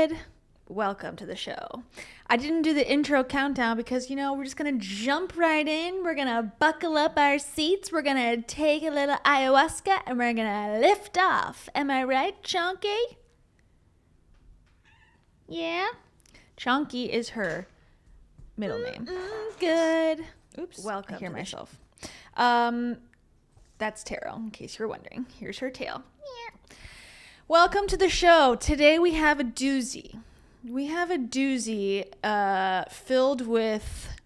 good? Welcome to the show. I didn't do the intro countdown because, we're just going to jump right in. We're going to buckle up our seats. We're going to take a little ayahuasca and we're going to lift off. Am I right, Chonky? Yeah? Chonky is her middle name. Good. Oops. Welcome. I hear myself. That's Taro, in case you're wondering. Here's her tail. Yeah. Welcome to the show. Today we have a doozy. We have a doozy filled with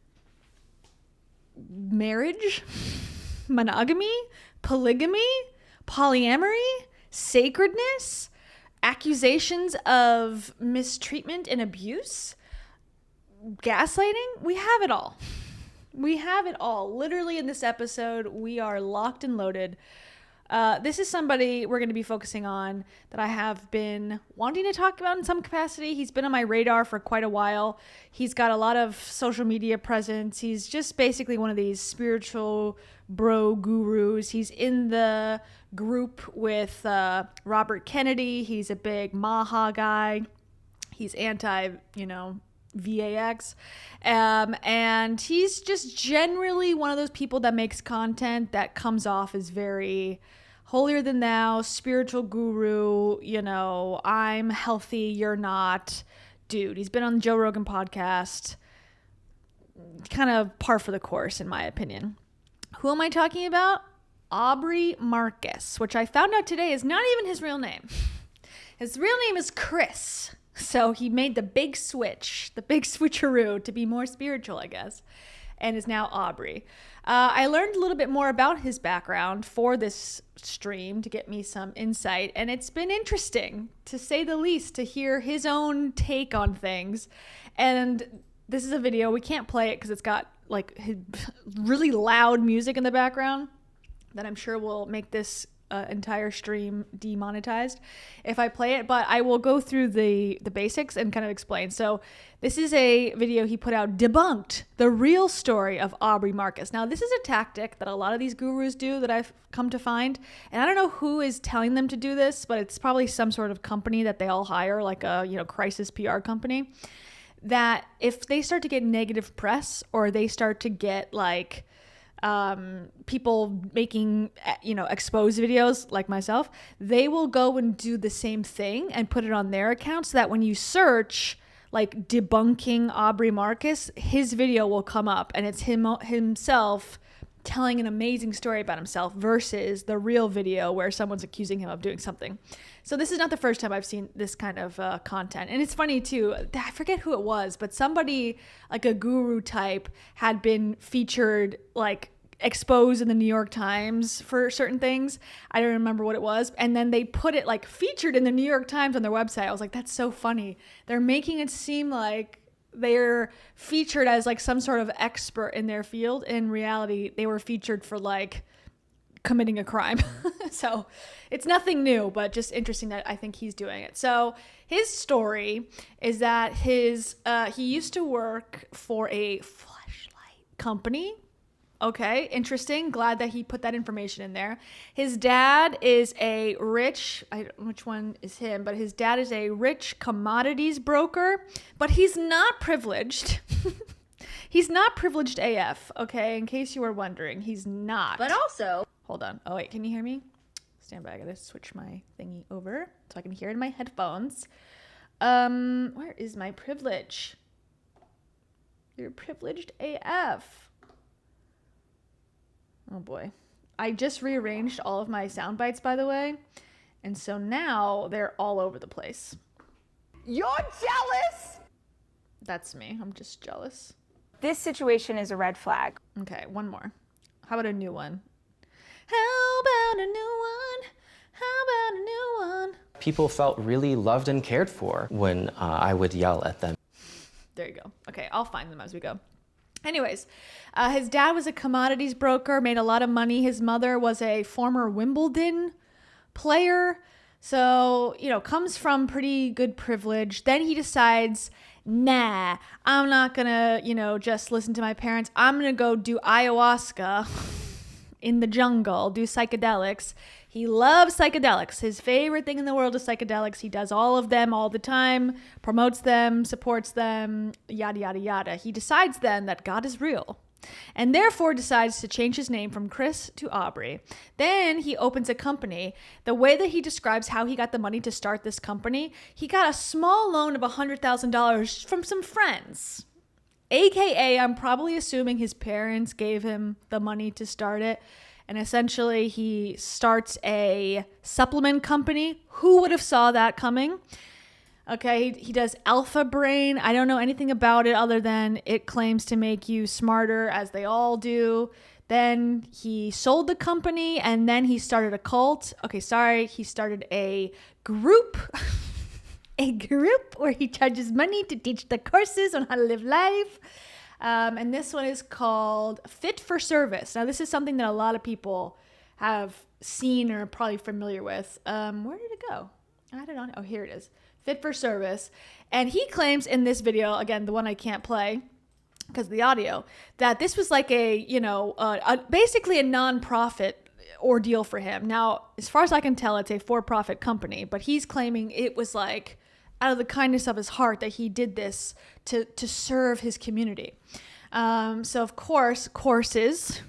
marriage, monogamy, polygamy, polyamory, sacredness, accusations of mistreatment and abuse, gaslighting. We have it all. We have it all. Literally in this episode, we are locked and loaded. This is somebody we're going to be focusing on that I have been wanting to talk about in some capacity. He's been on my radar for quite a while. He's got a lot of social media presence. He's just basically one of these spiritual bro gurus. He's in the group with Robert Kennedy. He's a big Maha guy. He's anti, VAX. And he's just generally one of those people that makes content that comes off as very holier than thou, spiritual guru, I'm healthy, you're not. Dude, he's been on the Joe Rogan podcast. Kind of par for the course, in my opinion. Who am I talking about? Aubrey Marcus, which I found out today is not even his real name. His real name is Chris. So he made the big switcheroo to be more spiritual, I guess, and is now Aubrey. I learned a little bit more about his background for this stream to get me some insight, and it's been interesting, to say the least, to hear his own take on things. And this is a video. We can't play it because it's got his really loud music in the background that I'm sure will make this entire stream demonetized if I play it, but I will go through the basics and kind of explain. So this is a video he put out, Debunked, the real story of Aubrey Marcus. Now, this is a tactic that a lot of these gurus do that I've come to find, and I don't know who is telling them to do this, but it's probably some sort of company that they all hire, like a crisis PR company, that if they start to get negative press or they start to get people making, exposed videos like myself, they will go and do the same thing and put it on their account so that when you search debunking Aubrey Marcus, his video will come up and it's himself telling an amazing story about himself versus the real video where someone's accusing him of doing something. So this is not the first time I've seen this kind of content. And it's funny too, I forget who it was, but somebody like a guru type had been featured exposed in the New York Times for certain things. I don't remember what it was. And then they put it featured in the New York Times on their website. I was like, that's so funny. They're making it seem like they're featured as some sort of expert in their field. In reality, they were featured for committing a crime. So it's nothing new, but just interesting that I think he's doing it. So his story is that he used to work for a flashlight company. Okay, interesting. Glad that he put that information in there. His dad is a rich, which one is him, but his dad is a rich commodities broker, but he's not privileged. He's not privileged AF, okay, in case you were wondering. He's not. But also... Hold on. Oh, wait, can you hear me? Stand by. I gotta switch my thingy over so I can hear it in my headphones. Where is my privilege? You're privileged AF. Oh boy. I just rearranged all of my sound bites, by the way. And so now they're all over the place. You're jealous! That's me. I'm just jealous. This situation is a red flag. Okay, one more. How about a new one? How about a new one? How about a new one? People felt really loved and cared for when I would yell at them. There you go. Okay, I'll find them as we go. Anyways, his dad was a commodities broker, made a lot of money. His mother was a former Wimbledon player. So, comes from pretty good privilege. Then he decides, nah, I'm not going to, just listen to my parents. I'm going to go do ayahuasca in the jungle, do psychedelics. He loves psychedelics. His favorite thing in the world is psychedelics. He does all of them all the time, promotes them, supports them, yada, yada, yada. He decides then that God is real, and therefore decides to change his name from Chris to Aubrey. Then he opens a company. The way that he describes how he got the money to start this company, he got a small loan of $100,000 from some friends. AKA, I'm probably assuming his parents gave him the money to start it. And essentially, he starts a supplement company. Who would have saw that coming? Okay, he does Alpha Brain. I don't know anything about it other than it claims to make you smarter, as they all do. Then he sold the company, and then he started a cult. Okay, sorry, he started a group. A group where he charges money to teach the courses on how to live life. And this one is called Fit for Service. Now, this is something that a lot of people have seen or are probably familiar with. Where did it go? I don't know. Oh, here it is. Fit for Service. And he claims in this video, again, the one I can't play because of the audio, that this was like basically a non-profit ordeal for him. Now, as far as I can tell, it's a for-profit company, but he's claiming it was like out of the kindness of his heart that he did this to serve his community. So of course, courses,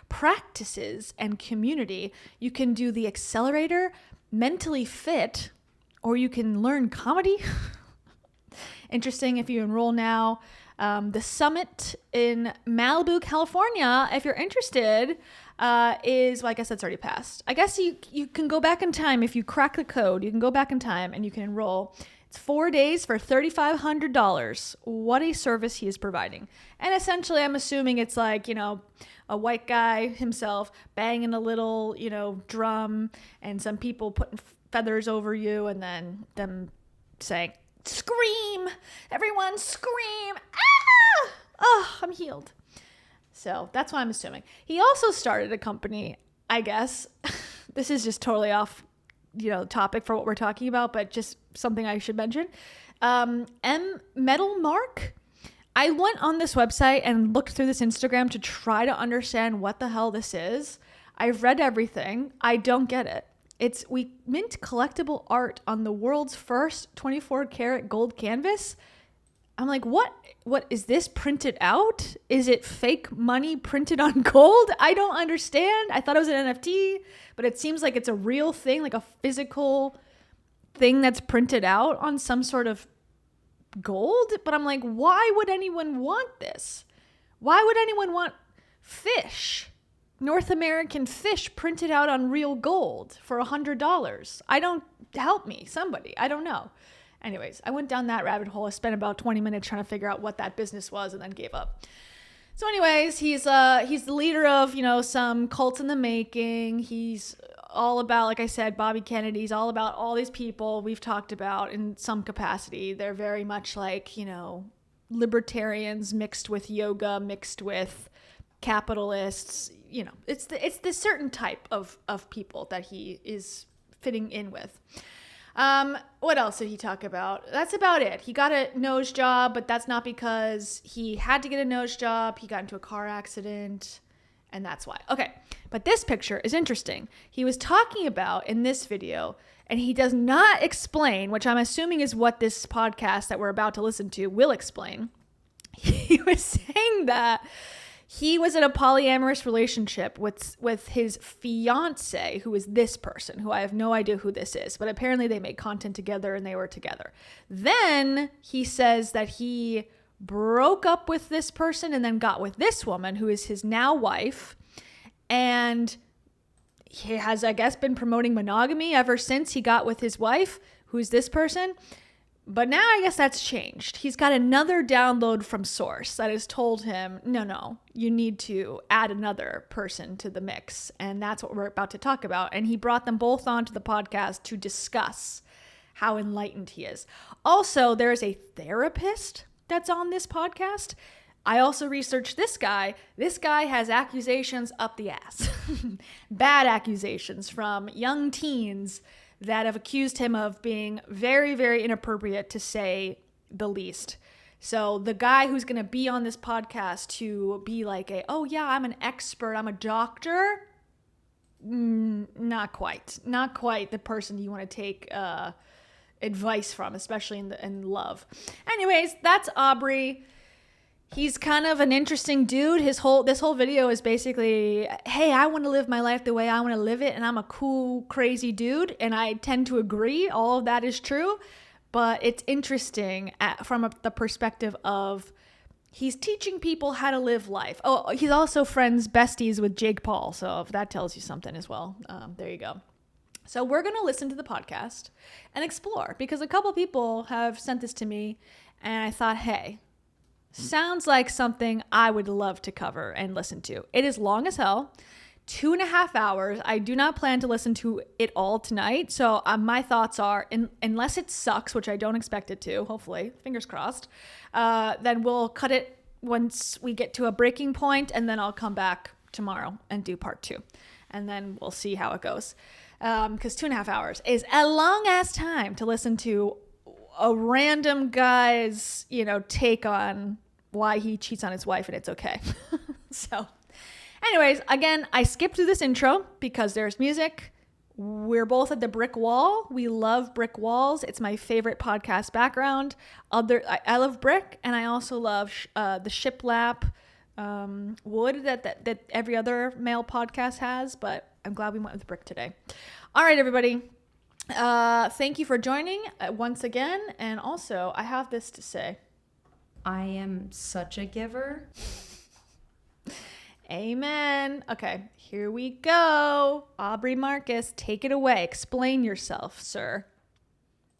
practices, and community. You can do the accelerator, mentally fit, or you can learn comedy. Interesting if you enroll now. The summit in Malibu, California, if you're interested, is, well, I guess that's already passed. I guess you can go back in time. If you crack the code, you can go back in time and you can enroll. It's 4 days for $3,500. What a service he is providing. And essentially, I'm assuming it's like, a white guy himself banging a little, drum, and some people putting feathers over you, and then them saying, "Scream! Everyone scream! Ah! Oh, I'm healed." So that's what I'm assuming. He also started a company, I guess. This is just totally off, topic for what we're talking about, but just something I should mention. Metal Mark. I went on this website and looked through this Instagram to try to understand what the hell this is. I've read everything. I don't get it. We mint collectible art on the world's first 24 karat gold canvas. I'm like, what is this printed out? Is it fake money printed on gold? I don't understand. I thought it was an NFT, but it seems like it's a real thing, like a physical thing that's printed out on some sort of gold. But I'm like, why would anyone want this? Why would anyone want fish? North American fish printed out on real gold for $100. Help me, somebody. I don't know. Anyways, I went down that rabbit hole. I spent about 20 minutes trying to figure out what that business was and then gave up. So anyways, he's the leader of, some cults in the making. He's all about, like I said, Bobby Kennedy. He's all about all these people we've talked about in some capacity. They're very much like, libertarians mixed with yoga, mixed with capitalists. It's the certain type of people that he is fitting in with. What else did he talk about? That's about it. He got a nose job, but that's not because he had to get a nose job. He got into a car accident, and that's why. Okay, but this picture is interesting. He was talking about in this video, and he does not explain, which I'm assuming is what this podcast that we're about to listen to will explain. He was saying that he was in a polyamorous relationship with his fiance, who is this person, who I have no idea who this is, but apparently they made content together and they were together. Then he says that he broke up with this person and then got with this woman, who is his now wife, and he has, I guess, been promoting monogamy ever since he got with his wife, who's this person. But now I guess that's changed. He's got another download from source that has told him, no, you need to add another person to the mix. And that's what we're about to talk about. And he brought them both onto the podcast to discuss how enlightened he is. Also, there is a therapist that's on this podcast. I also researched this guy. This guy has accusations up the ass. Bad accusations from young teens that have accused him of being very, very inappropriate, to say the least. So the guy who's going to be on this podcast to be like oh yeah, I'm an expert, I'm a doctor. Not quite the person you want to take advice from, especially in love. Anyways, that's Aubrey. He's kind of an interesting dude. This whole video is basically, hey, I want to live my life the way I want to live it, and I'm a cool, crazy dude, and I tend to agree. All of that is true, but it's interesting from the perspective of he's teaching people how to live life. Oh, he's also besties with Jake Paul, so if that tells you something as well. There you go. So we're going to listen to the podcast and explore, because a couple people have sent this to me, and I thought, hey, sounds like something I would love to cover and listen to. It is long as hell, 2.5 hours. I do not plan to listen to it all tonight. So my thoughts are, unless it sucks, which I don't expect it to, hopefully, fingers crossed, then we'll cut it once we get to a breaking point, and then I'll come back tomorrow and do part 2. And then we'll see how it goes. Because 2.5 hours is a long ass time to listen to a random guy's, take on why he cheats on his wife and it's okay. So anyways, again, I skipped through this intro because there's music. We're both at the brick wall. We love brick walls. It's my favorite podcast background. I love brick, and I also love the shiplap wood that every other male podcast has, but I'm glad we went with brick today. All right, everybody. Thank you for joining once again. And also, I have this to say. I am such a giver. Amen. Okay, here we go. Aubrey Marcus, take it away. Explain yourself, sir.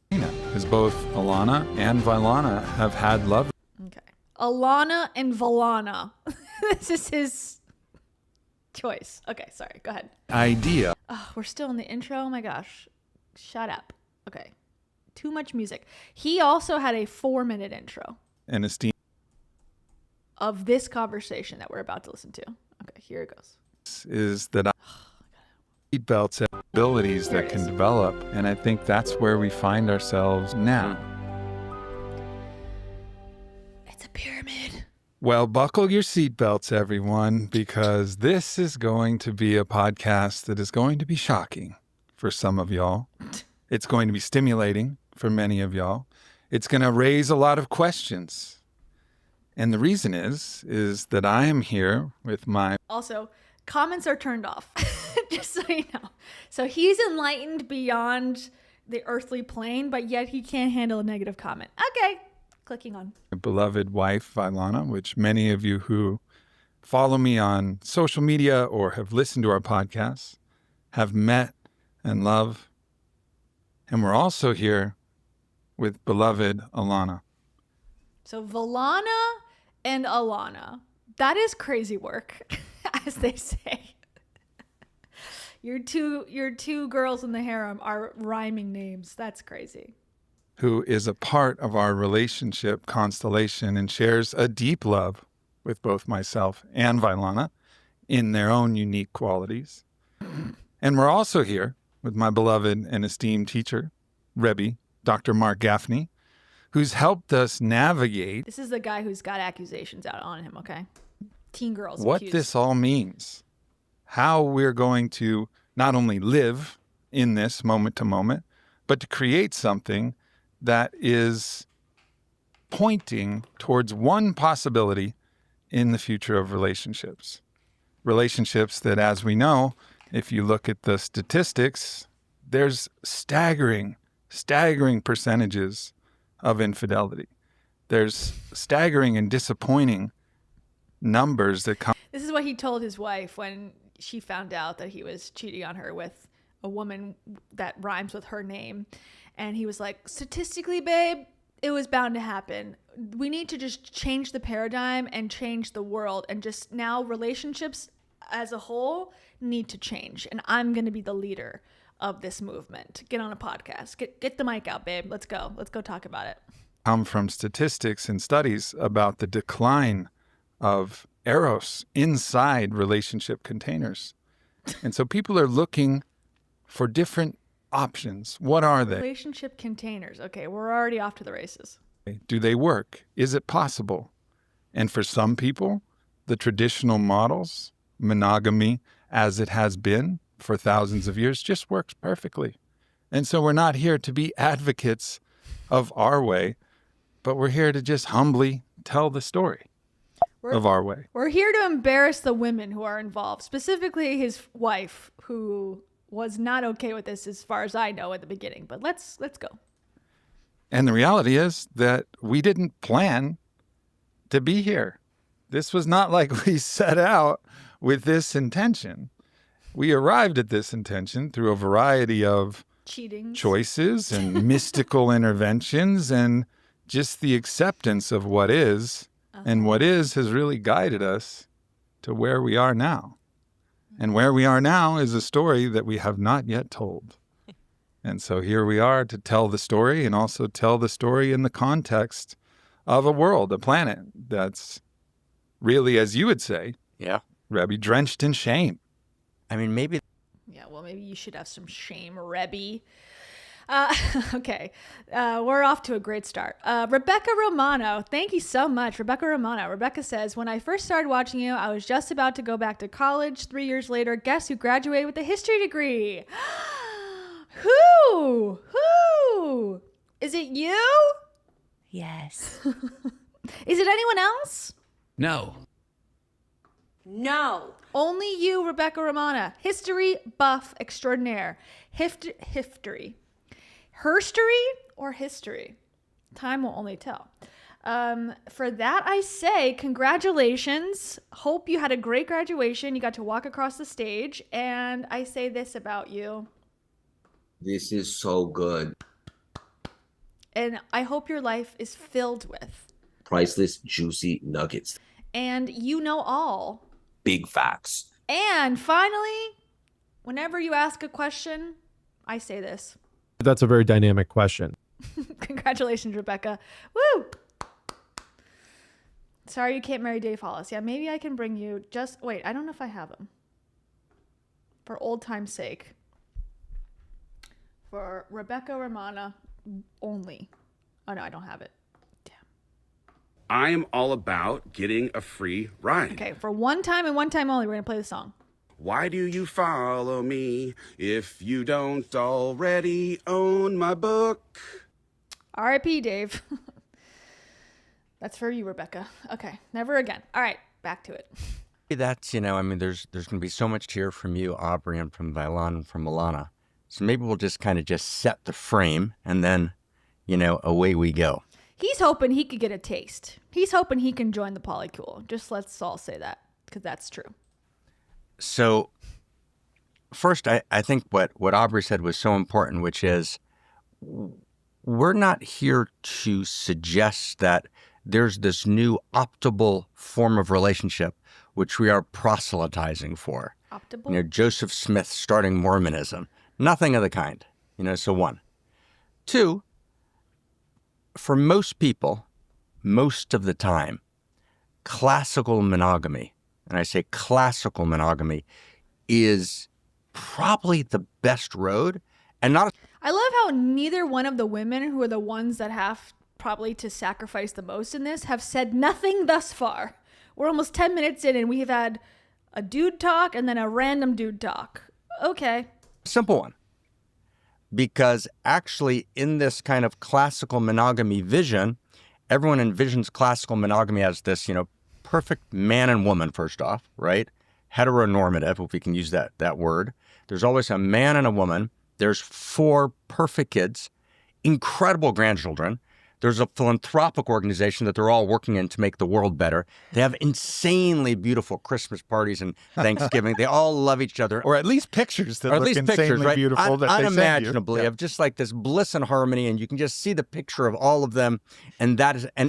Because both Alana and Vylana have had love. Okay. Alana and Vylana. This is his choice. Okay, sorry. Go ahead. Idea. Oh, we're still in the intro. Oh my gosh. Shut up. Okay. Too much music. He also had a 4-minute intro And esteem of this conversation that we're about to listen to. Okay, here it goes. is that seatbelts have abilities There that it can is. develop. And I think that's where we find ourselves now. It's a pyramid. Well, buckle your seatbelts, everyone, because this is going to be a podcast that is going to be shocking for some of y'all. It's going to be stimulating for many of y'all. It's going to raise a lot of questions. And the reason is that I am here with my... Also, comments are turned off, just so you know. So he's enlightened beyond the earthly plane, but yet he can't handle a negative comment. Okay, clicking on. beloved wife, Vylana, which many of you who follow me on social media or have listened to our podcasts have met and love. And we're also here with beloved Alana. So Vylana and Alana. That is crazy work, as they say. Your two girls in the harem are rhyming names. That's crazy. Who is a part of our relationship constellation and shares a deep love with both myself and Vylana in their own unique qualities. And we're also here with my beloved and esteemed teacher, Rebbe, Dr. Mark Gaffney, who's helped us navigate This is the guy who's got accusations out on him, okay? Teen girls what accused. this all means, how we're going to not only live in this moment to moment, but to create something that is pointing towards one possibility in the future of relationships. Relationships that, as we know, if you look at the statistics, there's staggering percentages of infidelity. There's staggering and disappointing numbers that come. This is what he told his wife when she found out that he was cheating on her with a woman that rhymes with her name. And he was like, statistically, babe, it was bound to happen. We need to just change the paradigm and change the world. And just now relationships as a whole need to change. And I'm going to be the leader of this movement. Get on a podcast. Get the mic out, babe. Let's go. Let's go talk about it. Come from statistics and studies about the decline of eros inside relationship containers. And so people are looking for different options. What are they? Relationship containers. Okay, we're already off to the races. Do they work? Is it possible? And for some people, the traditional models, monogamy as it has been for thousands of years, just works perfectly. And so we're not here to be advocates of our way, but we're here to just humbly tell the story of our way. We're here to embarrass the women who are involved, specifically his wife, who was not okay with this as far as I know at the beginning. But let's go. And the reality is that we didn't plan to be here. This was not like we set out with this intention. We arrived at this intention through a variety of Cheating choices and mystical interventions and just the acceptance of what is. And what is has really guided us to where we are now. And where we are now is a story that we have not yet told. And so here we are to tell the story, and also tell the story in the context of a world, a planet that's really, as you would say, Rebbe, drenched in shame. I mean, maybe. Yeah, well, maybe you should have some shame, Rebbe. Okay, we're off to a great start. Rebecca Romano, thank you so much. Rebecca Romano. Rebecca says, when I first started watching you, I was just about to go back to college. 3 years later, guess who graduated with a history degree? Who? Is it you? Yes. Is it anyone else? No. No. Only you, Rebecca Romana. History buff extraordinaire. Hiftery. Herstory or history? Time will only tell. For that, I say congratulations. Hope you had a great graduation. You got to walk across the stage. And I say this about you. This is so good. And I hope your life is filled with Priceless, juicy nuggets. and you know all. Big facts. And finally, whenever you ask a question, I say this. That's a very dynamic question. Congratulations, Rebecca. Woo! Sorry you can't marry Dave Hollis. Yeah, maybe I can bring you just... Wait, I don't know if I have him. For old time's sake. For Rebecca Romana only. Oh, no, I don't have it. Damn. I am all about getting a free ride. Okay, for one time and one time only, we're going to play the song. Why do you follow me if you don't already own my book? R.I.P. Dave. That's for you, Rebecca. Okay, never again. All right, back to it. That's, I mean, there's going to be so much to hear from you, Aubrey, and from Vylana and from Alana. So maybe we'll just kind of just set the frame and then, away we go. He's hoping he could get a taste. He's hoping he can join the polycool. Just let's all say that, because that's true. So first, I think what Aubrey said was so important, which is we're not here to suggest that there's this new optimal form of relationship which we are proselytizing for. Optimal? Joseph Smith starting Mormonism. Nothing of the kind. So one. Two, for most people, most of the time, classical monogamy, and I say classical monogamy, is probably the best road. And not. I love how neither one of the women who are the ones that have probably to sacrifice the most in this have said nothing thus far. We're almost 10 minutes in and we have had a dude talk and then a random dude talk. Okay. Simple one. Because actually in this kind of classical monogamy vision, everyone envisions classical monogamy as this, perfect man and woman, first off, right? Heteronormative, if we can use that word. There's always a man and a woman. There's 4 perfect kids, incredible grandchildren. There's a philanthropic organization that they're all working in to make the world better. They have insanely beautiful Christmas parties and Thanksgiving. They all love each other. Or at least pictures that look insanely right? beautiful that they send you. Unimaginably, of just like this bliss and harmony, and you can just see the picture of all of them, and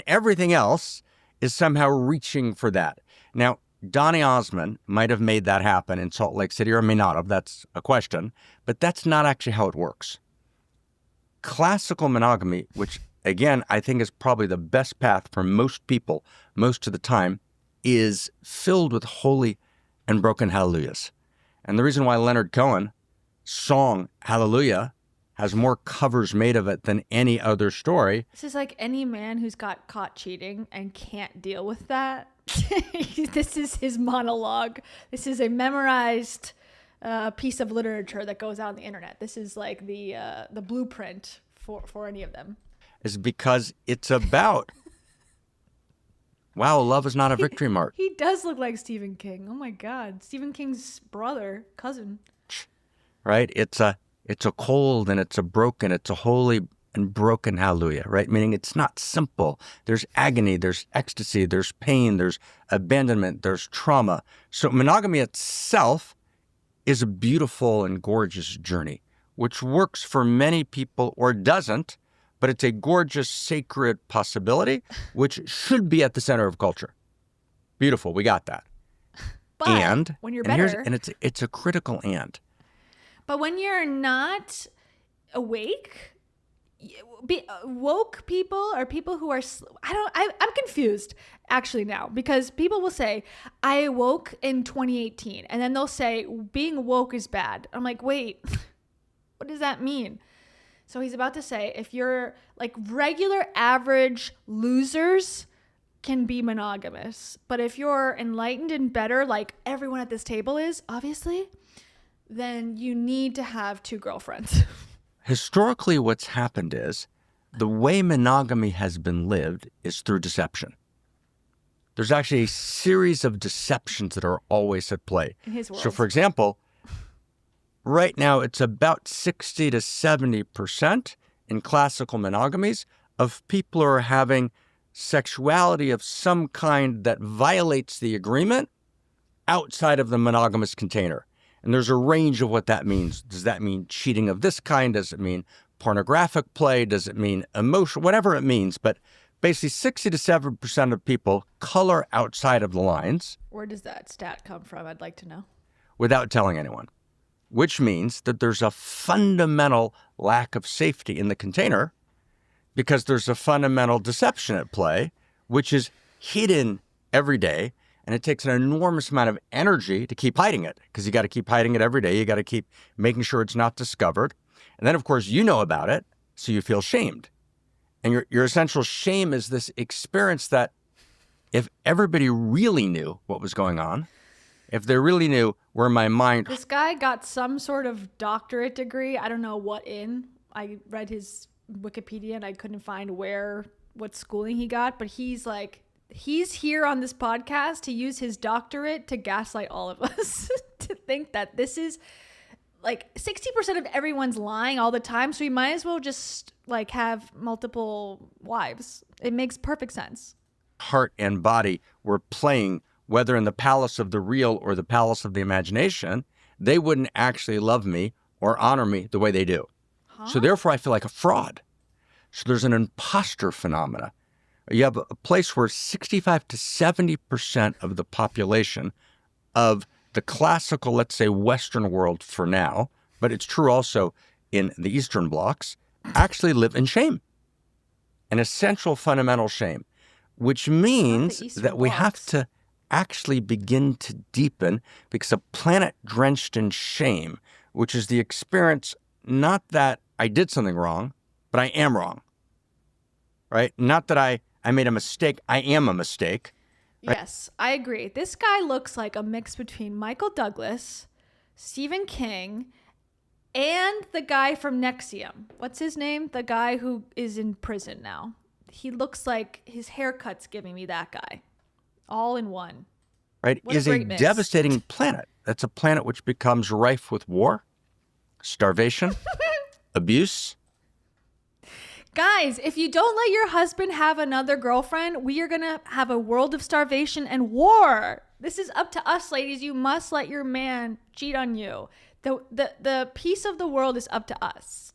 everything else is somehow reaching for that. Now, Donny Osmond might have made that happen in Salt Lake City, or may not have. That's a question. But that's not actually how it works. Classical monogamy, which, again, I think is probably the best path for most people most of the time, is filled with holy and broken hallelujahs. And the reason why Leonard Cohen song Hallelujah has more covers made of it than any other story. This is like any man who's got caught cheating and can't deal with that. This is his monologue. This is a memorized piece of literature that goes out on the internet. This is like the blueprint for any of them. Is because it's about, wow, love is not a victory march. He does look like Stephen King. Oh my God. Stephen King's brother, cousin. Right? It's a cold and it's a broken, it's a holy and broken hallelujah, right? Meaning it's not simple. There's agony, there's ecstasy, there's pain, there's abandonment, there's trauma. So monogamy itself is a beautiful and gorgeous journey, which works for many people or doesn't, but it's a gorgeous, sacred possibility, which should be at the center of culture. Beautiful, we got that. But when you're better, it's a critical and. But when you're not awake, woke people are people who are, I'm confused actually now, because people will say, I awoke in 2018. And then they'll say, being woke is bad. I'm like, wait, what does that mean? So he's about to say, if you're like regular average losers can be monogamous, but if you're enlightened and better, like everyone at this table is, obviously, then you need to have 2 girlfriends. Historically, what's happened is the way monogamy has been lived is through deception. There's actually a series of deceptions that are always at play. In his world. So, for example, right now it's about 60 to 70% in classical monogamies of people who are having sexuality of some kind that violates the agreement outside of the monogamous container. And there's a range of what that means. Does that mean cheating of this kind? Does it mean pornographic play? Does it mean emotion? Whatever it means. But basically 60 to 7% of people color outside of the lines. Where does that stat come from? I'd like to know. Without telling anyone, which means that there's a fundamental lack of safety in the container because there's a fundamental deception at play, which is hidden every day. And it takes an enormous amount of energy to keep hiding it because you got to keep hiding it every day. You got to keep making sure it's not discovered. And then, of course, you know about it, so you feel shamed. And your essential shame is this experience that if everybody really knew what was going on, if they really knew where my mind... This guy got some sort of doctorate degree. I don't know what in. I read his Wikipedia and I couldn't find what schooling he got, but he's here on this podcast to use his doctorate to gaslight all of us to think that this is like 60% of everyone's lying all the time. So we might as well just like have multiple wives. It makes perfect sense. Heart and body were playing, whether in the palace of the real or the palace of the imagination, they wouldn't actually love me or honor me the way they do. So therefore I feel like a fraud. So there's an imposter phenomena. You have a place where 65 to 70% of the population of the classical, let's say, Western world for now, but it's true also in the Eastern blocs, actually live in shame, an essential fundamental shame, which means that we have to actually begin to deepen because a planet drenched in shame, which is the experience, not that I did something wrong, but I am wrong, right? Not that I made a mistake. I am a mistake. Right? Yes, I agree. This guy looks like a mix between Michael Douglas, Stephen King, and the guy from NXIVM. What's his name? The guy who is in prison now. He looks like his haircut's giving me that guy. All in one. Right? Is a devastating planet. That's a planet which becomes rife with war, starvation, abuse. Guys, if you don't let your husband have another girlfriend, we are going to have a world of starvation and war. This is up to us, ladies. You must let your man cheat on you. The peace of the world is up to us.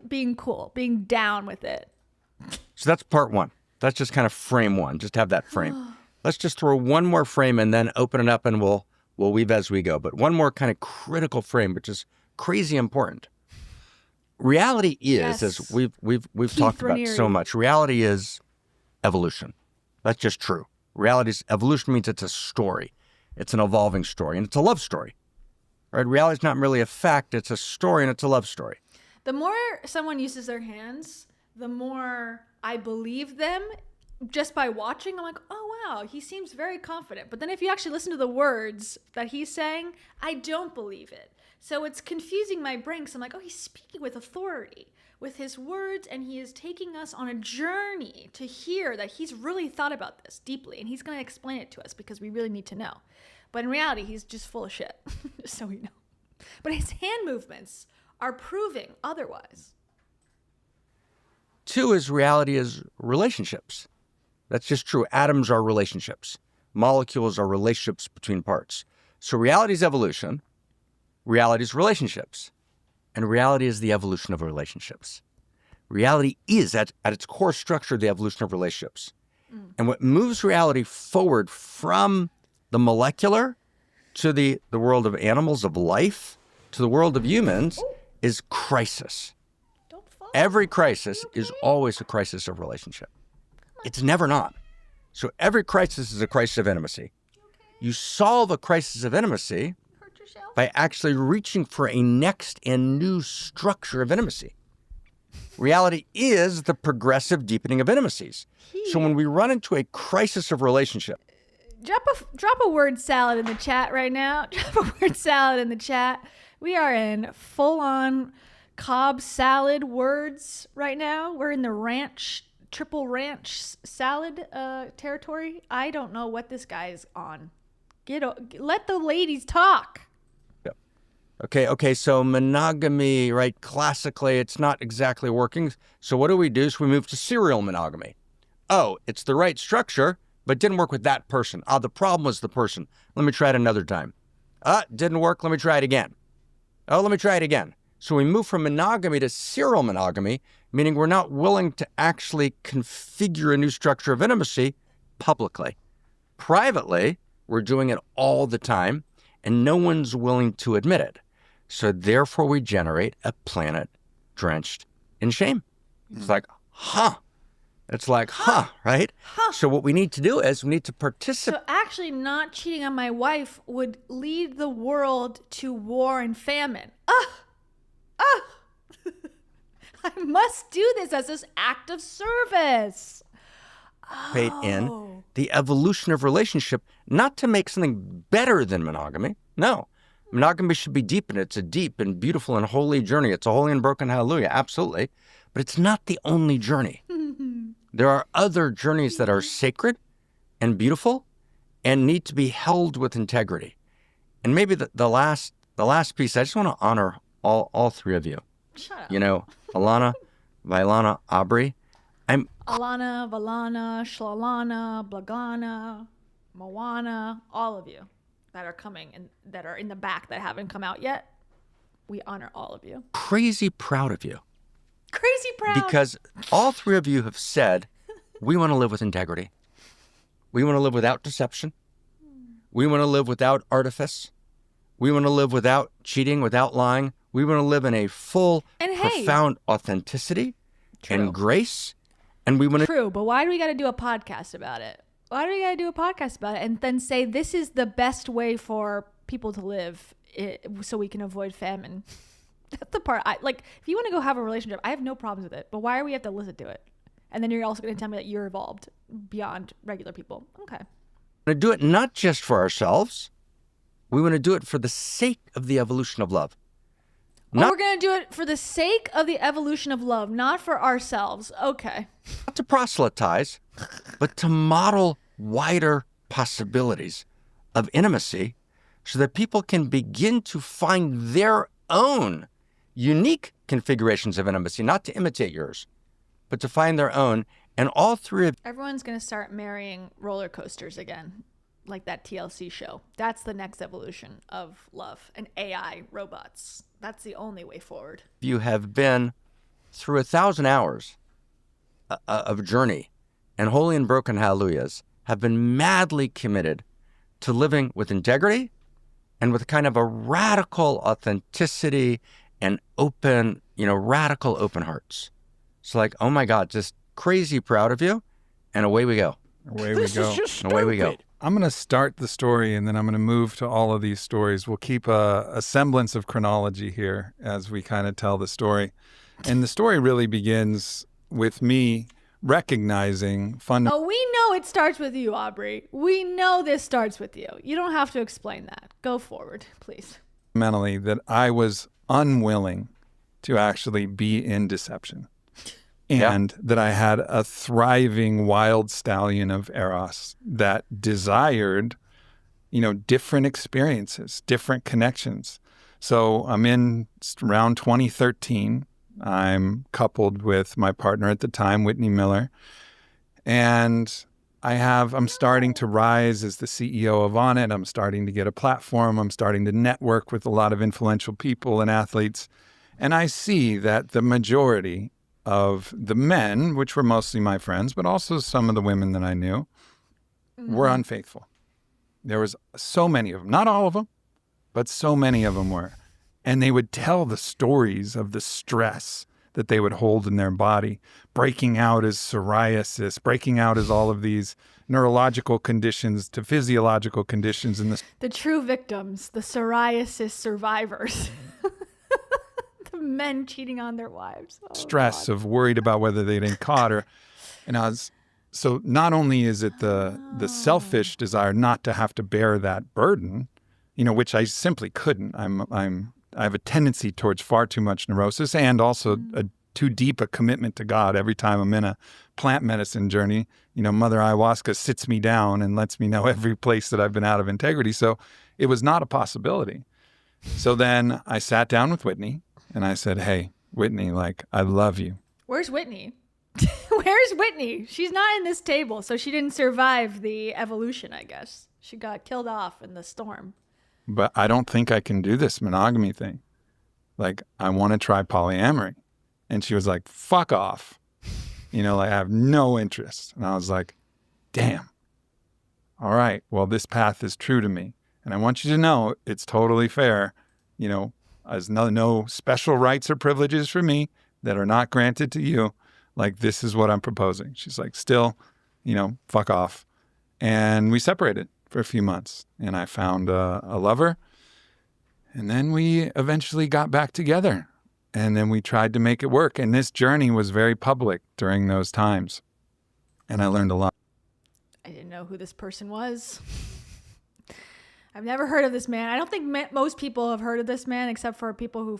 Being cool, being down with it. So that's part one. That's just kind of frame one. Just have that frame. Let's just throw one more frame and then open it up and we'll weave as we go. But one more kind of critical frame, which is crazy important. Reality is, as we've talked about so much, reality is evolution. That's just true. Reality is evolution means it's a story. It's an evolving story, and it's a love story. Right? Reality is not merely a fact, it's a story and it's a love story. The more someone uses their hands, the more I believe them just by watching. I'm like, oh, wow, he seems very confident. But then if you actually listen to the words that he's saying, I don't believe it. So it's confusing my brain because I'm like, oh, he's speaking with authority with his words, and he is taking us on a journey to hear that he's really thought about this deeply, and he's going to explain it to us because we really need to know. But in reality, he's just full of shit, just so we know. But his hand movements are proving otherwise. 2 is reality is relationships. That's just true. Atoms are relationships. Molecules are relationships between parts. So reality is evolution. Reality is relationships. And reality is the evolution of relationships. Reality is, at its core structure, the evolution of relationships. And what moves reality forward from the molecular to the world of animals, of life, to the world of humans is crisis. Every crisis is always a crisis of relationship. It's never not. So every crisis is a crisis of intimacy. You solve a crisis of intimacy by actually reaching for a next and new structure of intimacy. Reality is the progressive deepening of intimacies. So when we run into a crisis of relationship, Drop a word salad in the chat right now. Drop a word salad in the chat. We are in full-on Cobb salad words right now. We're in the triple ranch salad territory. I don't know what this guy is on. Let the ladies talk. Okay, so monogamy, right? Classically, it's not exactly working. So what do? So we move to serial monogamy. Oh, it's the right structure, but didn't work with that person. The problem was the person. Let me try it another time. Didn't work. Let me try it again. Oh, let me try it again. So we move from monogamy to serial monogamy, meaning we're not willing to actually configure a new structure of intimacy publicly. Privately, we're doing it all the time, and no one's willing to admit it. So therefore, we generate a planet drenched in shame. It's like, It's like, right? So what we need to do is we need to participate. So actually not cheating on my wife would lead the world to war and famine. I must do this as this act of service. In the evolution of relationship, not to make something better than monogamy. No. Monogamy should be deepened. It's a deep and beautiful and holy journey. It's a holy and broken hallelujah, absolutely. But it's not the only journey. There are other journeys that are sacred and beautiful and need to be held with integrity. And maybe the last piece, I just want to honor all 3 of you. Shut up. You know, Alana, Vylana, Aubrey. Alana, Vylana, Shlalana, Blagana, Moana, all of you that are coming and that are in the back that haven't come out yet. We honor all of you. Crazy proud of you. Crazy proud. Because all 3 of you have said, we want to live with integrity. We want to live without deception. We want to live without artifice. We want to live without cheating, without lying. We want to live in a full, profound authenticity and grace. And we want to... True, but why do we got to do a podcast about it? Why do we got to do a podcast about it and then say this is the best way for people to live so we can avoid famine? That's the part if you want to go have a relationship, I have no problems with it. But why do we have to listen to it? And then you're also going to tell me that you're evolved beyond regular people. Okay. We want to do it not just for ourselves. We want to do it for the sake of the evolution of love. We're going to do it for the sake of the evolution of love, not for ourselves. Okay. Not to proselytize, but to model wider possibilities of intimacy so that people can begin to find their own unique configurations of intimacy, not to imitate yours, but to find their own. And all 3 of... Everyone's going to start marrying roller coasters again, like that TLC show. That's the next evolution of love and AI robots. That's the only way forward. You have been through 1,000 hours of journey, and holy and broken hallelujahs have been madly committed to living with integrity and with kind of a radical authenticity and open, radical open hearts. So like, oh my God, just crazy proud of you. And away we go. Away we go. Away we go. I'm going to start the story and then I'm going to move to all of these stories. We'll keep a semblance of chronology here as we kind of tell the story. And the story really begins with me recognizing Oh, we know it starts with you, Aubrey. We know this starts with you. You don't have to explain that. Go forward, please. fundamentally that I was unwilling to actually be in deception. And that I had a thriving wild stallion of Eros that desired, different experiences, different connections. So I'm in around 2013. I'm coupled with my partner at the time, Whitney Miller. And I'm starting to rise as the CEO of On It. I'm starting to get a platform. I'm starting to network with a lot of influential people and athletes. And I see that the majority of the men, which were mostly my friends, but also some of the women that I knew, were unfaithful. There was so many of them, not all of them, but so many of them were. And they would tell the stories of the stress that they would hold in their body, breaking out as psoriasis, breaking out as all of these neurological conditions to physiological conditions. And the true victims, the psoriasis survivors. The men cheating on their wives. Oh, stress God. of worried about whether they'd been caught so not only is it the selfish desire not to have to bear that burden, which I simply couldn't. I have a tendency towards far too much neurosis and also too deep a commitment to God. Every time I'm in a plant medicine journey, Mother Ayahuasca sits me down and lets me know every place that I've been out of integrity. So it was not a possibility. So then I sat down with Whitney and I said, hey, Whitney, I love you. Where's Whitney? Where's Whitney? She's not in this table, so she didn't survive the evolution, I guess. She got killed off in the storm. But I don't think I can do this monogamy thing. I want to try polyamory. And she was like, fuck off. I have no interest. And I was like, damn. All right, well, this path is true to me. And I want you to know it's totally fair. There's no special rights or privileges for me that are not granted to you. This is what I'm proposing. She's like, still, fuck off. And we separated for a few months. And I found a lover. And then we eventually got back together. And then we tried to make it work. And this journey was very public during those times. And I learned a lot. I didn't know who this person was. I've never heard of this man. I don't think most people have heard of this man except for people who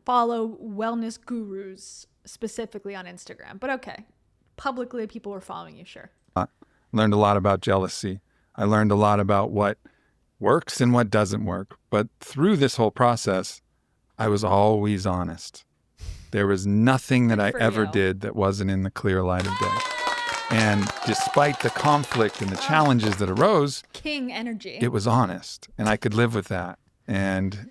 follow wellness gurus specifically on Instagram. But okay, publicly people were following you, sure. Learned a lot about jealousy. I learned a lot about what works and what doesn't work. But through this whole process, I was always honest. There was nothing that I ever did that wasn't in the clear light of day. And despite the conflict and the challenges that arose, King energy. It was honest, and I could live with that. And,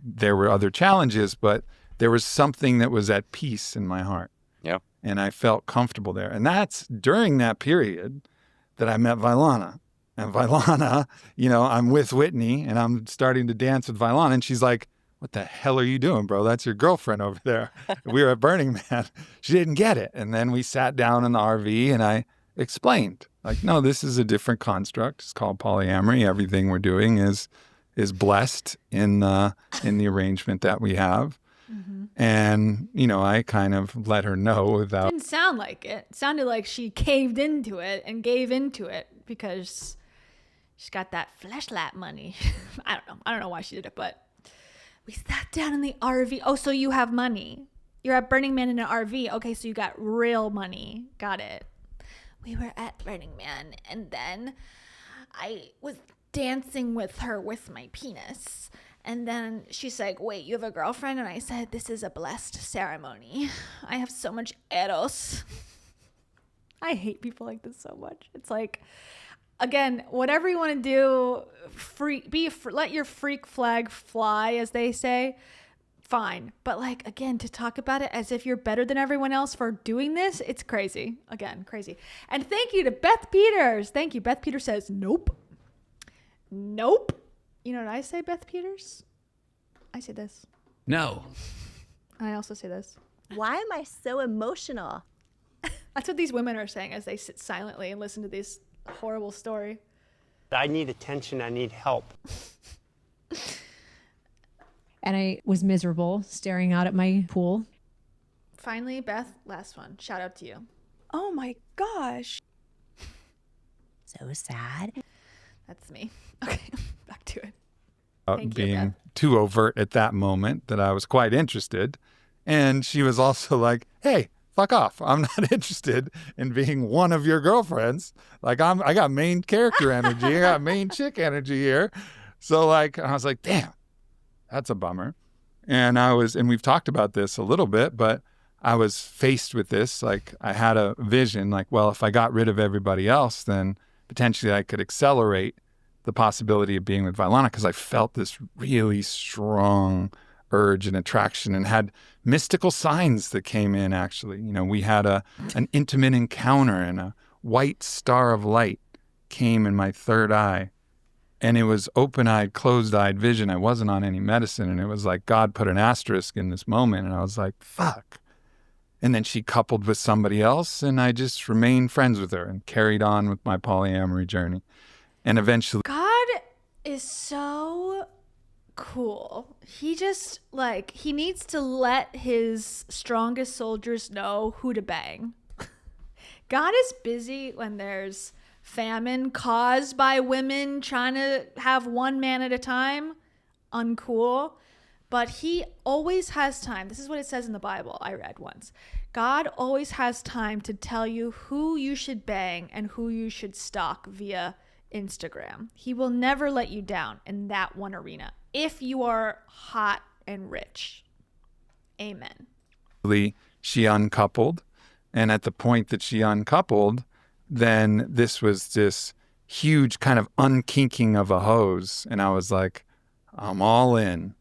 there were other challenges, but there was something that was at peace in my heart. Yeah. And I felt comfortable there. And that's during that period that I met Vylana. And Vylana, I'm with Whitney and I'm starting to dance with Vylana. And she's like, what the hell are you doing, bro? That's your girlfriend over there. We were at Burning Man. She didn't get it. And then we sat down in the RV and I explained, no, this is a different construct. It's called polyamory. Everything we're doing is blessed in the arrangement that we have. Mm-hmm. And, I kind of let her know without. Didn't sound like it. It sounded like she caved into it and gave into it because she's got that fleshlight money. I don't know why she did it, but we sat down in the RV. Oh, so you have money. You're at Burning Man in an RV. Okay, so you got real money. Got it. We were at Burning Man, and then I was dancing with her with my penis. And then she's like, wait, you have a girlfriend? And I said, this is a blessed ceremony. I have so much eros. I hate people like this so much. It's like, again, whatever you want to do, let your freak flag fly, as they say, fine. But again, to talk about it as if you're better than everyone else for doing this, it's crazy. Again, crazy. And thank you to Beth Peters. Thank you. Beth Peters says, nope. Nope. You know what I say, Beth Peters? I say this. No. I also say this. Why am I so emotional? That's what these women are saying as they sit silently and listen to this horrible story. I need attention. I need help. And I was miserable staring out at my pool. Finally, Beth, last one. Shout out to you. Oh my gosh. So sad. That's me. Okay, back to it. Thank you, being too overt at that moment that I was quite interested. And she was also like, hey, fuck off. I'm not interested in being one of your girlfriends. Like I got main character energy. I got main chick energy here. So like, I was like, damn, that's a bummer. And we've talked about this a little bit, but I was faced with this. Like I had a vision like, well, if I got rid of everybody else, then potentially I could accelerate the possibility of being with Vylana, because I felt this really strong urge and attraction and had mystical signs that came in actually. You know, we had an intimate encounter and a white star of light came in my third eye. And it was open-eyed, closed-eyed vision. I wasn't on any medicine. And it was like God put an asterisk in this moment. And I was like, fuck. And then she coupled with somebody else. And I just remained friends with her and carried on with my polyamory journey. And eventually... God is so cool. He just, like, he needs to let his strongest soldiers know who to bang. God is busy when there's famine caused by women trying to have one man at a time. Uncool. But he always has time. This is what it says in the Bible I read once. God always has time to tell you who you should bang and who you should stalk via Instagram. He will never let you down in that one arena if you are hot and rich. Amen. She uncoupled. And at the point that she uncoupled, then this was this huge kind of unkinking of a hose. And I was like, I'm all in.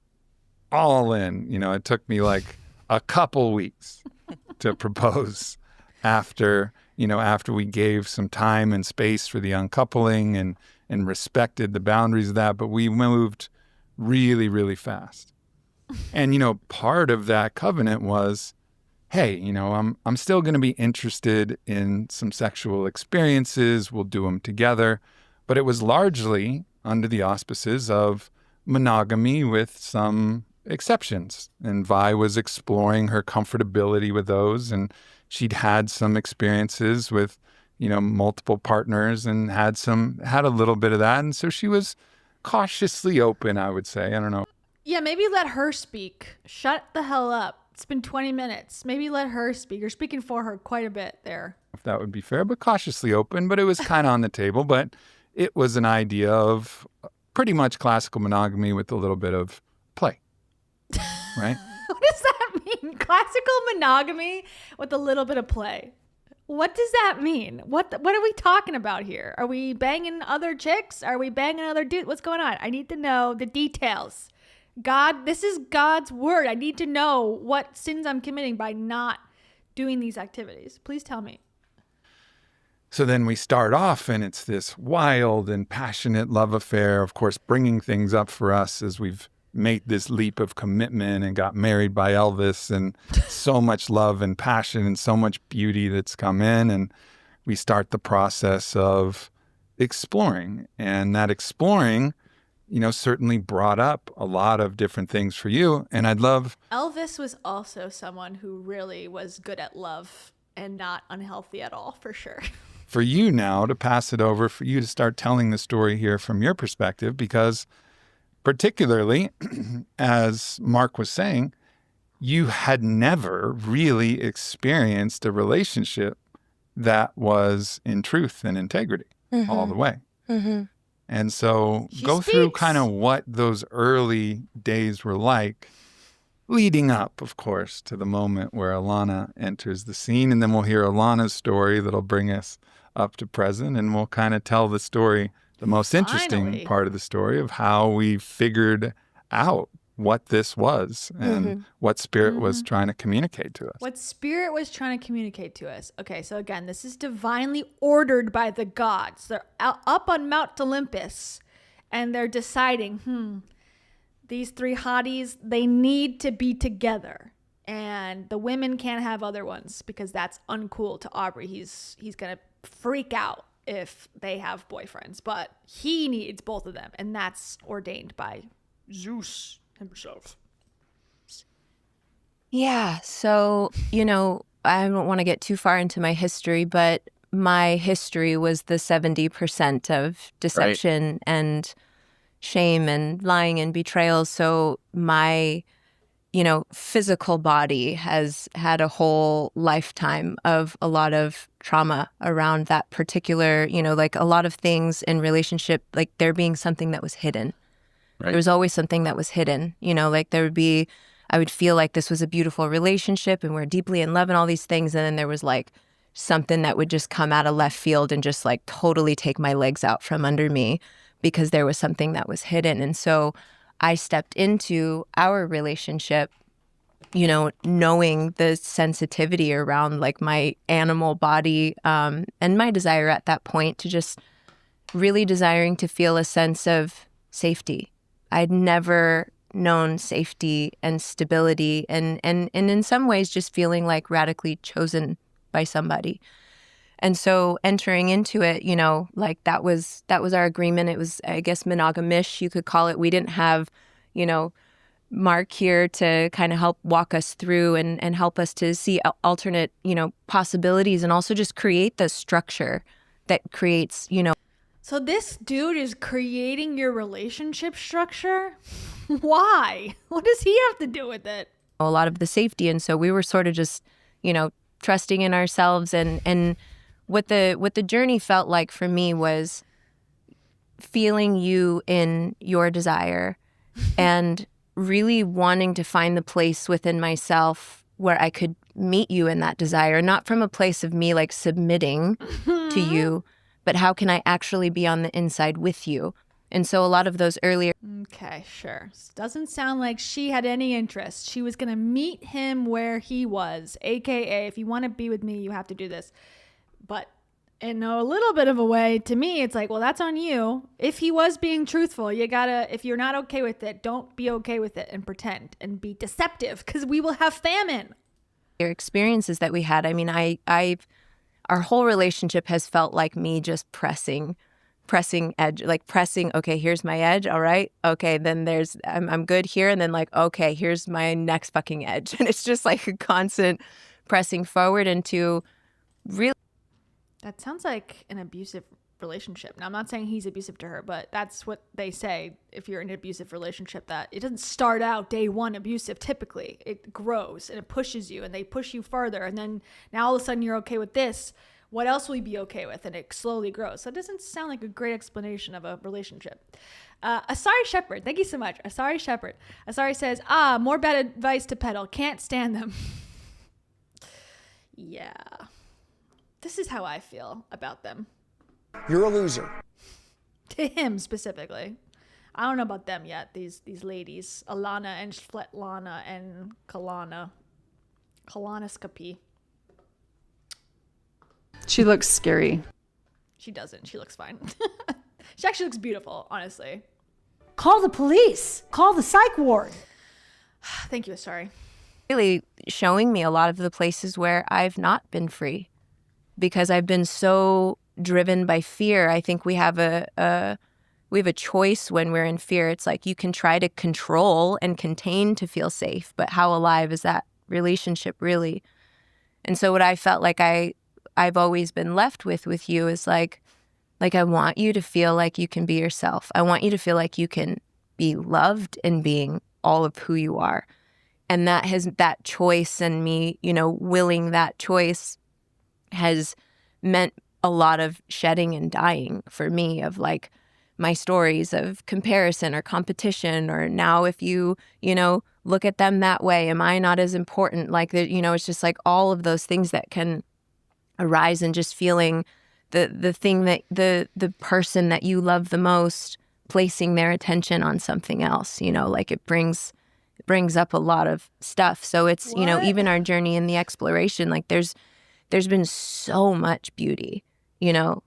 All in. You know, it took me like a couple weeks to propose after we gave some time and space for the uncoupling and respected the boundaries of that. But we moved really, really fast. And, you know, part of that covenant was, hey, you know, I'm still going to be interested in some sexual experiences. We'll do them together. But it was largely under the auspices of monogamy with some exceptions. And Vi was exploring her comfortability with those. And she'd had some experiences with, you know, multiple partners and had a little bit of that. And so she was cautiously open, I would say. I don't know. Yeah, maybe let her speak. Shut the hell up. It's been 20 minutes. Maybe let her speak. You're speaking for her quite a bit there. If that would be fair, but cautiously open. But it was kind of on the table. But it was an idea of pretty much classical monogamy with a little bit of play, right? What does that mean? Classical monogamy with a little bit of play. What does that mean? What are we talking about here? Are we banging other chicks? Are we banging other dudes? What's going on? I need to know the details. God, this is God's word. I need to know what sins I'm committing by not doing these activities. Please tell me. So then we start off and it's this wild and passionate love affair, of course, bringing things up for us as we've made this leap of commitment and got married by Elvis, and so much love and passion and so much beauty that's come in. And we start the process of exploring, and that exploring, you know, certainly brought up a lot of different things for you. And I'd love... Elvis was also someone who really was good at love and not unhealthy at all, for sure. For you now to pass it over, for you to start telling the story here from your perspective, because particularly, as Mark was saying, you had never really experienced a relationship that was in truth and integrity all the way. Mm-hmm. And so go through kind of what those early days were like, leading up, of course, to the moment where Alana enters the scene. And then we'll hear Alana's story that'll bring us up to present. And we'll kind of tell the story, the most interesting part of the story of how we figured out what this was and what Spirit was trying to communicate to us. What Spirit was trying to communicate to us. Okay, so again, this is divinely ordered by the gods. They're up on Mount Olympus and they're deciding, these three hotties, they need to be together. And the women can't have other ones because that's uncool to Aubrey. He's going to freak out if they have boyfriends, but he needs both of them, and that's ordained by Zeus himself. Yeah. So, I don't want to get too far into my history, but my history was the 70% of deception and shame and lying and betrayal. So my, physical body has had a whole lifetime of a lot of trauma around that particular, like a lot of things in relationship, like there being something that was hidden. Right. There was always something that was hidden, like I would feel like this was a beautiful relationship and we're deeply in love and all these things. And then there was like something that would just come out of left field and just like totally take my legs out from under me because there was something that was hidden. And so I stepped into our relationship, knowing the sensitivity around like my animal body and my desire at that point to just really desiring to feel a sense of safety. I'd never known safety and stability and in some ways just feeling like radically chosen by somebody. And so entering into it, like that was our agreement. It was, I guess, monogamish, you could call it. We didn't have, Mark here to kind of help walk us through and help us to see alternate, possibilities and also just create the structure that creates, So this dude is creating your relationship structure? Why? What does he have to do with it? a lot of the safety. And so we were sort of just, trusting in ourselves. And what the journey felt like for me was feeling you in your desire and really wanting to find the place within myself where I could meet you in that desire, not from a place of me like submitting to you, but how can I actually be on the inside with you? And so a lot of those earlier... Okay, sure. Doesn't sound like she had any interest. She was going to meet him where he was, AKA, if you want to be with me, you have to do this. But in a little bit of a way, to me, it's like, well, that's on you. If he was being truthful, you gotta, if you're not okay with it, don't be okay with it and pretend and be deceptive because we will have famine. Your experiences that we had, I mean, our whole relationship has felt like me just pressing edge, like pressing, okay, here's my edge. All right. Okay. Then I'm good here. And then like, okay, here's my next fucking edge. And it's just like a constant pressing forward into really. That sounds like an abusive relationship. Now, I'm not saying he's abusive to her, but that's what they say if you're in an abusive relationship, that it doesn't start out day one abusive. Typically, it grows and it pushes you and they push you further. And then now all of a sudden you're okay with this. What else will you be okay with? And it slowly grows. So it doesn't sound like a great explanation of a relationship. Asari Shepherd, thank you so much. Asari Shepherd. Asari says, more bad advice to peddle. Can't stand them. Yeah. This is how I feel about them. You're a loser. To him specifically. I don't know about them yet, these ladies. Alana and Svetlana and Kalana. Kolonoscopy. She looks scary. She doesn't. She looks fine. She actually looks beautiful, honestly. Call the police. Call the psych ward. Thank you, Asari. Really showing me a lot of the places where I've not been free because I've been so driven by fear. I think we have a choice when we're in fear. It's like you can try to control and contain to feel safe, but how alive is that relationship really? And so what I felt like I've always been left with you is like I want you to feel like you can be yourself. I want you to feel like you can be loved in being all of who you are. And that choice and me, willing that choice has meant a lot of shedding and dying for me of like my stories of comparison or competition, or now if you look at them that way, am I not as important? Like that, it's just like all of those things that can arise and just feeling the thing that the person that you love the most placing their attention on something else, like it brings up a lot of stuff. So it's, even our journey in the exploration, like there's been so much beauty, and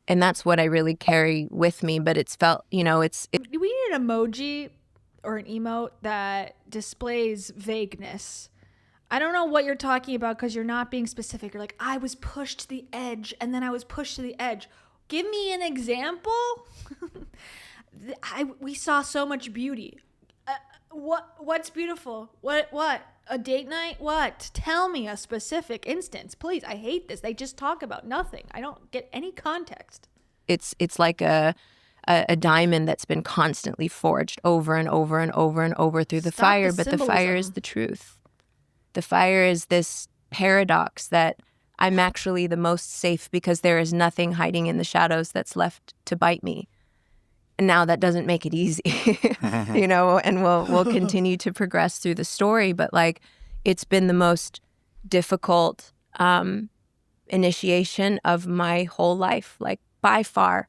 that's what I really carry with me. But it's felt, Do we need an emoji or an emote that displays vagueness? I don't know what you're talking about because you're not being specific. You're like, I was pushed to the edge and then I was pushed to the edge. Give me an example. We saw so much beauty. What's beautiful? What? A date night? What? Tell me a specific instance, please. I hate this. They just talk about nothing. I don't get any context. It's like a diamond that's been constantly forged over and over and over and over through the fire, but the fire is the truth. The fire is this paradox that I'm actually the most safe because there is nothing hiding in the shadows that's left to bite me. And now that doesn't make it easy, you know, and we'll continue to progress through the story. But like, it's been the most difficult initiation of my whole life, like by far,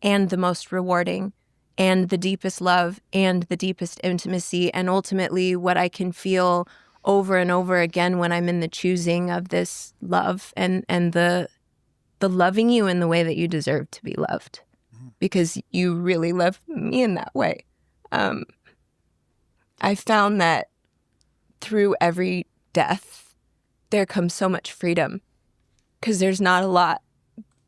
and the most rewarding and the deepest love and the deepest intimacy. And ultimately what I can feel over and over again when I'm in the choosing of this love and the loving you in the way that you deserve to be loved. Because you really love me in that way. I found that through every death, there comes so much freedom. Because there's not a lot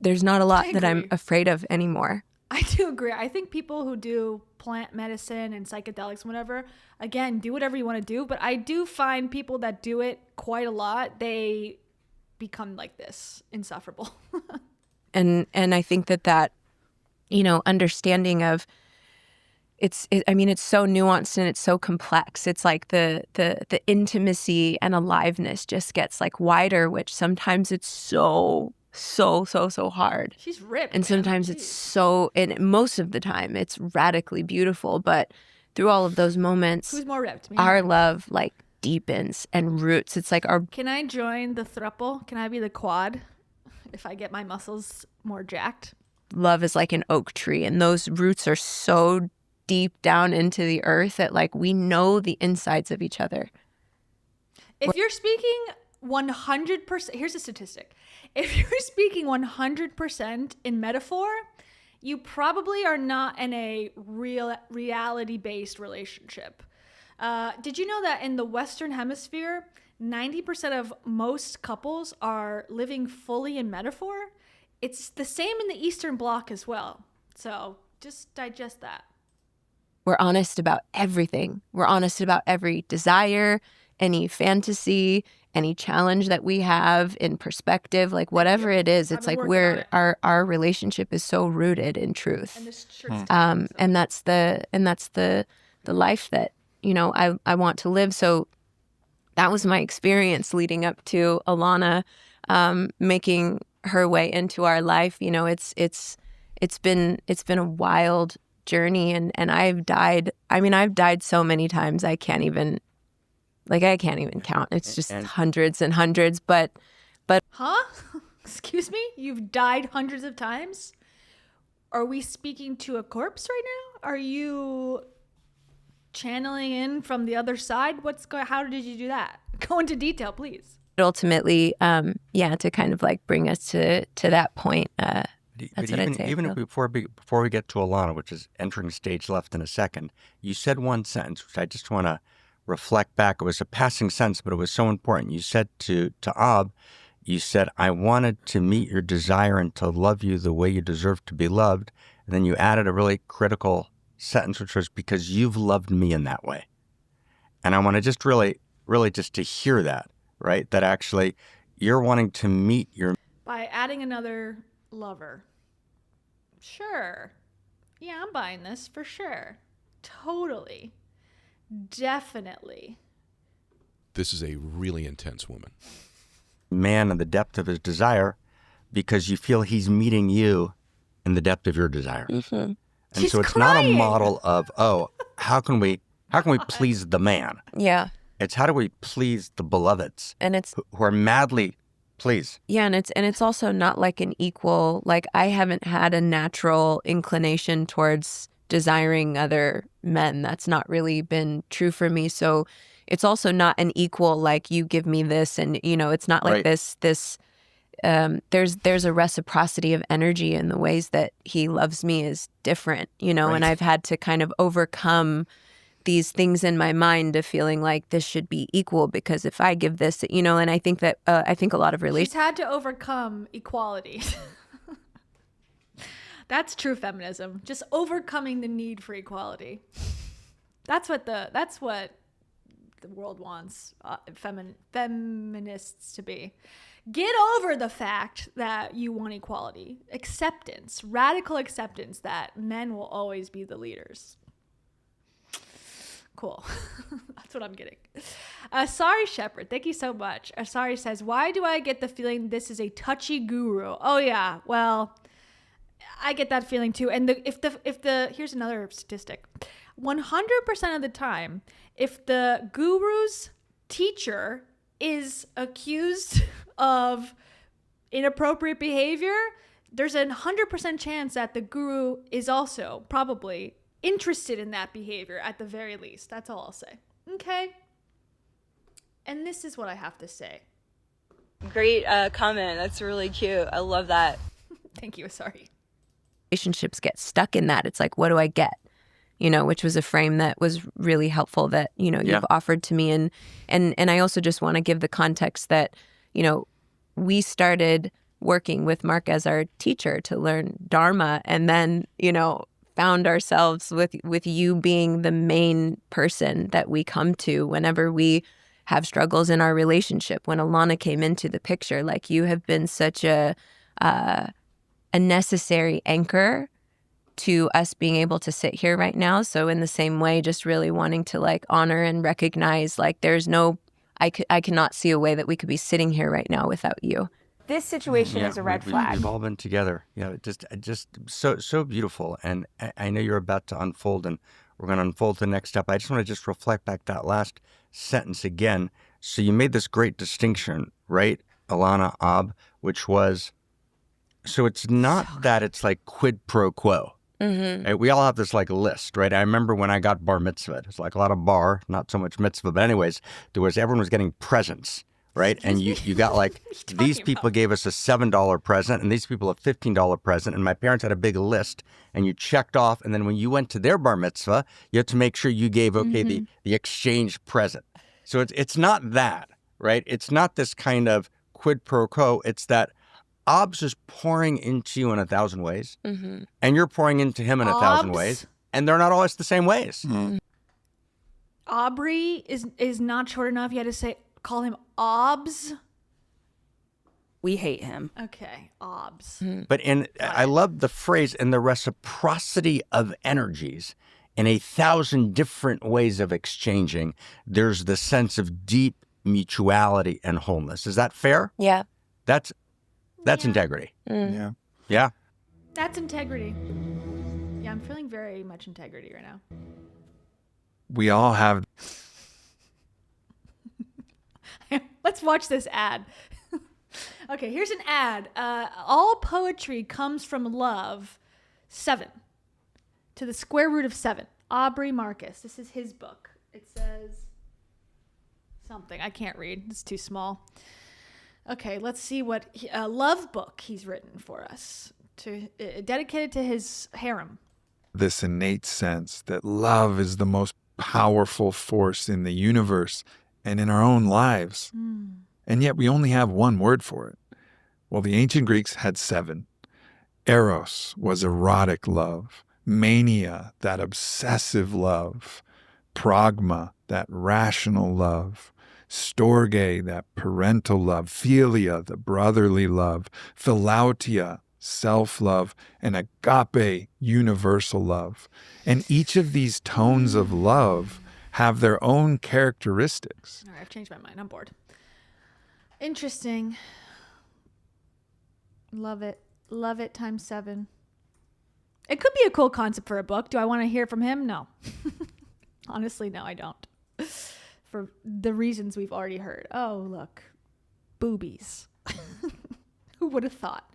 that I'm afraid of anymore. I do agree. I think people who do plant medicine and psychedelics and whatever, again, do whatever you want to do. But I do find people that do it quite a lot, they become like this, insufferable. And I think that you know, understanding of it's so nuanced and it's so complex. It's like the intimacy and aliveness just gets like wider, which sometimes it's so hard. She's ripped. And sometimes and most of the time it's radically beautiful. But through all of those moments, who's more ripped? Our love like deepens and roots. It's like our. Can I join the thruple? Can I be the quad if I get my muscles more jacked? Love is like an oak tree, and those roots are so deep down into the earth that like we know the insides of each other. If you're speaking 100%, here's a statistic. If you're speaking 100% in metaphor, you probably are not in a reality-based relationship. Did you know that in the Western Hemisphere, 90% of most couples are living fully in metaphor? It's the same in the Eastern Bloc as well. So just digest that. We're honest about everything. We're honest about every desire, any fantasy, any challenge that we have in perspective, like whatever it is. It's like our relationship is so rooted in truth. And that's the life that, you know, I want to live. So that was my experience leading up to Alana making her way into our life. You know, it's been a wild journey, and I've died. I mean, I've died so many times I can't even count. It's just hundreds and hundreds. But Excuse me? You've died hundreds of times? Are we speaking to a corpse right now? Are you channeling in from the other side? How did you do that? Go into detail, please. Ultimately, to kind of like bring us to that point. That's what I'd say. Even before we get to Alana, which is entering stage left in a second, you said one sentence, which I just want to reflect back. It was a passing sentence, but it was so important. You said to Ab, you said, I wanted to meet your desire and to love you the way you deserve to be loved. And then you added a really critical sentence, which was because you've loved me in that way. And I want to just really just to hear that. Right? That actually you're wanting to meet your... By adding another lover. Sure. Yeah, I'm buying this for sure. Totally. Definitely. This is a really intense woman. Man in the depth of his desire, because you feel he's meeting you in the depth of your desire. Mm-hmm. And She's so it's crying. not a model of, how can we please the man? Yeah. It's how do we please the beloveds, and it's who are madly pleased. Yeah, and it's also not like an equal. Like I haven't had a natural inclination towards desiring other men. That's not really been true for me. So it's also not an equal. Like you give me this, and you know, it's not like this. There's a reciprocity of energy in the ways that he loves me is different. You know, and I've had to kind of overcome these things in my mind of feeling like this should be equal, because if I give this, you know, and I think that I think a lot of She's had to overcome equality. That's true feminism. Just overcoming the need for equality. That's what the world wants feminists to be. Get over the fact that you want equality. Acceptance, radical acceptance that men will always be the leaders. Cool. That's what I'm getting. Sorry, Shepherd. Thank you so much. Sorry says, why do I get the feeling this is a touchy guru? Oh yeah. Well, I get that feeling too. And here's another statistic. 100% of the time, if the guru's teacher is accused of inappropriate behavior, there's a 100% chance that the guru is also probably interested in that behavior at the very least. That's all I'll say. Okay. And this is what I have to say. Great comment. That's really cute. I love that. Thank you. Sorry. Relationships get stuck in that. It's like, what do I get? Which was a frame that was really helpful that, you've offered to me. And I also just want to give the context that, we started working with Mark as our teacher to learn Dharma, and then, found ourselves with you being the main person that we come to whenever we have struggles in our relationship. When Alana came into the picture, like, you have been such a necessary anchor to us being able to sit here right now. So in the same way, just really wanting to like honor and recognize, like, there's no, I cannot see a way that we could be sitting here right now without you. This situation is a red flag. We've all been together. Yeah, just so beautiful. And I know you're about to unfold, and we're going to unfold the next step. I just want to just reflect back that last sentence again. So you made this great distinction, right, Alana, which was, so it's not that it's like quid pro quo. Mm-hmm. Right? We all have this like list, right? I remember when I got bar mitzvah, it was like a lot of bar, not so much mitzvah, but anyways, everyone was getting presents. Right. And you got like, these people gave us a $7 present and these people a $15 present. And my parents had a big list and you checked off. And then when you went to their bar mitzvah, you have to make sure you gave, the exchange present. So it's not that, right? It's not this kind of quid pro quo. It's that Obbs is pouring into you in 1,000 ways and you're pouring into him in 1,000 ways. And they're not always the same ways. Mm-hmm. Aubrey is not short enough. You had to call him Obbs. We hate him. Okay, Obbs. But I love the phrase, in the reciprocity of energies, in 1,000 different ways of exchanging, there's the sense of deep mutuality and wholeness. Is that fair? Yeah. That's integrity. Yeah. Yeah. That's integrity. Yeah, I'm feeling very much integrity right now. We all have. Let's watch this ad. Okay, here's an ad. All poetry comes from love. 7. To the square root of 7. Aubrey Marcus. This is his book. It says something. I can't read. It's too small. Okay, let's see what love book he's written for us. Dedicated to his harem. This innate sense that love is the most powerful force in the universe and in our own lives. And yet we only have one word for it. Well, the ancient Greeks had 7. Eros was erotic love. Mania, that obsessive love. Pragma, that rational love. Storge, that parental love. Philia, the brotherly love. Philautia, self-love. And agape, universal love. And each of these tones of love have their own characteristics. All right, I've changed my mind. I'm bored. Interesting. Love it. Love it times 7. It could be a cool concept for a book. Do I want to hear from him? No. Honestly, no, I don't. For the reasons we've already heard. Oh, look. Boobies. Who would have thought?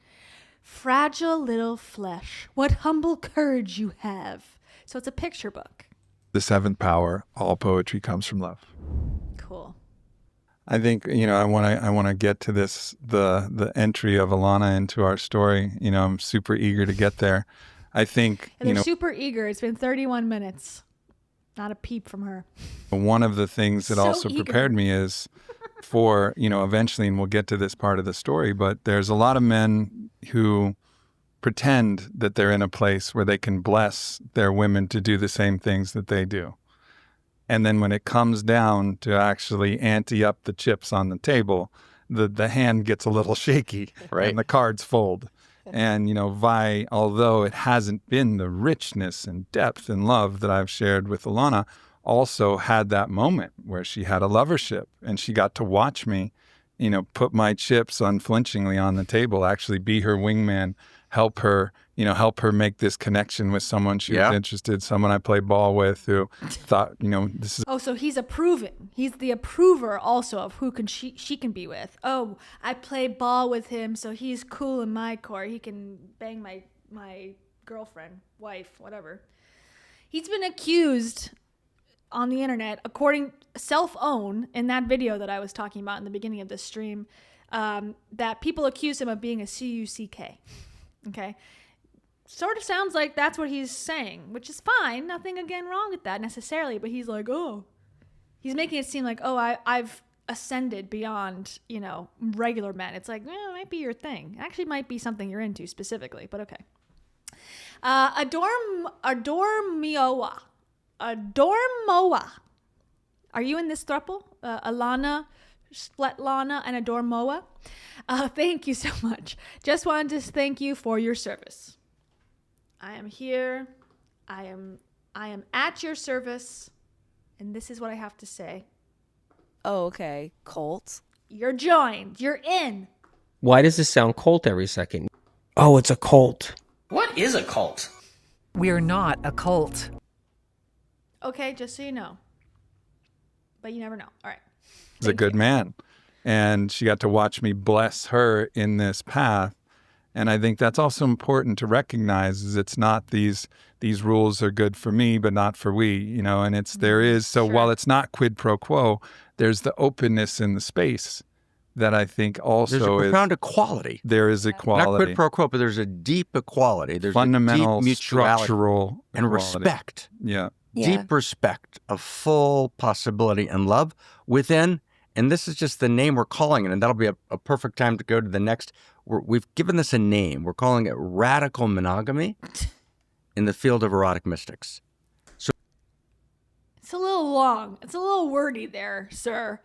Fragile little flesh. What humble courage you have. So it's a picture book. The 7th power, all poetry comes from love. Cool. I think, I want to get to this, the entry of Alana into our story. I'm super eager to get there. I think, and they're super eager. It's been 31 minutes. Not a peep from her. One of the things that also prepared me is for, eventually, and we'll get to this part of the story, but there's a lot of men who pretend that they're in a place where they can bless their women to do the same things that they do. And then when it comes down to actually ante up the chips on the table, the hand gets a little shaky, right, and the cards fold. And, you know, Vi, although it hasn't been the richness and depth and love that I've shared with Alana, also had that moment where she had a lovership and she got to watch me, you know, put my chips unflinchingly on the table, actually be her wingman, help her make this connection with someone she was interested, someone I play ball with who thought, you know, this is. Oh, so he's approving. He's the approver also of who she can be with. Oh, I play ball with him, so he's cool in my court. He can bang my girlfriend, wife, whatever. He's been accused on the internet, according self-own in that video that I was talking about in the beginning of this stream, that people accuse him of being a CUCK. Okay. Sort of sounds like that's what he's saying, which is fine. Nothing again wrong with that necessarily. But he's like, oh, he's making it seem like, oh, I've ascended beyond, you know, regular men. It's like, it might be your thing. Actually, might be something you're into specifically, but okay. Adormoa. Are you in this throuple? Alana, Svetlana, and Adormoa. Thank you so much. Just wanted to thank you for your service. I am here. I am at your service, and this is what I have to say. Oh, okay. Cult. You're joined. You're in. Why does this sound cult every second? Oh, it's a cult. What is a cult? We're not a cult. Okay, just so you know. But you never know. All right. He's a good man. And she got to watch me bless her in this path. And I think that's also important to recognize is it's not these rules are good for me, but not for we, you know, and while it's not quid pro quo, there's the openness in the space that I think also there's a profound equality. There is equality. Not quid pro quo, but there's a deep equality. There's fundamental, a deep structural and equality. Respect. Yeah. Deep respect of full possibility and love within. And this is just the name we're calling it. And that'll be a perfect time to go to the next. We've given this a name. We're calling it radical monogamy in the field of erotic mystics. So it's a little long. It's a little wordy there, sir.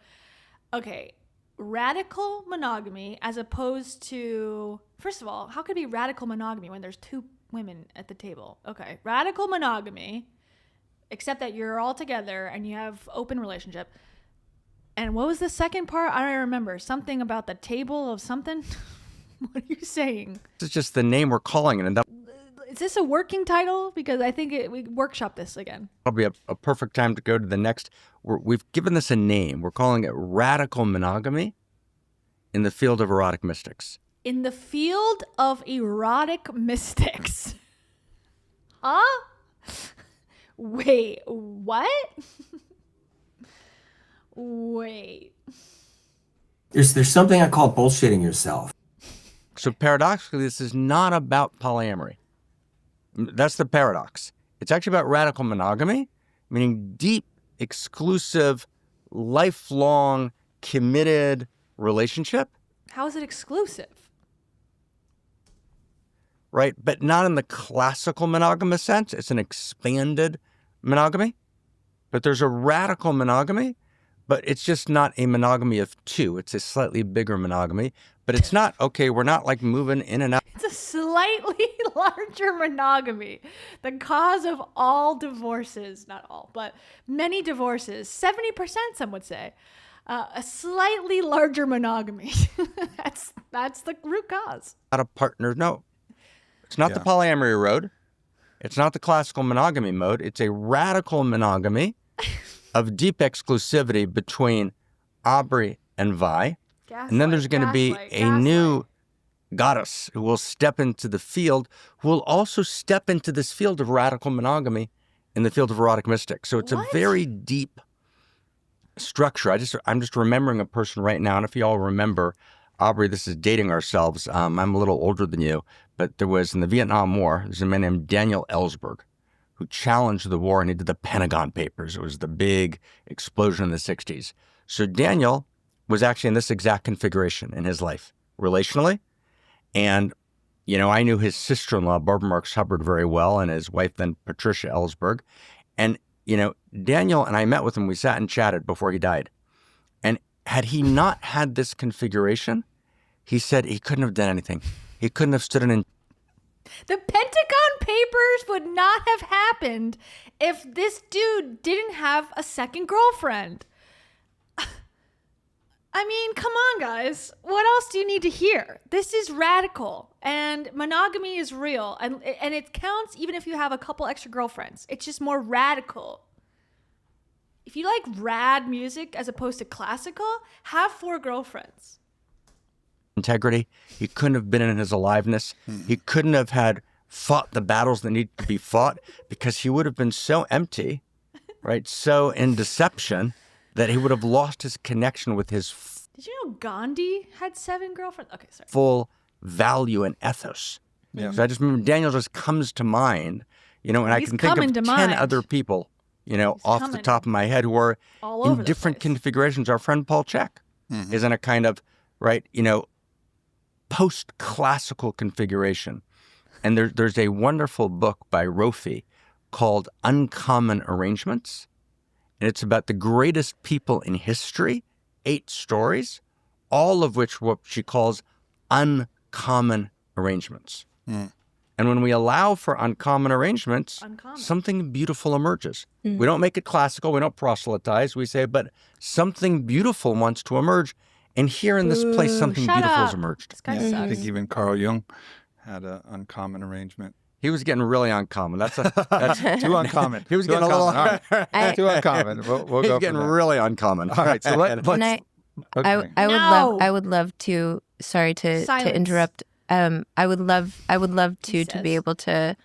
Okay. Radical monogamy as opposed to, first of all, how could it be radical monogamy when there's two women at the table? Okay. Radical monogamy, except that you're all together and you have open relationship. And what was the second part? I don't remember. Something about the table of something? What are you saying? This is just the name we're calling it. And is this a working title? Because I think we workshop this again. That'll be a perfect time to go to the next. We've given this a name. We're calling it radical monogamy in the field of erotic mystics. In the field of erotic mystics. Huh? Wait, what? Wait. There's something I call bullshitting yourself. So paradoxically, this is not about polyamory. That's the paradox. It's actually about radical monogamy, meaning deep, exclusive, lifelong, committed relationship. How is it exclusive? Right, but not in the classical monogamous sense. It's an expanded monogamy. But there's a radical monogamy, but it's just not a monogamy of two. It's a slightly bigger monogamy. But it's not, okay, we're not like moving in and out. It's a slightly larger monogamy. The cause of all divorces, not all, but many divorces, 70% some would say. A slightly larger monogamy. That's the root cause. Not a partner, no. It's not the polyamory road. It's not the classical monogamy mode. It's a radical monogamy of deep exclusivity between Aubrey and Vi. And then there's going to be a new goddess who will step into the field, who will also step into this field of radical monogamy in the field of erotic mystics. So it's a very deep structure. I'm just remembering a person right now. And if you all remember, Aubrey, this is dating ourselves. I'm a little older than you, but there was in the Vietnam War, there's a man named Daniel Ellsberg who challenged the war and he did the Pentagon Papers. It was the big explosion in the 60s. So Daniel was actually in this exact configuration in his life, relationally. And I knew his sister-in-law, Barbara Marcus Hubbard, very well, and his wife then Patricia Ellsberg. And, Daniel and I met with him. We sat and chatted before he died. And had he not had this configuration, he said he couldn't have done anything. He couldn't have stood in. The Pentagon Papers would not have happened if this dude didn't have a second girlfriend. I mean, come on, guys. What else do you need to hear? This is radical, and monogamy is real, and it counts even if you have a couple extra girlfriends. It's just more radical. If you like rad music as opposed to classical, have 4 girlfriends. Integrity. He couldn't have been in his aliveness. He couldn't have had fought the battles that need to be fought because he would have been so empty, right? So in deception that he would have lost his connection with his Did you know Gandhi had 7 girlfriends? Okay, sorry. full value and ethos. Yeah. So I just remember Daniel just comes to mind, and I He's can think coming of to 10 mind. other people, off the coming. top of my head who are All over in the different place. configurations. Our friend Paul Chek is in a kind of, right, post-classical configuration. And there's a wonderful book by Rofi called Uncommon Arrangements. And it's about the greatest people in history, 8 stories, all of which what she calls uncommon arrangements. And when we allow for uncommon arrangements, something beautiful emerges. We don't make it classical. We don't proselytize. We say, but something beautiful wants to emerge. And here in this place, something shut beautiful up. has emerged. This guy I sucks. think even Carl Jung had an uncommon arrangement. He was getting really uncommon. That's Too uncommon. He was Too getting a little uncommon. All right. Too uncommon. We'll He's go getting from there. really uncommon. All right, so let's. And I Okay. I would love to. Sorry to Silence. interrupt. I would love to be able to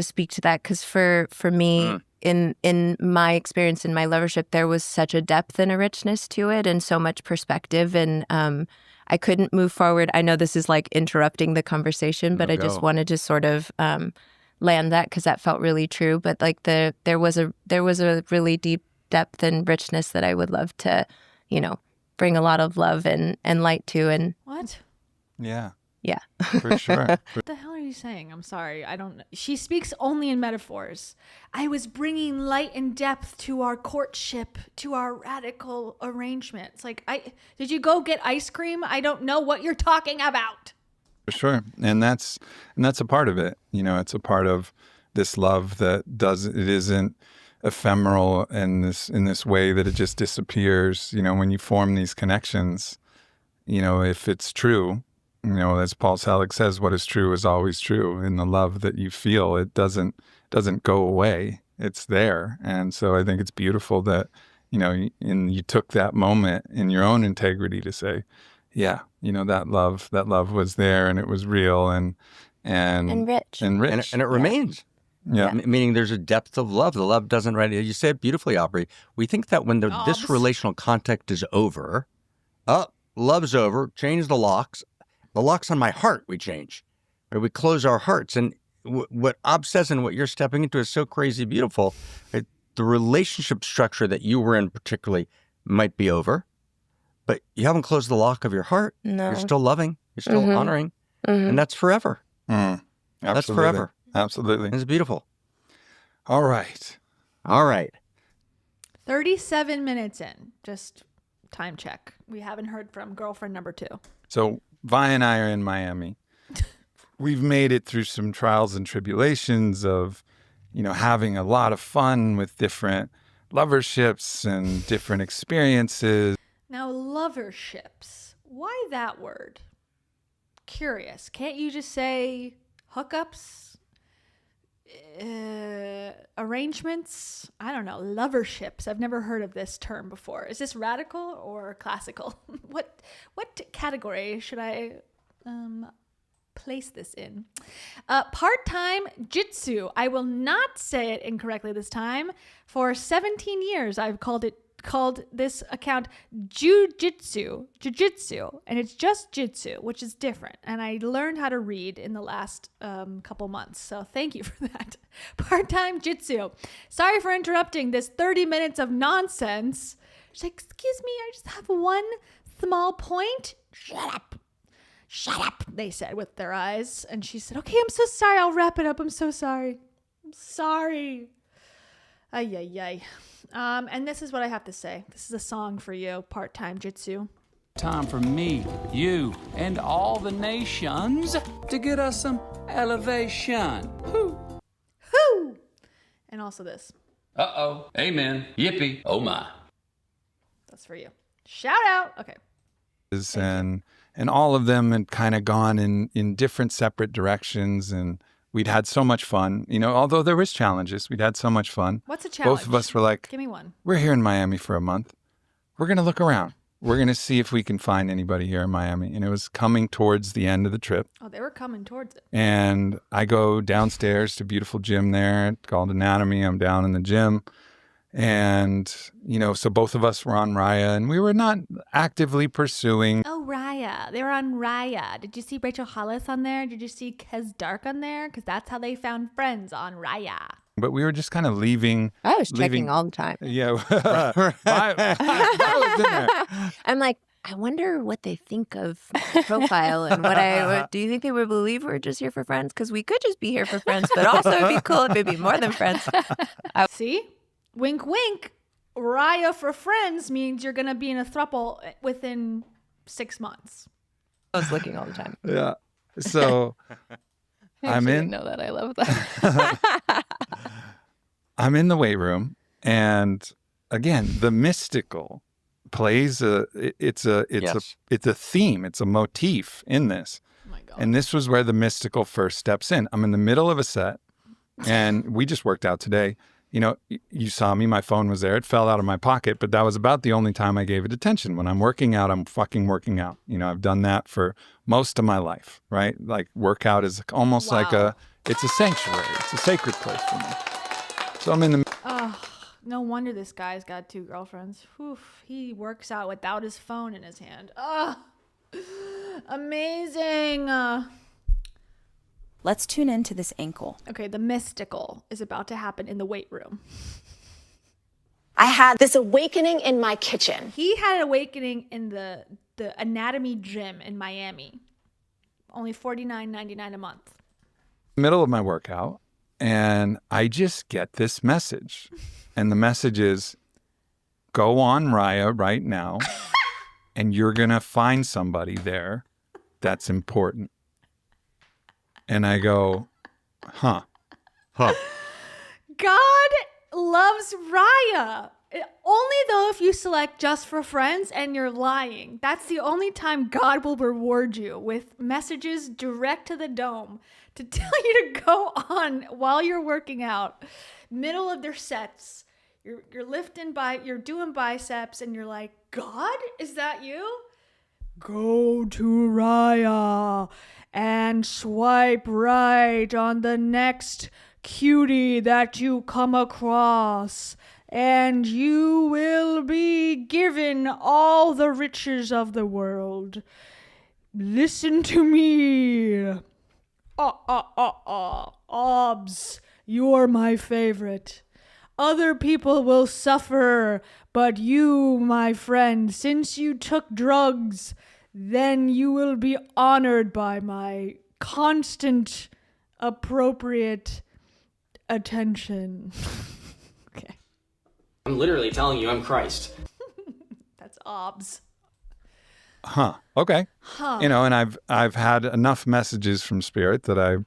speak to that because for me in my experience in my lovership there was such a depth and a richness to it and so much perspective and I couldn't move forward. I know this is like interrupting the conversation, but I just wanted to sort of land that because that felt really true. But like there was a really deep depth and richness that I would love to, bring a lot of love and light to. And What? Yeah. Yeah. For sure. What the hell are you saying? I'm sorry. I don't know. She speaks only in metaphors. I was bringing light and depth to our courtship, to our radical arrangements. Like, did you go get ice cream? I don't know what you're talking about. For sure. And that's a part of it. It's a part of this love that it isn't ephemeral in this way that it just disappears. When you form these connections, if it's true, as Paul Selig says, what is true is always true. In the love that you feel, it doesn't go away. It's there. And so I think it's beautiful that, you took that moment in your own integrity to say, yeah, that love was there and it was real and rich. And rich. And it remains. Yeah. Meaning there's a depth of love. The love doesn't, right? You say it beautifully, Aubrey. We think that when this relational contact is over, love's over, change the locks. The locks on my heart, we change. Right? We close our hearts. And what Ob says and what you're stepping into is so crazy beautiful. Right? The relationship structure that you were in particularly might be over, but you haven't closed the lock of your heart. No. You're still loving. You're still honoring. And that's forever. That's forever. Absolutely. It's beautiful. All right. 37 minutes in. Just time check. We haven't heard from girlfriend number 2. So Vi and I are in Miami. We've made it through some trials and tribulations of, having a lot of fun with different loverships and different experiences. Now, loverships. Why that word? Curious. Can't you just say hookups? Arrangements? I don't know. Loverships. I've never heard of this term before. Is this radical or classical? What category should I place this in? Part-time jitsu. I will not say it incorrectly this time. For 17 years, I've called this account jujitsu, and it's just jitsu, which is different. And I learned how to read in the last couple months, so thank you for that. Part-time jitsu. Sorry for interrupting this 30 minutes of nonsense. She's like, excuse me, I just have one small point. Shut up. they said with their eyes. And she said, okay, I'm so sorry. I'll wrap it up. I'm so sorry. I'm sorry. Ay, ay, ay. And this is what I have to say. This is a song for you, part-time Jitsu. Time for me, you, and all the nations to get us some elevation. Whoo! Whoo! And also this. Uh-oh. Amen. Yippee. Oh, my. That's for you. Shout out. Okay. And all of them had kind of gone in different separate directions, and we'd had so much fun. You know, although there was challenges, we'd had so much fun. What's a challenge? Both of us were like, give me one. We're here in Miami for a month. We're going to look around. We're going to see if we can find anybody here in Miami. And it was coming towards the end of the trip. Oh, they were coming towards it. And I go downstairs to a beautiful gym there called Anatomy. I'm down in the gym. And, you know, so both of us were on Raya, and we were not actively pursuing. Oh, Raya. They were on Raya. Did you see Rachel Hollis on there? Did you see Kez Dark on there? Because that's how they found friends, on Raya. But we were just kind of leaving. I was checking all the time. Yeah. I was in there. I'm like, I wonder what they think of my profile and do you think they would believe we're just here for friends? Because we could just be here for friends, but also it'd be cool if it'd be more than friends. See? Wink, wink. Raya for friends means you're going to be in a throuple within 6 months. I was looking all the time. Yeah. So I'm in. Know that. I love that. I'm in the weight room, and again, the mystical plays it's a theme, it's a motif in this. Oh my God. And this was where the mystical first steps in. I'm in the middle of a set, and we just worked out today. You know, you saw me, my phone was there. It fell out of my pocket, but that was about the only time I gave it attention. When I'm working out, I'm fucking working out. You know, I've done that for most of my life, right? Like workout is almost like it's a sanctuary. It's a sacred place for me. So I'm in the... Oh, no wonder this guy's got 2 girlfriends. Oof, he works out without his phone in his hand. Oh, amazing. Let's tune into this ankle. Okay, the mystical is about to happen in the weight room. I had this awakening in my kitchen. He had an awakening in the Anatomy gym in Miami. Only $49.99 a month. Middle of my workout, and I just get this message. And the message is, go on Raya right now, and you're going to find somebody there that's important. And I go, huh. God loves Raya. Only though if you select just for friends and you're lying. That's the only time God will reward you with messages direct to the dome to tell you to go on while you're working out. Middle of their sets. You're you're doing biceps, and you're like, God, is that you? Go to Raya and swipe right on the next cutie that you come across, and you will be given all the riches of the world. Listen to me. Obs, you're my favorite. Other people will suffer, but you, my friend, since you took drugs, then you will be honored by my constant, appropriate attention. Okay. I'm literally telling you I'm Christ. That's obs. Huh. Okay. Huh. You know, and I've had enough messages from Spirit that I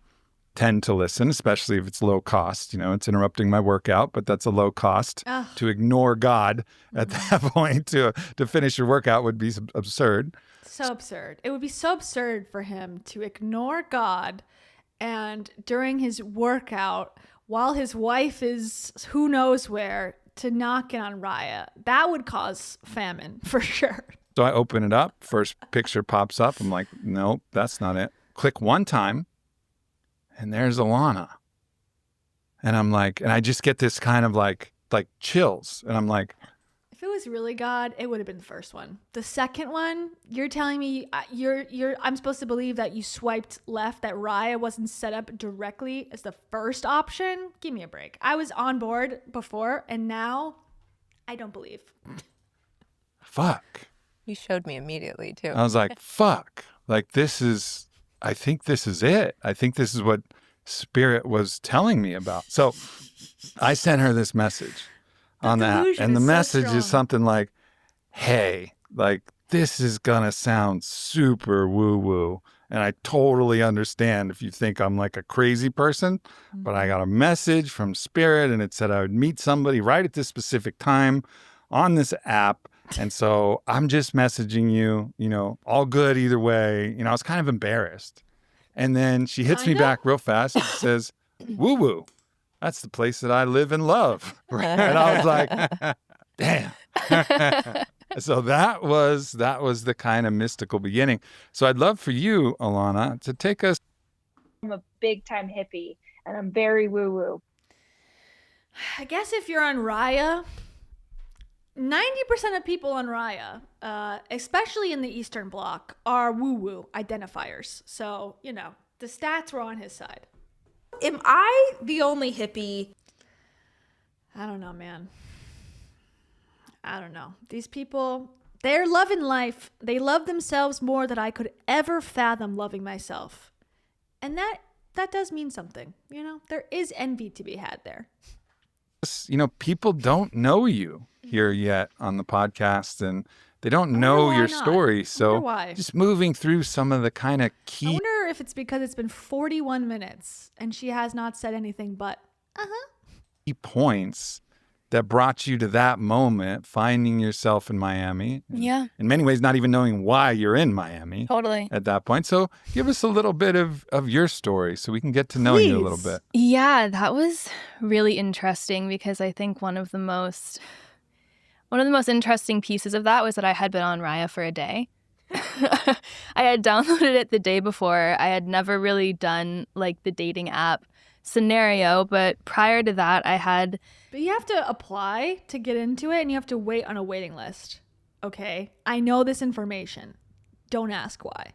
tend to listen, especially if it's low cost. You know, it's interrupting my workout, but that's a low cost. Ugh. To ignore God at that point to finish your workout would be absurd. So absurd. It would be so absurd for him to ignore God and during his workout, while his wife is who knows where, to knock in on Raya. That would cause famine for sure. So I open it up. First picture pops up. I'm like, nope, that's not it. Click one time, and there's Alana. And I'm like, and I just get this kind of like chills. And I'm like, if it was really God, it would have been the first one. The second one, you're telling me I'm supposed to believe that you swiped left, that Raya wasn't set up directly as the first option? Give me a break. I was on board before, and now I don't believe. fuck. You showed me immediately too. I was like, fuck. Like, this is, I think this is it. I think this is what Spirit was telling me about. So I sent her this message on the app. And the message is something like, hey, like, this is going to sound super woo-woo. And I totally understand if you think I'm like a crazy person, but I got a message from Spirit and it said I would meet somebody right at this specific time on this app. And so I'm just messaging you, you know, all good either way. You know, I was kind of embarrassed. And then she hits me back real fast and says, woo-woo, that's the place that I live and love. And I was like, damn. So that was the kind of mystical beginning. So I'd love for you, Alana, to take us. I'm a big time hippie and I'm very woo-woo. I guess if you're on Raya, 90% of people on Raya, especially in the Eastern Bloc, are woo-woo identifiers. So, you know, the stats were on his side. Am I the only hippie? I don't know, man. I don't know. These people, they're loving life. They love themselves more than I could ever fathom loving myself. And that does mean something. You know, there is envy to be had there. You know, people don't know you here yet on the podcast, and they don't know your story. So just moving through some of the kind of key. I wonder if it's because it's been 41 minutes and she has not said anything but, key points that brought you to that moment, finding yourself in Miami. Yeah. In many ways, not even knowing why you're in Miami. Totally. At that point. So give us a little bit of your story so we can get to know you a little bit. Yeah, that was really interesting because I think one of the most interesting pieces of that was that I had been on Raya for a day. I had downloaded it the day before. I had never really done like the dating app scenario, but prior to that But you have to apply to get into it and you have to wait on a waiting list. Okay? I know this information. Don't ask why.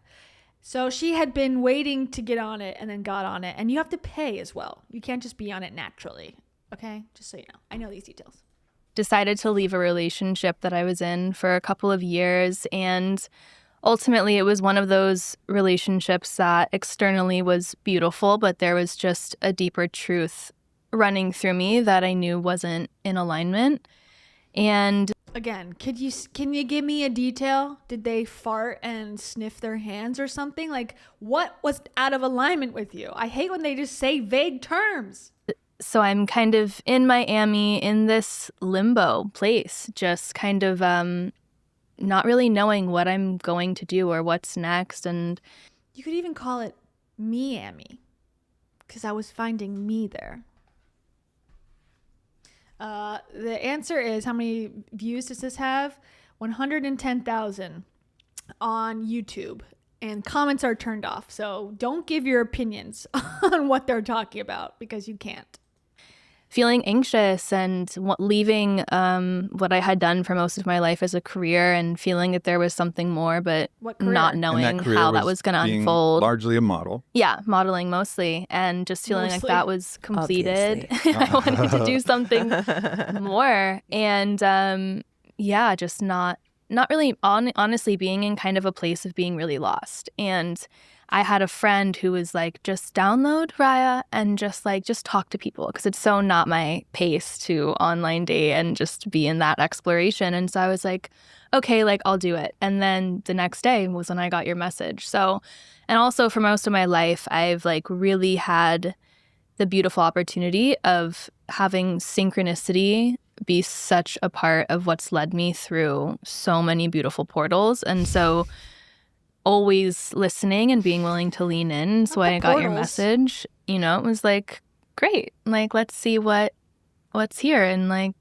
So she had been waiting to get on it and then got on it, and you have to pay as well. You can't just be on it naturally. Okay? Just so you know. I know these details. decided to leave a relationship that I was in for a couple of years, and ultimately it was one of those relationships that externally was beautiful, but there was just a deeper truth running through me that I knew wasn't in alignment. And again, can you give me a detail? Did they fart and sniff their hands or something? Like, what was out of alignment with you? I hate when they just say vague terms. So I'm kind of in Miami in this limbo place, just kind of not really knowing what I'm going to do or what's next. And you could even call it Miami, because I was finding me there. The answer is, how many views does this have? 110,000 on YouTube, and comments are turned off. So don't give your opinions on what they're talking about, because you can't. Feeling anxious and leaving what I had done for most of my life as a career, and feeling that there was something more, but not knowing how that was going to unfold. Largely a model. Yeah, modeling mostly, and just feeling like that was completed. I wanted to do something more, and yeah, just not really honestly being in kind of a place of being really lost. And I had a friend who was like, just download Raya and just talk to people, because it's so not my pace to online date and just be in that exploration. And so I was like, okay, like I'll do it. And then the next day was when I got your message. So, and also for most of my life, I've like really had the beautiful opportunity of having synchronicity be such a part of what's led me through so many beautiful portals. And so always listening and being willing to lean in. So when I got your message, you know, it was like, great, like let's see what's here, and like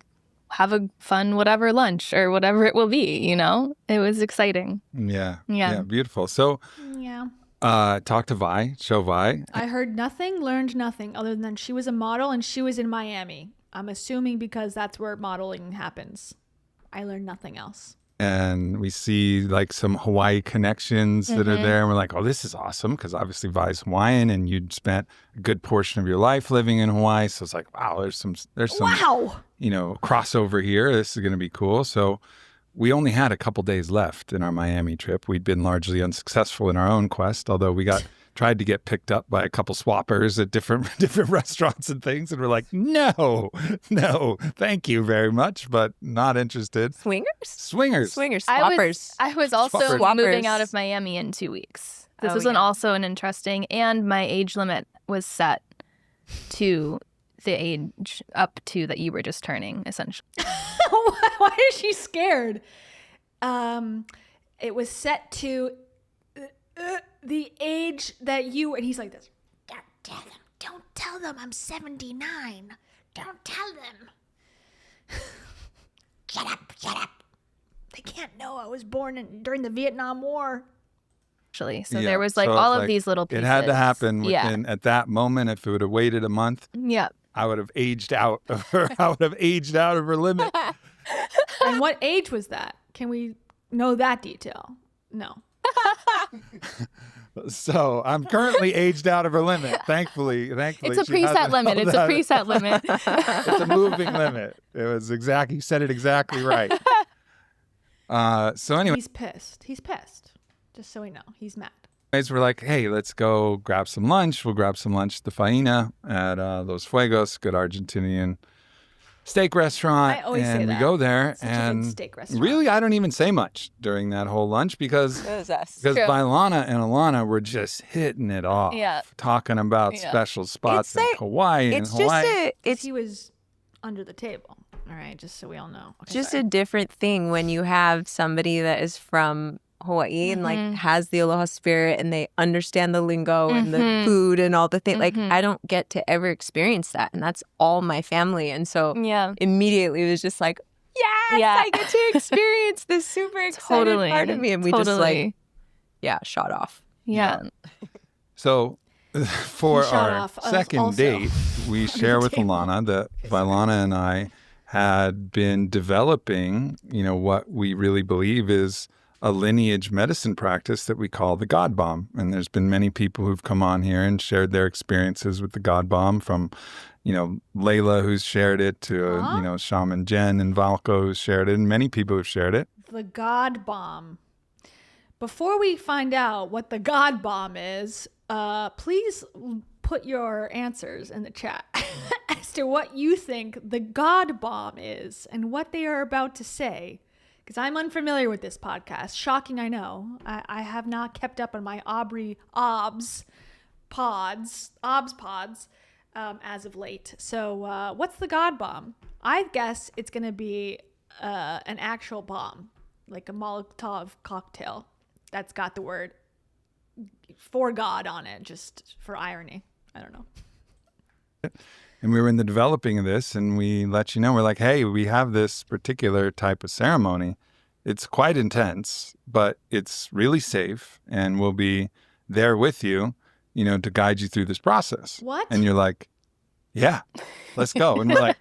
have a fun whatever lunch or whatever it will be, you know. It was exciting. Yeah Beautiful. So talk to Vi, show Vi. I heard nothing, learned nothing, other than she was a model and she was in Miami. I'm assuming because that's where modeling happens. I learned nothing else. And we see like some Hawaii connections that are there. And we're like, oh, this is awesome, because obviously Vi's Hawaiian and you'd spent a good portion of your life living in Hawaii. So it's like, wow, there's some you know, crossover here. This is going to be cool. So we only had a couple days left in our Miami trip. We'd been largely unsuccessful in our own quest, although we got tried to get picked up by a couple swappers at different restaurants and things. And we're like, no, thank you very much, but not interested. Swingers. Swappers. I was also Swappers. moving out of Miami in 2 weeks. This was also an interesting, and my age limit was set to the age up to that you were just turning, essentially. Why is she scared? It was set to the age that you, and he's like this. Don't tell them I'm 79. Don't tell them. Shut up. They can't know I was born during the Vietnam War. Actually, so there was like all of these little pieces. It had to happen within at that moment. If it would have waited a month, I would have aged out of her. I would have aged out of her limit. And what age was that? Can we know that detail? No. So I'm currently aged out of her limit. Thankfully, it's a preset limit. It's a preset limit. It's a moving limit. It was exactly. You said it exactly right. So anyway, he's pissed. Just so we know, he's mad. We're like, hey, let's go grab some lunch. We'll grab some lunch at the Faina at Los Fuegos, good Argentinian steak restaurant. I always say and that. we go there, Such a and good steak restaurant. really, I don't even say much during that whole lunch because Vylana and Alana were just hitting it off, talking about special spots in Hawaii and Hawaii. He was under the table. All right, just so we all know. Okay, just a different thing when you have somebody that is from Hawaii and like has the aloha spirit and they understand the lingo and the food and all the things. Like I don't get to ever experience that, and that's all my family. And so immediately it was just like, yes, I get to experience this super excited part of me, and we just like shot off. So for our second date, we share with Alana that Vylana and I had been developing, what we really believe is a lineage medicine practice that we call the God Bomb. And there's been many people who've come on here and shared their experiences with the God Bomb, from, Layla, who's shared it, to, Shaman Jen and Valko, who's shared it, and many people have shared it. The God Bomb. Before we find out what the God Bomb is, please put your answers in the chat as to what you think the God Bomb is and what they are about to say. Because I'm unfamiliar with this podcast. Shocking, I know. I have not kept up on my Aubrey pods as of late. So what's the God Bomb? I guess it's going to be an actual bomb, like a Molotov cocktail that's got the word for God on it, just for irony. I don't know. And we were in the developing of this, and we let you know, we're like, hey, we have this particular type of ceremony. It's quite intense, but it's really safe, and we'll be there with you, to guide you through this process. What? And you're like, yeah, let's go. And we're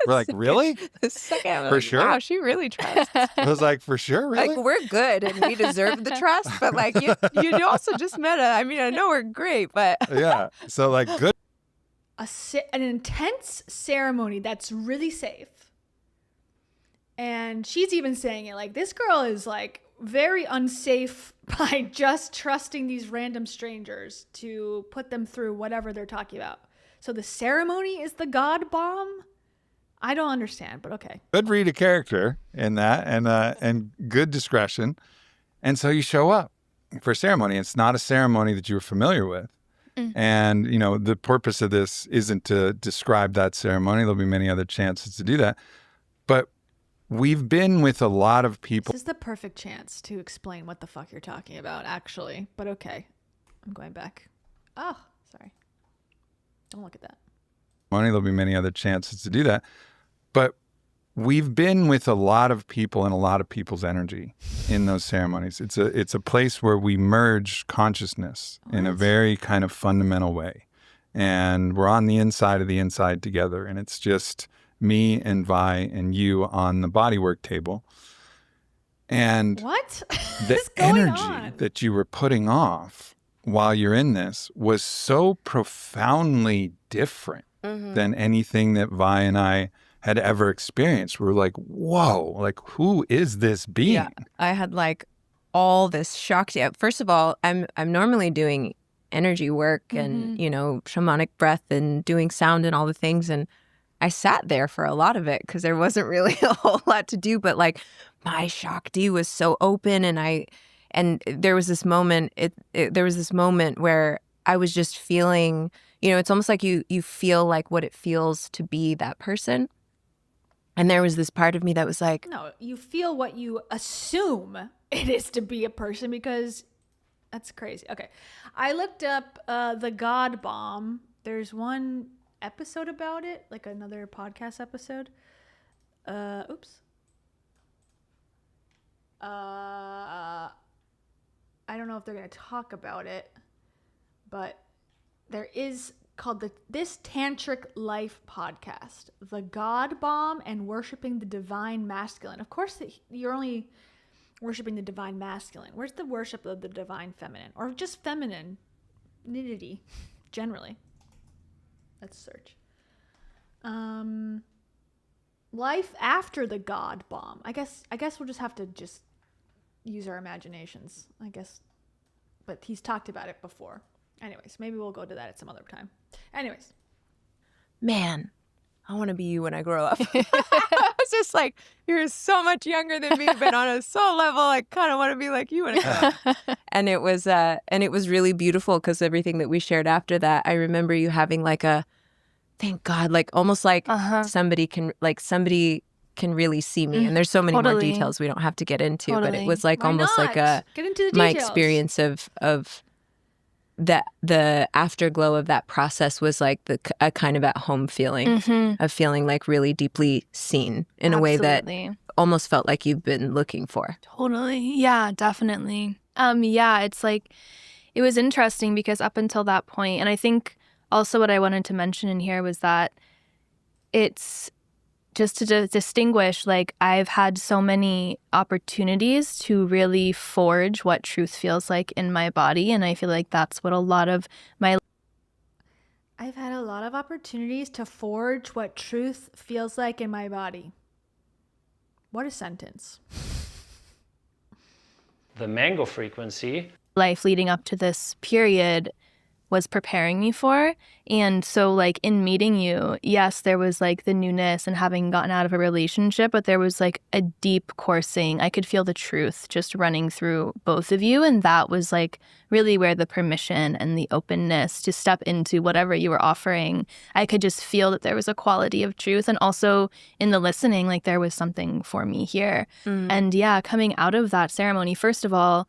like, really? The second, for sure? Wow, she really trusts. I was like, for sure, really? Like, we're good, and we deserve the trust, but like, you also just met us. I mean, I know we're great, but yeah. So like, good. An intense ceremony that's really safe. And she's even saying it like, this girl is like very unsafe by just trusting these random strangers to put them through whatever they're talking about. So the ceremony is the God Bomb? I don't understand, but okay. Good read a character in that, and good discretion. And so you show up for ceremony. It's not a ceremony that you're familiar with. And, the purpose of this isn't to describe that ceremony. There'll be many other chances to do that. But we've been with a lot of people. This is the perfect chance to explain what the fuck you're talking about, actually. But okay, I'm going back. Oh, sorry. Don't look at that. There'll be many other chances to do that. But we've been with a lot of people and a lot of people's energy in those ceremonies. It's a place where we merge consciousness in a very kind of fundamental way. And we're on the inside of the inside together. And it's just me and Vi and you on the bodywork table. And what? The energy that you were putting off while you're in this was so profoundly different than anything that Vi and I had ever experienced. We were like, whoa, like, who is this being? Yeah, I had like all this shock. First of all, I'm normally doing energy work and, you know, shamanic breath and doing sound and all the things. And I sat there for a lot of it because there wasn't really a whole lot to do, but like my Shakti was so open, and there was this moment, there was this moment where I was just feeling, you know, it's almost like you feel like what it feels to be that person. And there was this part of me that was like, no, you feel what you assume it is to be a person, because that's crazy. Okay. I looked up the God Bomb. There's one episode about it, like another podcast episode. Oops. I don't know if they're going to talk about it, but there is called This Tantric Life podcast, The God Bomb and Worshipping the Divine Masculine. Of course, you're only worshiping the divine masculine. Where's the worship of the divine feminine, or just femininity generally? Let's search. Life after the God Bomb. I guess we'll just have to just use our imaginations, I guess. But he's talked about it before. Anyways, maybe we'll go to that at some other time. Anyways. Man, I want to be you when I grow up. I was just like, you're so much younger than me, but on a soul level, I kind of want to be like you when I grow up. And it was really beautiful because everything that we shared after that, I remember you having like a, thank God, like almost like somebody can really see me. And there's so many more details we don't have to get into, but it was like Why almost not? like Get into the my details. experience of that the afterglow of that process was like a kind of at home feeling of feeling like really deeply seen in a way that almost felt like you've been looking for. Totally. Yeah, definitely. Yeah, it's like, it was interesting because up until that point, and I think also what I wanted to mention in here was that it's just to distinguish, like, I've had so many opportunities to really forge what truth feels like in my body. And I feel like that's what a lot of my... I've had a lot of opportunities to forge what truth feels like in my body. What a sentence. The mango frequency. Life leading up to this period was preparing me for. And so like in meeting you, yes, there was like the newness and having gotten out of a relationship, but there was like a deep coursing. I could feel the truth just running through both of you. And that was like really where the permission and the openness to step into whatever you were offering, I could just feel that there was a quality of truth. And also in the listening, like there was something for me here. And yeah, coming out of that ceremony, first of all,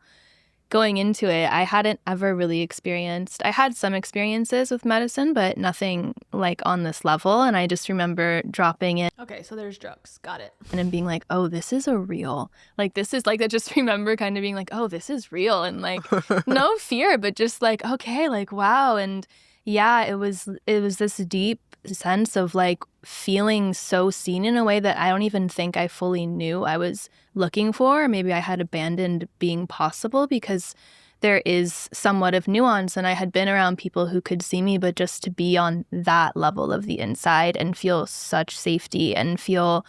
going into it, I hadn't ever really experienced, I had some experiences with medicine, but nothing like on this level. And I just remember dropping in. Okay, so there's drugs. Got it. And then being like, oh, this is a real, like, this is like, I just remember kind of being like, oh, this is real. And like, no fear, but just like, okay, like, wow. And yeah, it was this deep sense of like feeling so seen in a way that I don't even think I fully knew I was looking for. Or maybe I had abandoned being possible because there is somewhat of nuance, and I had been around people who could see me, but just to be on that level of the inside and feel such safety and feel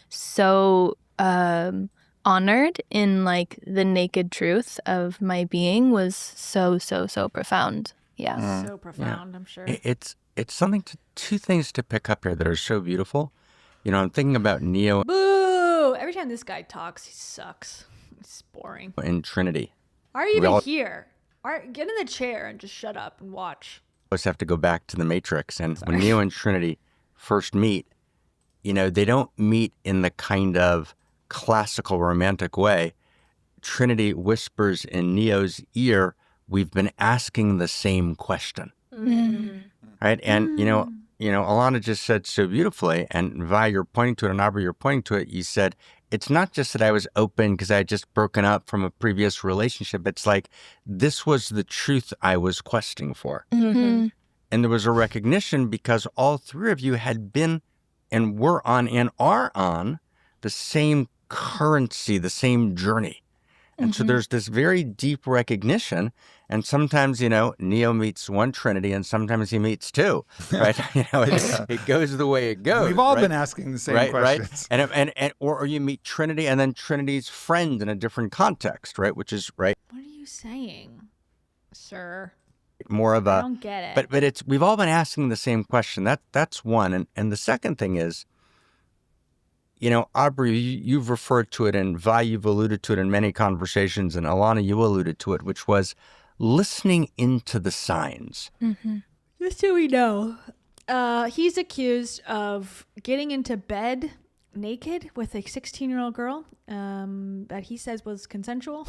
so honored in like the naked truth of my being was so profound. Yeah. So profound, I'm sure. It's something two things to pick up here that are so beautiful. You know, I'm thinking about Neo Boo! Every time this guy talks, he sucks. He's boring. and Trinity. Why are you even here? Get in the chair and just shut up and watch. Always have to go back to the Matrix. And when Neo and Trinity first meet, you know, they don't meet in the kind of classical romantic way. Trinity whispers in Neo's ear, "We've been asking the same question." Right? And, you know, Alana just said so beautifully, and Vi, you're pointing to it, and Aubrey, you're pointing to it. You said, it's not just that I was open because I had just broken up from a previous relationship. It's like, this was the truth I was questing for. And there was a recognition because all three of you had been and were on and are on the same currency, the same journey. And so there's this very deep recognition. And sometimes, you know, Neo meets one Trinity and sometimes he meets two, right? You know, it goes the way it goes. We've all right? been asking the same questions. Right? And or you meet Trinity and then Trinity's friend in a different context, right? Which is, right? What are you saying, sir? more of a. I don't get it. But it's we've all been asking the same question. That's one, and the second thing is, Aubrey, you've referred to it, and Vi, you've alluded to it in many conversations, and Alana, you alluded to it, which was listening into the signs. Mm-hmm. Just so we know, he's accused of getting into bed naked with a 16-year-old girl that he says was consensual,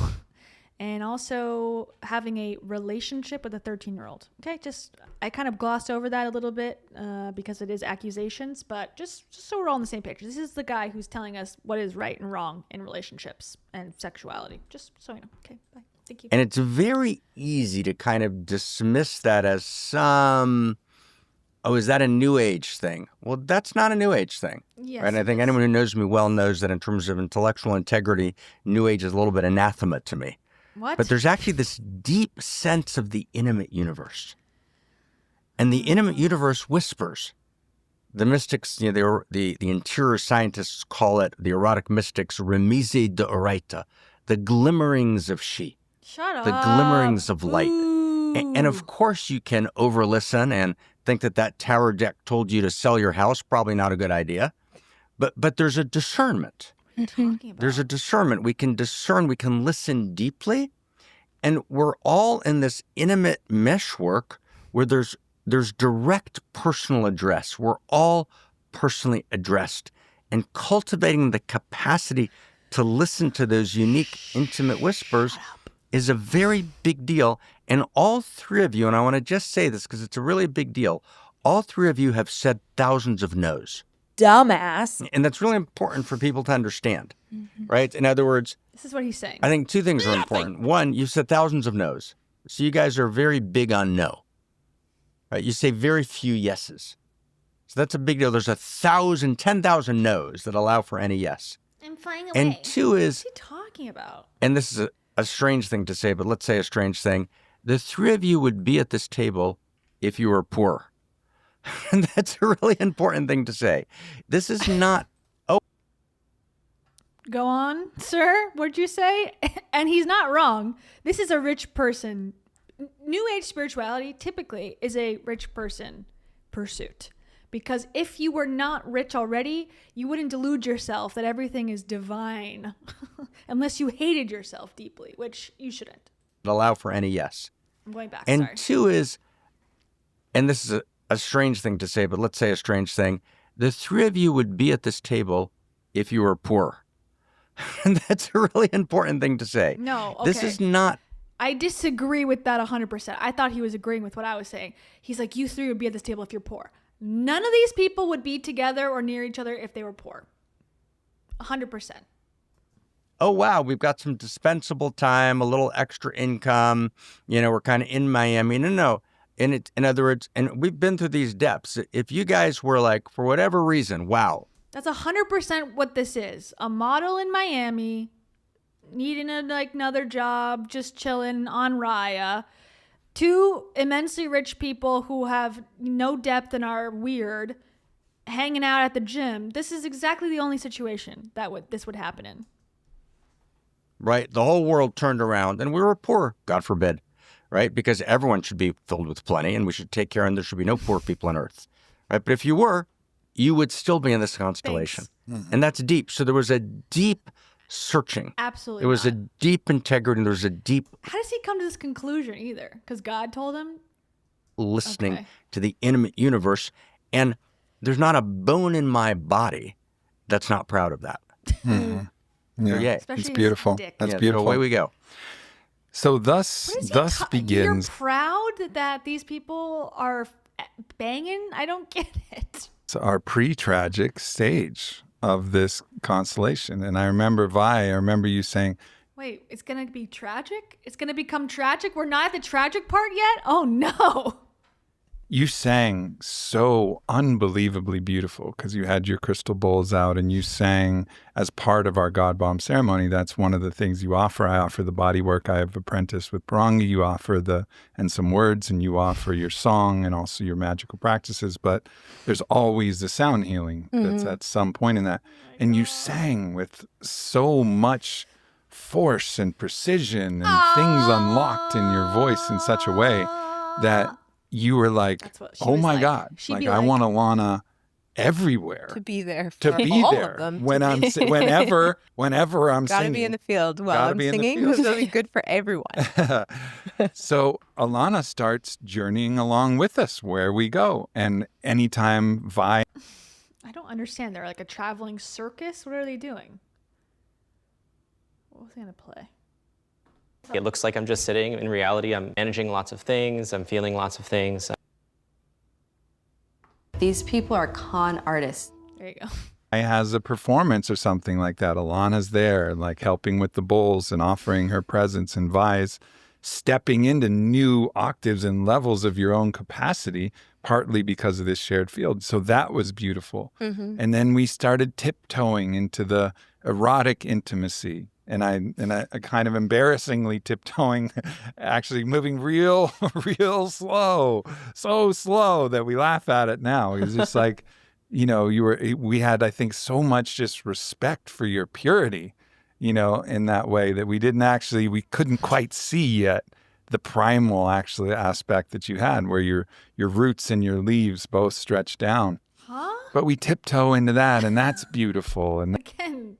and also having a relationship with a 13-year-old. Okay, I kind of glossed over that a little bit because it is accusations, but just so we're all on the same page. This is the guy who's telling us what is right and wrong in relationships and sexuality. Just so you know. Okay, bye. Thank you. And it's very easy to kind of dismiss that as is that a New Age thing? Well, that's not a New Age thing. Yes, right? And I think anyone who knows me well knows that in terms of intellectual integrity, New Age is a little bit anathema to me. What? But there's actually this deep sense of the intimate universe. And the intimate universe whispers. The mystics, the interior scientists call it, the erotic mystics, remise de oraita, the glimmerings of she. Shut up. The glimmerings of light. And of course you can over-listen and think that tower deck told you to sell your house. Probably not a good idea. But there's a discernment. There's a discernment. We can discern. We can listen deeply. And we're all in this intimate meshwork where there's direct personal address. We're all personally addressed. And cultivating the capacity to listen to those unique, intimate whispers is a very big deal. And all three of you, and I want to just say this because it's a really big deal, all three of you have said thousands of no's. Dumbass. And that's really important for people to understand, right? In other words, this is what he's saying. I think two things are important. One, you've said thousands of no's. So you guys are very big on no, right? You say very few yeses. So that's a big deal. There's 10,000 no's that allow for any yes. I'm flying away. And two is, what's he talking about? And this is a strange thing to say, but let's say a strange thing. The three of you would be at this table if you were poor. And that's a really important thing to say. This is not, Go on, sir. What'd you say? And he's not wrong. This is a rich person. New Age spirituality typically is a rich person pursuit. Because if you were not rich already, you wouldn't delude yourself that everything is divine unless you hated yourself deeply, which you shouldn't. allow for any yes. I'm going back, and sorry. two is, and this is a strange thing to say, but let's say a strange thing. The three of you would be at this table if you were poor. And that's a really important thing to say. No, okay. This is not. I disagree with that 100%. I thought he was agreeing with what I was saying. He's like, you three would be at this table if you're poor. None of these people would be together or near each other if they were poor. 100%. Oh, wow, we've got some dispensable time, a little extra income. You know, we're kind of in Miami. No. In other words, and we've been through these depths. If you guys were like, for whatever reason, wow. That's 100% what this is. A model in Miami, needing another job, just chilling on Raya. Two immensely rich people who have no depth and are weird, hanging out at the gym. This is exactly the only situation that this would happen in. Right? The whole world turned around and we were poor, God forbid, right? Because everyone should be filled with plenty and we should take care and there should be no poor people on earth, right? But if you were, you would still be in this constellation. Mm-hmm. And that's deep. So there was a deep searching. Absolutely. There was a deep integrity. There was a deep. How does he come to this conclusion either? Because God told him? Listening to the intimate universe. And there's not a bone in my body that's not proud of that. Mm-hmm. Yeah, especially it's beautiful. That's beautiful. So away we go. So thus begins. You're proud that these people are banging? I don't get it. It's our pre-tragic stage of this constellation. And I remember, I remember you saying, wait, it's going to be tragic? It's going to become tragic? We're not at the tragic part yet? Oh, no. You sang so unbelievably beautiful because you had your crystal bowls out and you sang as part of our God Bomb ceremony. That's one of the things you offer. I offer the body work. I have apprenticed with Parangi. You offer and some words, and you offer your song and also your magical practices. But there's always the sound healing that's at some point in that. And you sang with so much force and precision and things unlocked in your voice in such a way that you were like, what she oh was my like. God, She'd like be I like- want Alana everywhere. To be there To for be all there of them. when I'm whenever I'm Gotta singing. be in the field while Gotta I'm be in the singing. field. It'll be good for everyone. So Alana starts journeying along with us where we go, and anytime Vi. I don't understand. They're like a traveling circus. What are they doing? What was he gonna play? It looks like I'm just sitting. In reality, I'm managing lots of things. I'm feeling lots of things. These people are con artists. There you go. Has a performance or something like that. Alana's there, like helping with the bowls and offering her presence, and Vi's stepping into new octaves and levels of your own capacity, partly because of this shared field. So that was beautiful. Mm-hmm. And then we started tiptoeing into the erotic intimacy. And I kind of embarrassingly tiptoeing, actually moving real slow, so slow that we laugh at it now. It was just like, we had, I think, so much just respect for your purity, in that way that we couldn't quite see yet the primal actually aspect that you had, where your roots and your leaves both stretch down. Huh? But we tiptoe into that, and that's beautiful. And Again,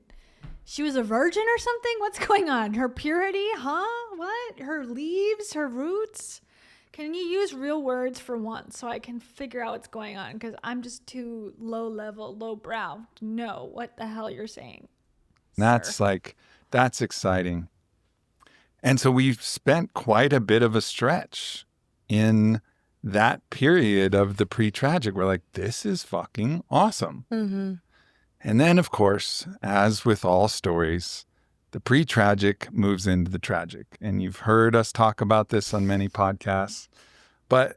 she was a virgin or something? What's going on? Her purity? Huh? What? Her leaves? Her roots? Can you use real words for once so I can figure out what's going on? Because I'm just too low level, low brow to know what the hell you're saying. that's exciting. And so we've spent quite a bit of a stretch in that period of the pre-tragic. We're like, this is fucking awesome. Mm-hmm. And then, of course, as with all stories, the pre-tragic moves into the tragic. And you've heard us talk about this on many podcasts. But,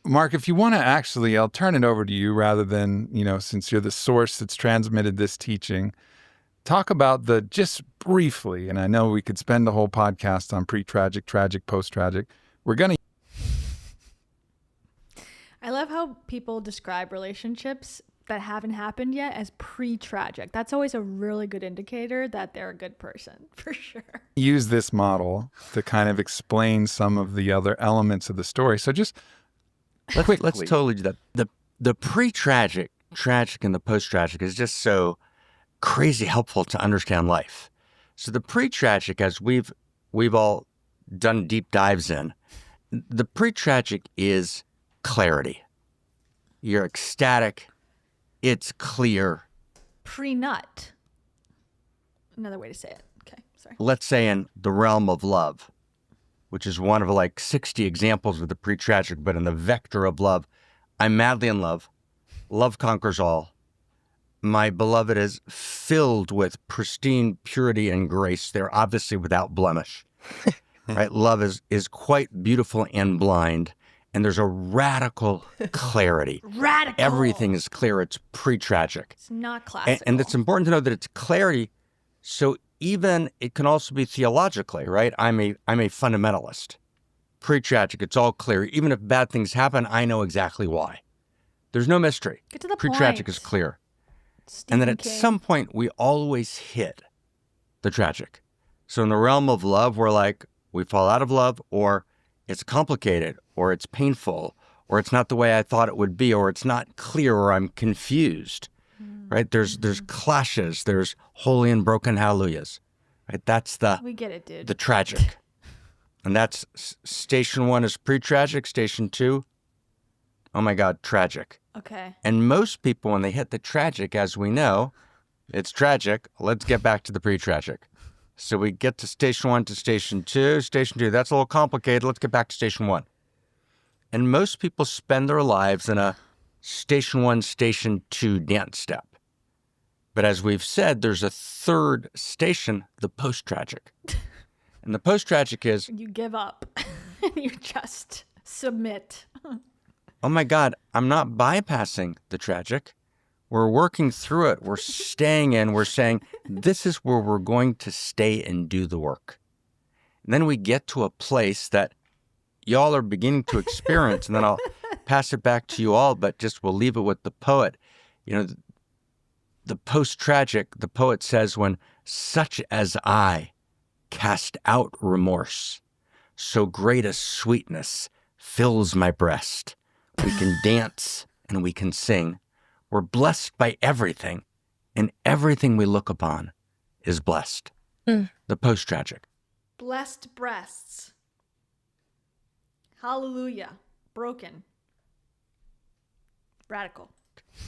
Mark, if you want to actually, I'll turn it over to you rather than, since you're the source that's transmitted this teaching, talk about just briefly, and I know we could spend the whole podcast on pre-tragic, tragic, post-tragic. We're going to. I love how people describe relationships that haven't happened yet as pre-tragic. That's always a really good indicator that they're a good person, for sure. Use this model to kind of explain some of the other elements of the story. So just quickly. Let's totally do that. The pre-tragic, tragic, and the post-tragic is just so crazy helpful to understand life. So the pre-tragic, as we've all done deep dives in, the pre-tragic is clarity. You're ecstatic. It's clear. Pre-nut. Another way to say it. Okay, sorry. Let's say in the realm of love, which is one of like 60 examples of the pre-tragic, but in the vector of love, I'm madly in love. Love conquers all. My beloved is filled with pristine purity and grace. They're obviously without blemish. Right? Love is quite beautiful and blind. And there's a radical clarity. Radical. Everything is clear. It's pre-tragic. It's not classical. And it's important to know that it's clarity. So even it can also be theologically, right? I'm a fundamentalist. Pre-tragic, it's all clear. Even if bad things happen, I know exactly why. There's no mystery. Get to the Pre-tragic point. is clear. Stephen And then at King. some point, we always hit the tragic. So in the realm of love, we're like, we fall out of love, or it's complicated, or it's painful, or it's not the way I thought it would be, or it's not clear, or I'm confused, right? There's clashes, there's holy and broken hallelujahs, right? That's We get it, dude. the tragic. And that's station 1 is pre-tragic, station 2, oh my God, tragic. Okay. And most people, when they hit the tragic, as we know, it's tragic. Let's get back to the pre-tragic. So we get to station 1 to station 2. Station 2, that's a little complicated. Let's get back to station 1. And most people spend their lives in a station 1, station 2 dance step. But as we've said, there's a third station, the post-tragic. And the post-tragic is, You give up. You just submit. oh my God, I'm not bypassing the tragic. We're working through it. We're staying in. We're saying, this is where we're going to stay and do the work. And then we get to a place that y'all are beginning to experience, and then I'll pass it back to you all, but just we'll leave it with the poet. The post-tragic, the poet says, when such as I cast out remorse, so great a sweetness fills my breast. We can dance and we can sing. We're blessed by everything, and everything we look upon is blessed. The post-tragic. Blessed breasts. Hallelujah. Broken. Radical.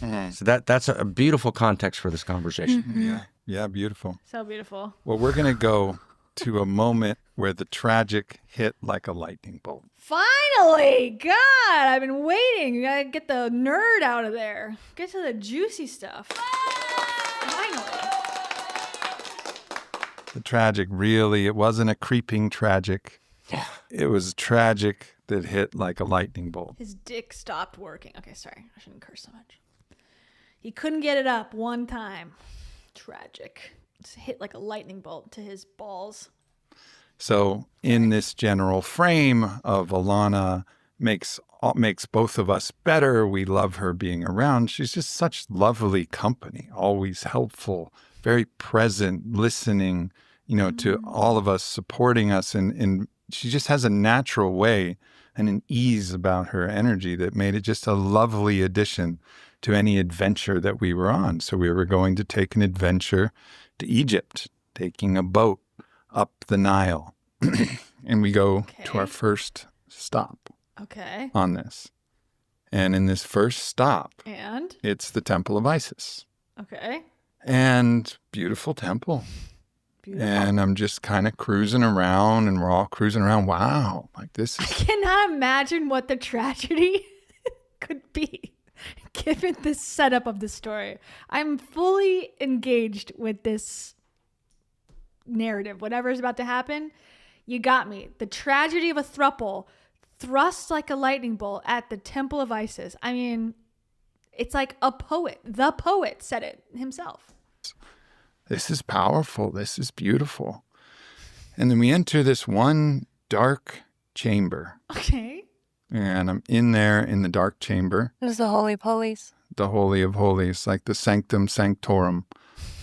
So that's a beautiful context for this conversation. Yeah, beautiful. So beautiful. Well, we're going to go to a moment where the tragic hit like a lightning bolt. Finally! God, I've been waiting. You gotta get the nerd out of there. Get to the juicy stuff. Finally. The tragic, really, it wasn't a creeping tragic. Yeah. It was tragic that hit like a lightning bolt. His dick stopped working. Okay, sorry. I shouldn't curse so much. He couldn't get it up one time. Tragic. It's hit like a lightning bolt to his balls. So in this general frame of Alana makes both of us better. We love her being around. She's just such lovely company, always helpful, very present, listening, to all of us, supporting us. And she just has a natural way and an ease about her energy that made it just a lovely addition to any adventure that we were on. So we were going to take an adventure to Egypt, taking a boat up the Nile. And we go to our first stop on this. And in this first stop, it's the Temple of Isis. Okay. And beautiful temple. Beautiful. And I'm just kind of cruising around, and we're all cruising around. Wow, like this is... I cannot imagine what the tragedy could be given this setup of the story. I'm fully engaged with this narrative. Whatever is about to happen, you got me. The tragedy of a throuple thrust like a lightning bolt at the Temple of Isis. I mean, it's like a poet. The poet said it himself. This is powerful. This is beautiful. And then we enter this one dark chamber. Okay. And I'm in there in the dark chamber. It was the Holy Polies. The Holy of Holies, like the sanctum sanctorum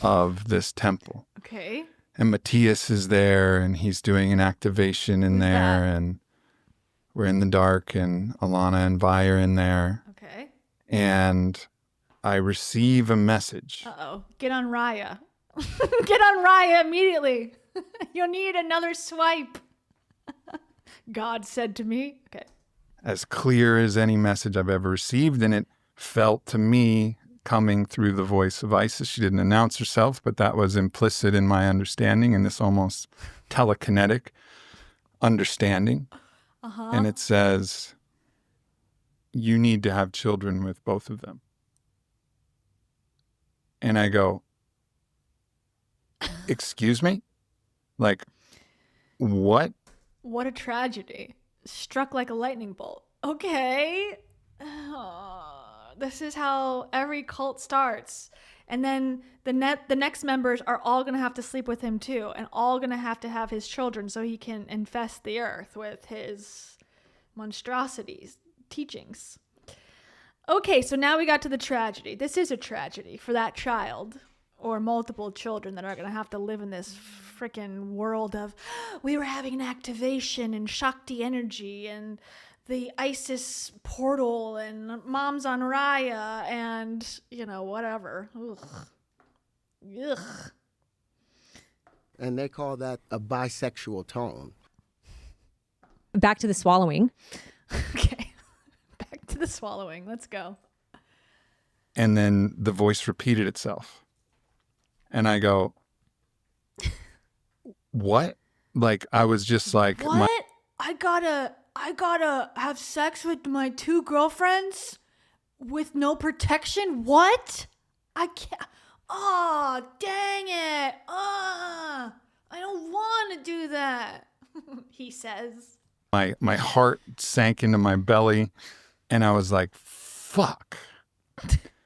of this temple. Okay. And Matthias is there, and he's doing an activation in there, and we're in the dark, and Alana and Vi are in there. Okay. And I receive a message. Uh-oh. Get on Raya. Get on Raya immediately. You'll need another swipe. God said to me. Okay. As clear as any message I've ever received, and it felt to me coming through the voice of Isis. She didn't announce herself, but that was implicit in my understanding, in this almost telekinetic understanding. And it says, you need to have children with both of them. And I go, excuse me? Like, what? What a tragedy. Struck like a lightning bolt. Okay. This is how every cult starts. And then the next members are all going to have to sleep with him too, and all going to have his children so he can infest the earth with his monstrosities, teachings. Okay, so now we got to the tragedy. This is a tragedy for that child or multiple children that are going to have to live in this freaking world of, we were having an activation and Shakti energy and the Isis portal and Mom's on Raya and, whatever. Ugh. Ugh. And they call that a bisexual tone. Back to the swallowing. Okay. Back to the swallowing. Let's go. And then the voice repeated itself. And I go, what? Like, I was just like... What? I gotta have sex with my 2 girlfriends with no protection? What? I can't. Oh, dang it. I don't want to do that. He says. My heart sank into my belly, and I was like, fuck.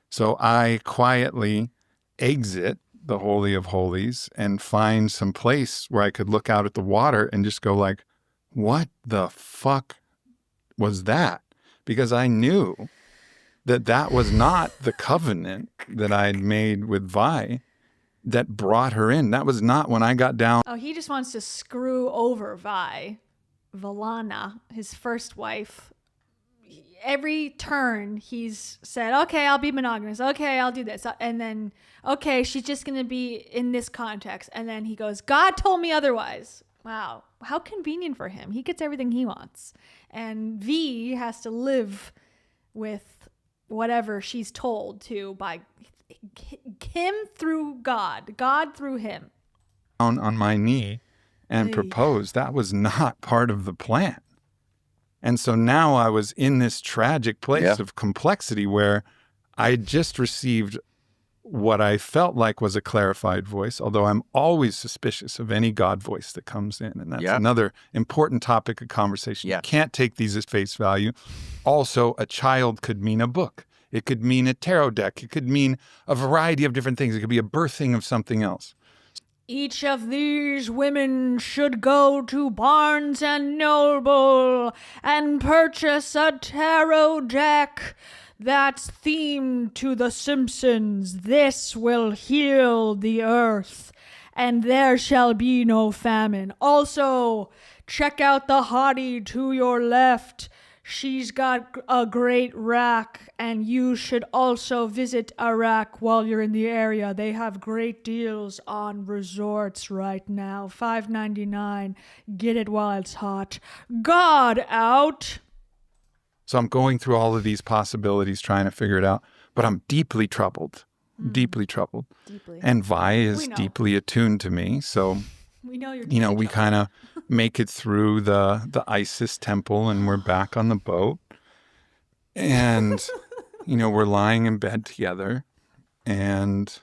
So I quietly exit the Holy of Holies and find some place where I could look out at the water and just go like, what the fuck was that? Because I knew that was not the covenant that I had made with Vi that brought her in. That was not when I got down. Oh, he just wants to screw over Vi. Vylana, his first wife, every turn he's said, okay, I'll be monogamous. Okay, I'll do this. And then, okay, she's just going to be in this context. And then he goes, God told me otherwise. Wow. How convenient for him. He gets everything he wants. And V has to live with whatever she's told to by him through God through him. On my knee and proposed. That was not part of the plan. And so now I was in this tragic place of complexity where I just received what I felt like was a clarified voice, although I'm always suspicious of any God voice that comes in. And that's another important topic of conversation. You can't take these as face value. Also, a child could mean a book. It could mean a tarot deck. It could mean a variety of different things. It could be a birthing of something else. Each of these women should go to Barnes and Noble and purchase a tarot deck that's themed to The Simpsons. This will heal the earth, and there shall be no famine. Also, check out the hottie to your left. She's got a great rack, and you should also visit Iraq while you're in the area. They have great deals on resorts right now. $5.99. Get it while it's hot. God out. So I'm going through all of these possibilities, trying to figure it out, but I'm deeply troubled, deeply troubled. Deeply. And Vi is deeply attuned to me. So, we know you're we kind of make it through the Isis temple and we're back on the boat. And, we're lying in bed together. And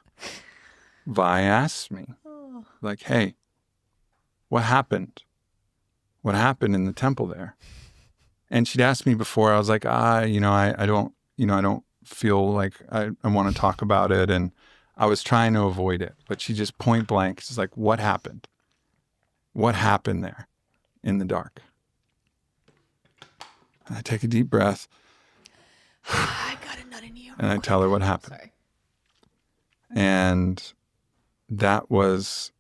Vi asks me, like, hey, what happened? What happened in the temple there? And she'd asked me before. I was like, I don't feel like I want to talk about it. And I was trying to avoid it. But she just point blank, she's like, what happened? What happened there in the dark? And I take a deep breath. I got a nut in you. And I tell her what happened. Sorry. And that was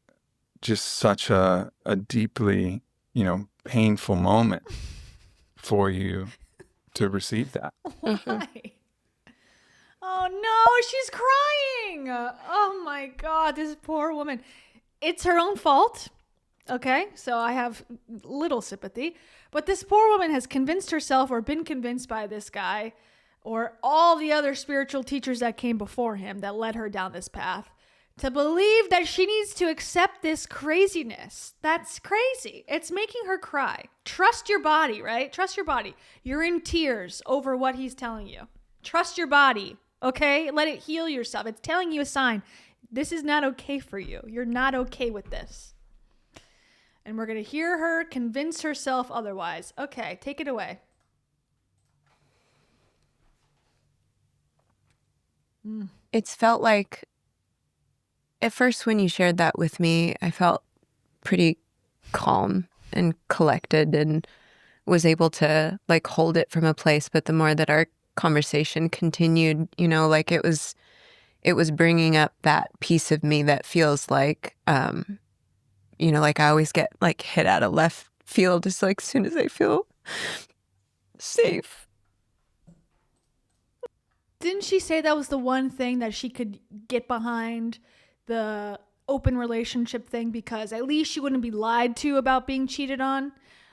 just such a deeply, painful moment for you to receive that. Why? Oh no, she's crying. Oh my God, this poor woman. It's her own fault. Okay, so I have little sympathy. But this poor woman has convinced herself or been convinced by this guy or all the other spiritual teachers that came before him that led her down this path to believe that she needs to accept this craziness. That's crazy. It's making her cry. Trust your body, right? Trust your body. You're in tears over what he's telling you. Trust your body, okay? Let it heal yourself. It's telling you a sign. This is not okay for you. You're not okay with this. And we're going to hear her convince herself otherwise. Okay, take it away. It's felt like, at first when you shared that with me, I felt pretty calm and collected and was able to hold it from a place. But the more that our conversation continued, it was bringing up that piece of me that feels like, I always get hit out of left field just as soon as I feel safe. Didn't she say that was the one thing that she could get behind, the open relationship thing, because at least she wouldn't be lied to about being cheated on?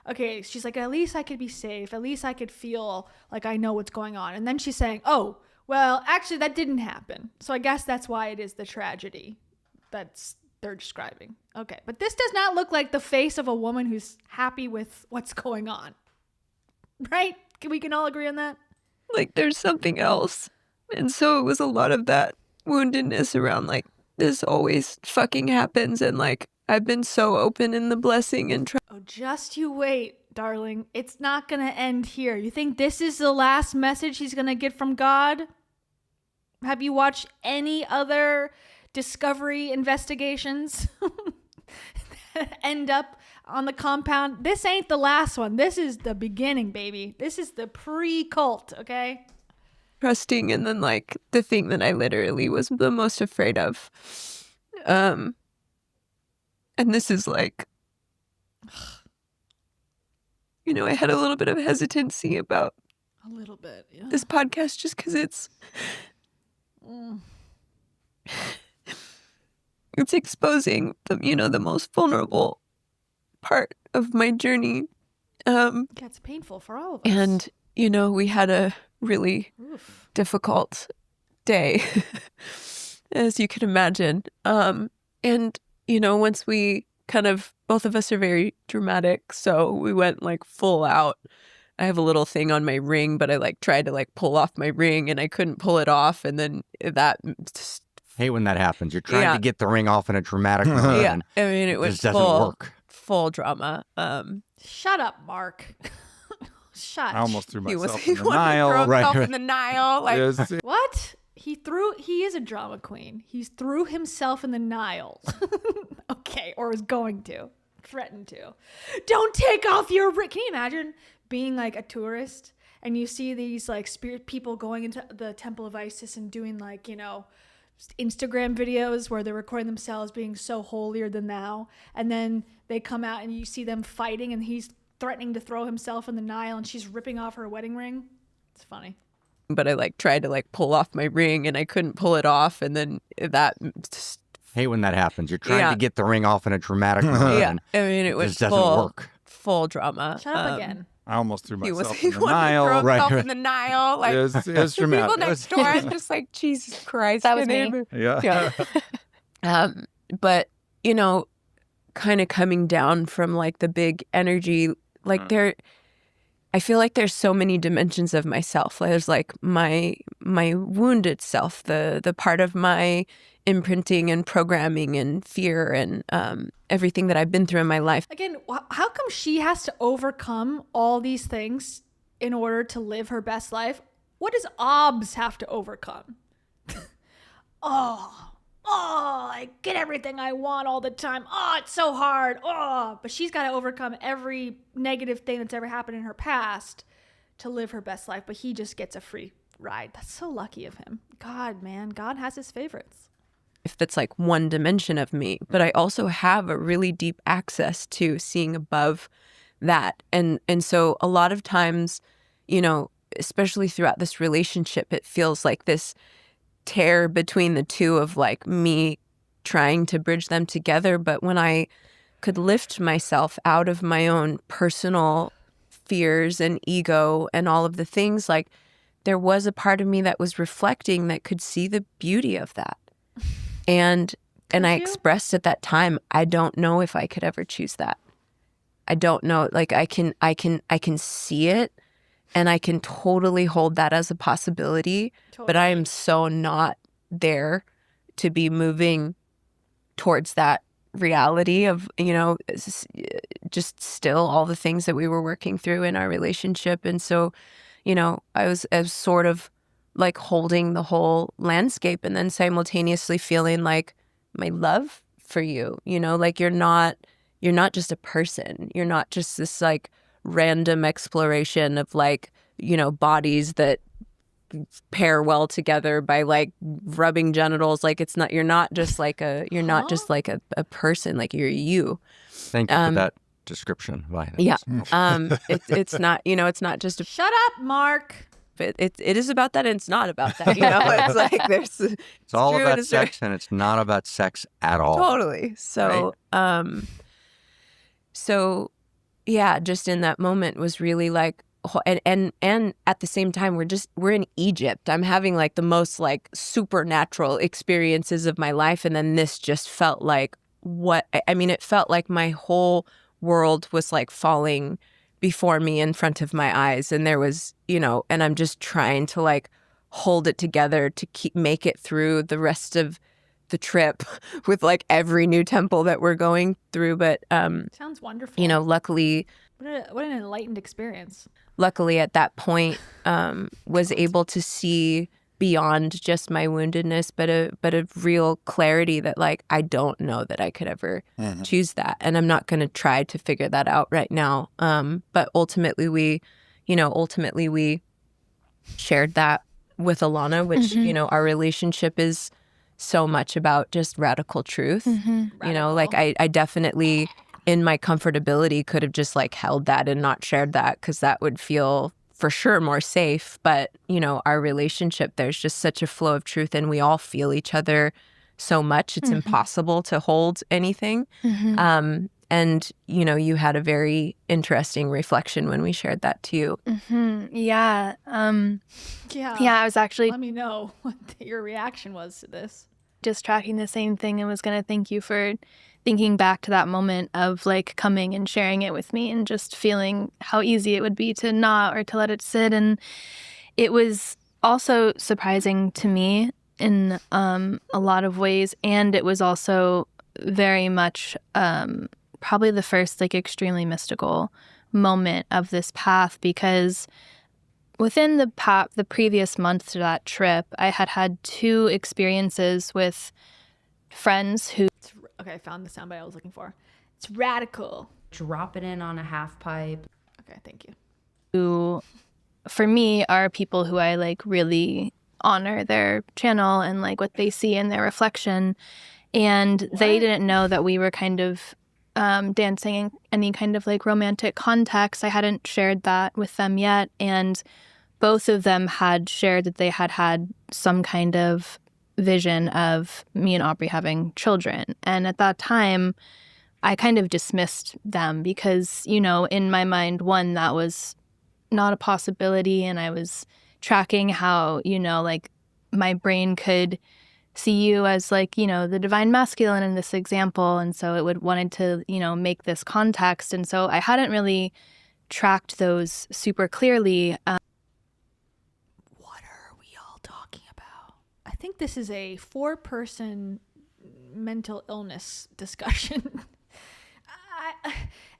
Okay, she's like, at least I could be safe. At least I could feel like I know what's going on. And then she's saying, oh, well, actually that didn't happen. So I guess that's why it is the tragedy they're describing. Okay, but this does not look like the face of a woman who's happy with what's going on. Right? We can all agree on that? There's something else. And so it was a lot of that woundedness around this always fucking happens, and I've been so open in the blessing and Oh, just you wait, darling. It's not gonna end here. You think this is the last message he's gonna get from God? Have you watched any other Discovery investigations that end up on the compound? This ain't the last one. This is the beginning, baby. This is the pre-cult, okay? Trusting, and then the thing that I literally was the most afraid of. And this is I had a little bit of hesitancy about A little bit, yeah. this podcast just because it's exposing the most vulnerable part of my journey. It's painful for all of us. And, we had a really difficult day, as you can imagine. And, once we both of us are very dramatic, so we went like full out. I have a little thing on my ring, but I tried to pull off my ring and I couldn't pull it off. And then that just... Hate when that happens. You're trying to get the ring off in a dramatic way. Yeah. I mean, it was just doesn't work. Full drama. Shut up, Mark. Shut. I almost threw myself He in the wanted to Nile. throw himself in the Nile. What? He is a drama queen. He threw himself in the Nile. Okay, or was going to. Threatened to. Don't take off your ring. Can you imagine being a tourist and you see these spirit people going into the Temple of Isis and doing Instagram videos where they're recording themselves being so holier than thou, and then they come out and you see them fighting and he's threatening to throw himself in the Nile and she's ripping off her wedding ring. It's funny. But I tried to pull off my ring and I couldn't pull it off, and then that just... Hate when that happens. You're trying to get the ring off in a dramatic way. Yeah, I mean, it was just doesn't work. Full drama. Shut up again. I almost threw myself He in the wanted Nile. to throw himself in the Nile. It was dramatic. People next door, I'm just Jesus Christ. That was me. Yeah. But, kind of coming down from the big energy, I feel like there's so many dimensions of myself. There's my wounded self, the part of my imprinting and programming and fear and everything that I've been through in my life. Again, how come she has to overcome all these things in order to live her best life? What does Obs have to overcome? I get everything I want all the time. It's so hard. But she's got to overcome every negative thing that's ever happened in her past to live her best life. But he just gets a free ride. That's so lucky of him. God, man, God has his favorites. If that's one dimension of me, but I also have a really deep access to seeing above that. And so a lot of times, especially throughout this relationship, it feels like this tear between the two of me trying to bridge them together. But when I could lift myself out of my own personal fears and ego and all of the things, there was a part of me that was reflecting that could see the beauty of that. And I expressed at that time, I don't know if I could ever choose that. I don't know. I can see it, and I can totally hold that as a possibility. Totally. But I am so not there to be moving towards that reality of, just still all the things that we were working through in our relationship. And so, I was sort of holding the whole landscape, and then simultaneously feeling my love for you, you're not just a person. You're not just this random exploration of bodies that pair well together by rubbing genitals. You're not just not just a person. You're you. Thank you for that description. Yeah. It's not, it's not just a... Shut up, Mark. It is about that, and it's not about that. It's it's all about sex, and it's not about sex at all. Totally. So, right? So yeah, just in that moment was really and at the same time we're in Egypt. I'm having the most supernatural experiences of my life, and then this just felt it felt like my whole world was falling before me in front of my eyes, and there was and I'm just trying to hold it together to make it through the rest of the trip with every new temple that we're going through. But sounds wonderful. Luckily, what an enlightened experience. Luckily at that point was able to see beyond just my woundedness, but a real clarity that I don't know that I could ever choose that, and I'm not going to try to figure that out right now. But ultimately we shared that with Alana, which our relationship is so much about just radical truth. I definitely in my comfortability could have just like held that and not shared that, because that would feel for sure more safe. But, you know, our relationship, there's just such a flow of truth and we all feel each other so much. It's impossible to hold anything. And, you know, you had a very interesting reflection when we shared that to you. Yeah. Yeah, I was actually... Let me know what your reaction was to this. Just tracking the same thing, and was going to thank you for thinking back to that moment of like coming and sharing it with me and just feeling how easy it would be to not, or to let it sit. And it was also surprising to me in a lot of ways. And it was also very much probably the first like extremely mystical moment of this path, because within the previous month to that trip, I had 2 experiences with friends who... Okay, I found the soundbite I was looking for. It's radical. Drop it in on a half pipe. Okay, thank you. Who, for me, are people who I like really honor their channel and like what they see in their reflection. And they didn't know that we were kind of dancing in any kind of like romantic context. I hadn't shared that with them yet. And both of them had shared that they had some kind of vision of me and Aubrey having children. And at that time, I kind of dismissed them because, you know, in my mind, one, that was not a possibility. And I was tracking how, you know, like my brain could see you as like, you know, the divine masculine in this example. And so it wanted to, you know, make this context. And so I hadn't really tracked those super clearly. What are we all talking about? I think this is a 4-person mental illness discussion.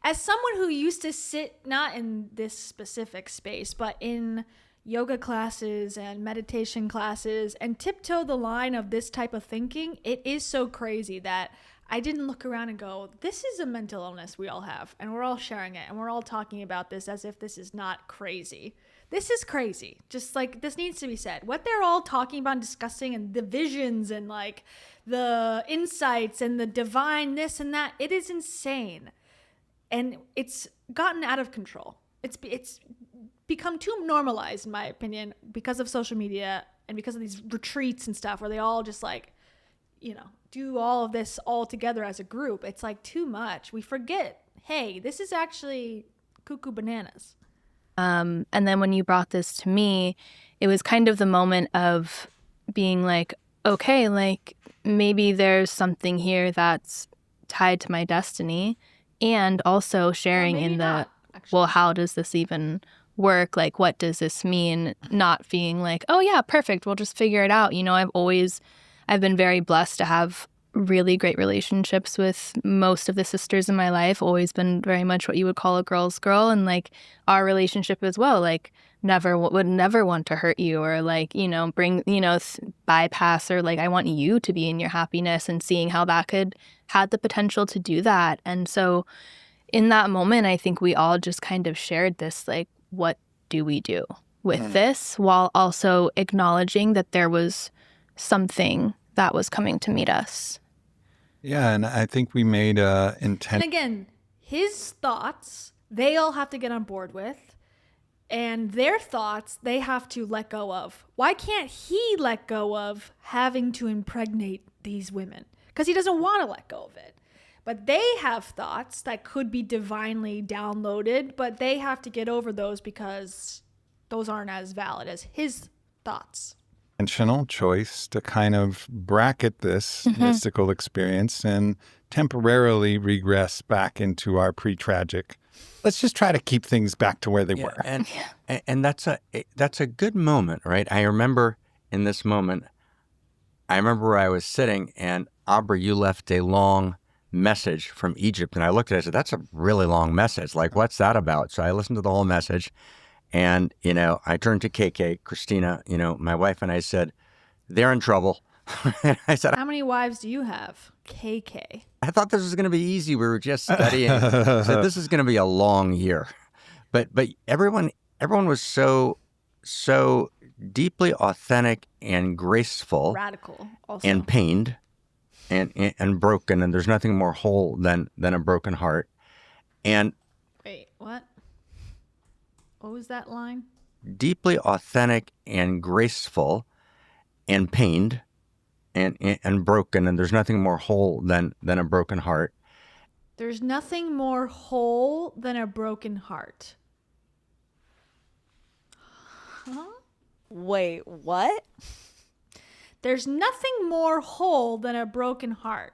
As someone who used to sit not in this specific space, but in yoga classes and meditation classes and tiptoe the line of this type of thinking, it is so crazy that I didn't look around and go, this is a mental illness we all have, and we're all sharing it, and we're all talking about this as if this is not crazy. This is crazy. Just like, this needs to be said. What they're all talking about and discussing, and the visions and like the insights and the divine this and that, it is insane. And it's gotten out of control. It's become too normalized, in my opinion, because of social media and because of these retreats and stuff where they all just like, you know, do all of this all together as a group. It's like too much. We forget, hey, this is actually cuckoo bananas. And then when you brought this to me, it was kind of the moment of being like, okay, like maybe there's something here that's tied to my destiny, and also sharing in the, well, how does this even work? Like, what does this mean? Not being like, oh yeah, perfect, we'll just figure it out. You know, I've been very blessed to have really great relationships with most of the sisters in my life. Always been very much what you would call a girl's girl, and like our relationship as well, like would never want to hurt you or like, you know, bring, you know, bypass, or like I want you to be in your happiness, and seeing how that had the potential to do that. And so in that moment, I think we all just kind of shared this, like, what do we do with this, while also acknowledging that there was something that was coming to meet us. Yeah, and I think we made intent. And again, his thoughts, they all have to get on board with, and their thoughts, they have to let go of. Why can't he let go of having to impregnate these women? Because he doesn't want to let go of it. But they have thoughts that could be divinely downloaded, but they have to get over those because those aren't as valid as his thoughts. Intentional choice to kind of bracket this mystical experience and temporarily regress back into our pre-tragic. Let's just try to keep things back to where they were. And that's a good moment, right? I remember in this moment, I remember where I was sitting, and Aubrey, you left a long message from Egypt, and I looked at it, I said, that's a really long message. Like, what's that about? So I listened to the whole message. And, you know, I turned to KK, Christina, you know, my wife, and I said, they're in trouble. And I said, how many wives do you have? KK. I thought this was going to be easy. We were just studying. So this is going to be a long year. But everyone was so deeply authentic and graceful. Radical also. And pained and broken. And there's nothing more whole than a broken heart. And Wait, what? What was that line? deeply authentic and graceful and pained and broken, and there's nothing more whole than a broken heart. There's nothing more whole than a broken heart. Huh? Wait, what? There's nothing more whole than a broken heart.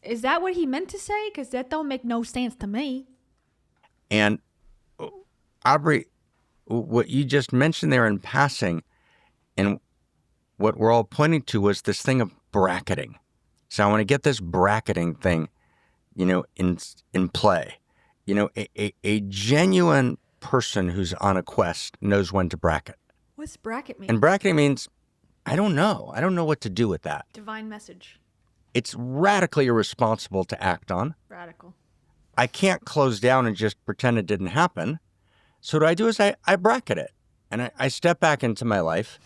Is that what he meant to say? Because that don't make no sense to me. And Aubrey, what you just mentioned there in passing, and what we're all pointing to was this thing of bracketing. So I want to get this bracketing thing, in play. A genuine person who's on a quest knows when to bracket. What's bracket mean? And bracketing means, I don't know. I don't know what to do with that. Divine message. It's radically irresponsible to act on. Radical. I can't close down and just pretend it didn't happen. So what I do is I bracket it. And I step back into my life.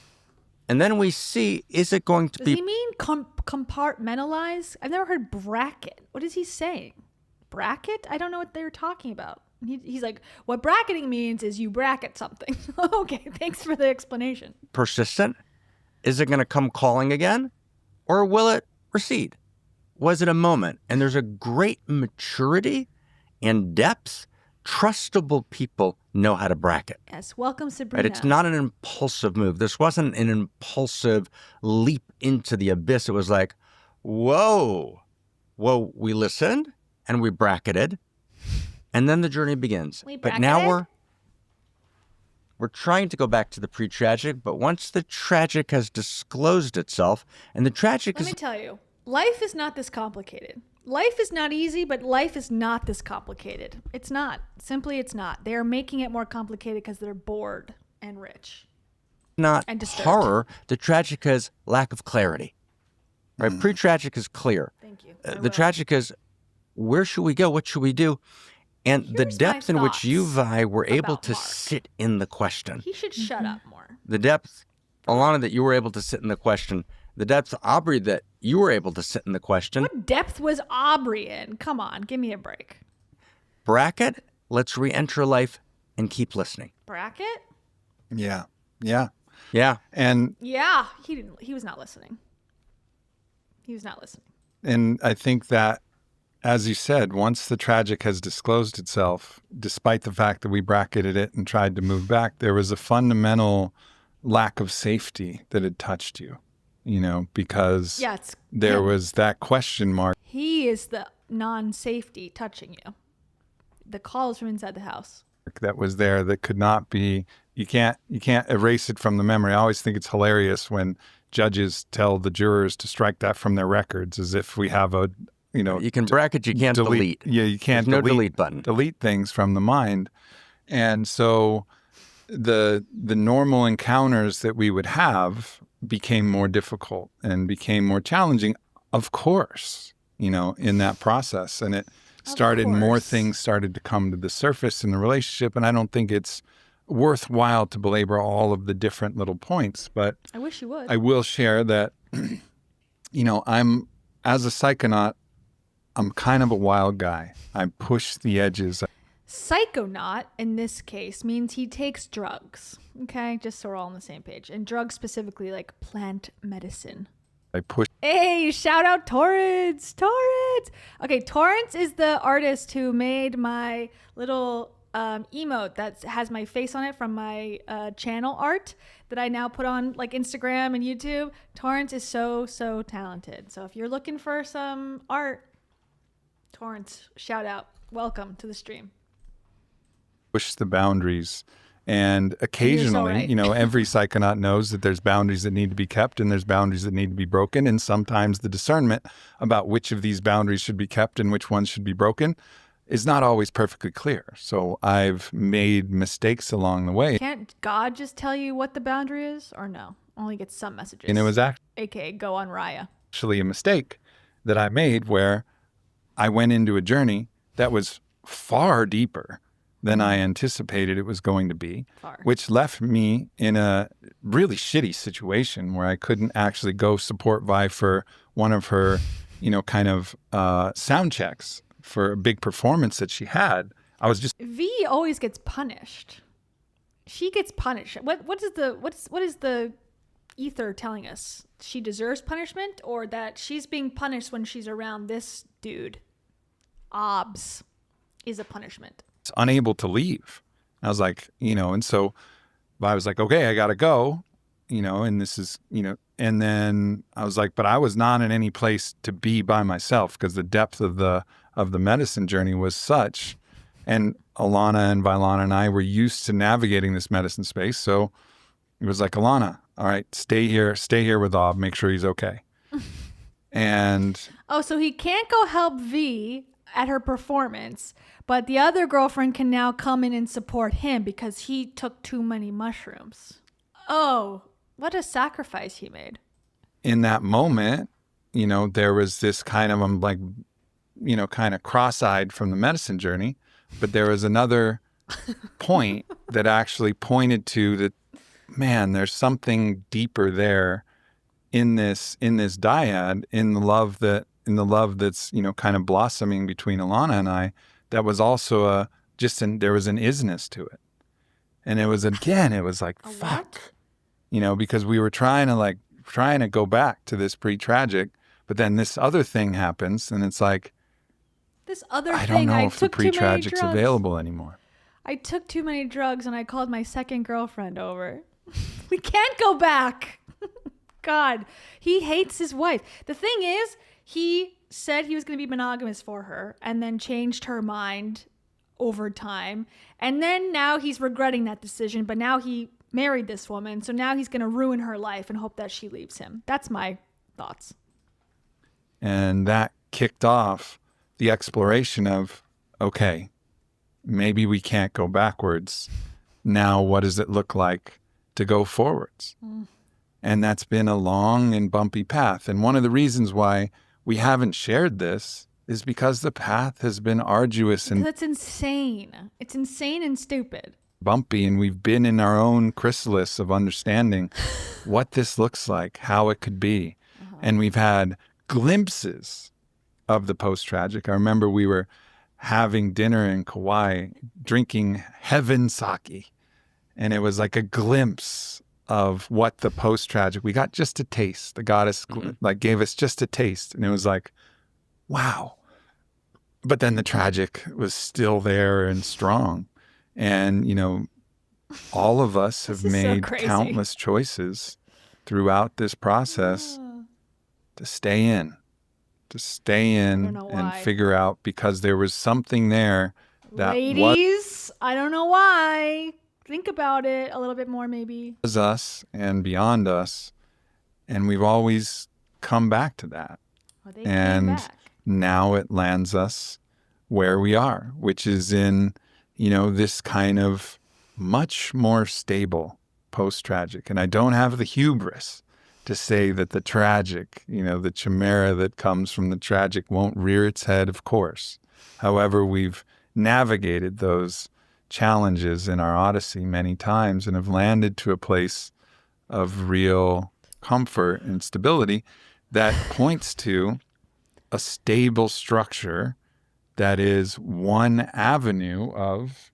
And then we see, is it going to be... Does he mean compartmentalize? I've never heard bracket. What is he saying? Bracket? I don't know what they're talking about. He's like, what bracketing means is you bracket something. Okay, thanks for the explanation. persistent? Is it going to come calling again? Or will it recede? Was it a moment? And there's a great maturity and depth. Trustable people know how to bracket. Yes, welcome Sabrina. Right? It's not an impulsive move. This wasn't an impulsive leap into the abyss. It was like, whoa, we listened and we bracketed. And then the journey begins. But now we're trying to go back to the pre-tragic, but once the tragic has disclosed itself, and the tragic Let me tell you, life is not this complicated. Life is not easy, but life is not this complicated. It's not. Simply, it's not. They are making it more complicated because they're bored and rich. Not and disturbed. Horror. The tragic is lack of clarity. Right? Pre-tragic is clear. Thank you. The tragic is, where should we go? What should we do? And the depth in which you, Vi, were able to sit in the question. He should shut up more. The depth, Alana, that you were able to sit in the question. The depth, Aubrey, that you were able to sit in the question. What depth was Aubrey in? Come on, give me a break. Bracket, let's re-enter life and keep listening. Bracket? Yeah. And Yeah, he was not listening. And I think that, as you said, once the tragic has disclosed itself, despite the fact that we bracketed it and tried to move back, there was a fundamental lack of safety that had touched you, because there was that question mark. He is the non-safety touching you. The call is from inside the house. That was there that could not be, you can't erase it from the memory. I always think it's hilarious when judges tell the jurors to strike that from their records, as if we have a, you can bracket, you can't delete. Yeah, you can't There's no delete button. Delete things from the mind. And so the normal encounters that we would have became more difficult and became more challenging, of course, in that process. And it started, more things started to come to the surface in the relationship. And I don't think it's worthwhile to belabor all of the different little points, but I wish you would. I will share that, I'm, as a psychonaut, I'm kind of a wild guy. I push the edges. Psychonaut, in this case, means he takes drugs. Okay, just so we're all on the same page. And drugs specifically like plant medicine. I push. Hey, shout out Torrance! Okay, Torrance is the artist who made my little emote that has my face on it from my channel art that I now put on like Instagram and YouTube. Torrance is so talented. So if you're looking for some art, Torrance, shout out. Welcome to the stream. Push the boundaries. And occasionally, every psychonaut knows that there's boundaries that need to be kept and there's boundaries that need to be broken. And sometimes the discernment about which of these boundaries should be kept and which ones should be broken is not always perfectly clear. So I've made mistakes along the way. Can't God just tell you what the boundary is? Or no? Only get some messages. And it was AKA go on Raya. Actually a mistake that I made where I went into a journey that was far deeper than I anticipated it was going to be, which left me in a really shitty situation where I couldn't actually go support Vi for one of her, kind of sound checks for a big performance that she had. I was just V always gets punished. She gets punished. What is the ether telling us? She deserves punishment, or that she's being punished when she's around this dude? Obs is a punishment. unable to leave. I was like, and so I was like, okay, I got to go, and this is, and then I was like, but I was not in any place to be by myself because the depth of the medicine journey was such. And Alana and Vylana and I were used to navigating this medicine space. So it was like, Alana, all right, stay here with Aub, make sure he's okay. And so he can't go help V at her performance, but the other girlfriend can now come in and support him because he took too many mushrooms. Oh, what a sacrifice he made. In that moment, there was this kind of, I'm like, kind of cross-eyed from the medicine journey, but there was another point that actually pointed to that, man, there's something deeper there in this dyad, in the love that's, kind of blossoming between Alana and I, that was also there was an isness to it. And it was like, fuck, because we were trying to go back to this pre-tragic, but then this other thing happens and it's like, this other I thing, don't know if the pre-tragic's available anymore. I took too many drugs and I called my second girlfriend over. We can't go back. God, he hates his wife. The thing is, he said he was going to be monogamous for her and then changed her mind over time. And then now he's regretting that decision, but now he married this woman. So now he's going to ruin her life and hope that she leaves him. That's my thoughts. And that kicked off the exploration of, okay, maybe we can't go backwards. Now, what does it look like to go forwards? And that's been a long and bumpy path. And one of the reasons why we haven't shared this is because the path has been arduous and that's insane. It's insane and stupid. Bumpy, and we've been in our own chrysalis of understanding what this looks like, how it could be. And we've had glimpses of the post-tragic. I remember we were having dinner in Kauai, drinking heaven sake. And it was like a glimpse of what the post-tragic, we got just a taste. The goddess gave us just a taste. And it was like, wow. But then the tragic was still there and strong. And, all of us have made countless choices throughout this process to stay in and figure out, because there was something there that Ladies, I don't know why. Think about it a little bit more, maybe. Was us and beyond us. And we've always come back to that. And now it lands us where we are, which is in, this kind of much more stable post-tragic. And I don't have the hubris to say that the tragic, the chimera that comes from the tragic won't rear its head, of course. However, we've navigated those challenges in our odyssey many times and have landed to a place of real comfort and stability that points to a stable structure that is one avenue of,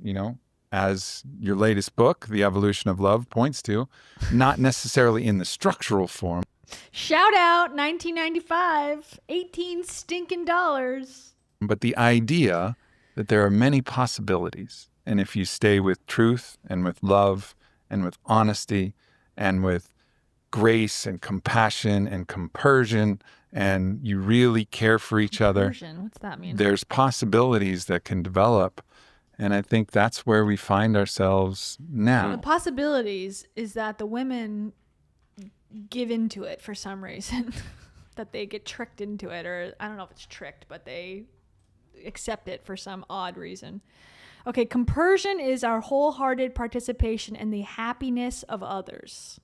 as your latest book, The Evolution of Love, points to, not necessarily in the structural form. Shout out 1995, 18 stinking dollars. But the idea that there are many possibilities. And if you stay with truth and with love and with honesty and with grace and compassion and compersion, and you really care for each other, what's that mean? There's possibilities that can develop. And I think that's where we find ourselves now. The possibilities is that the women give into it for some reason, that they get tricked into it, or I don't know if it's tricked, but they accept it for some odd reason. Okay, compersion is our wholehearted participation in the happiness of others.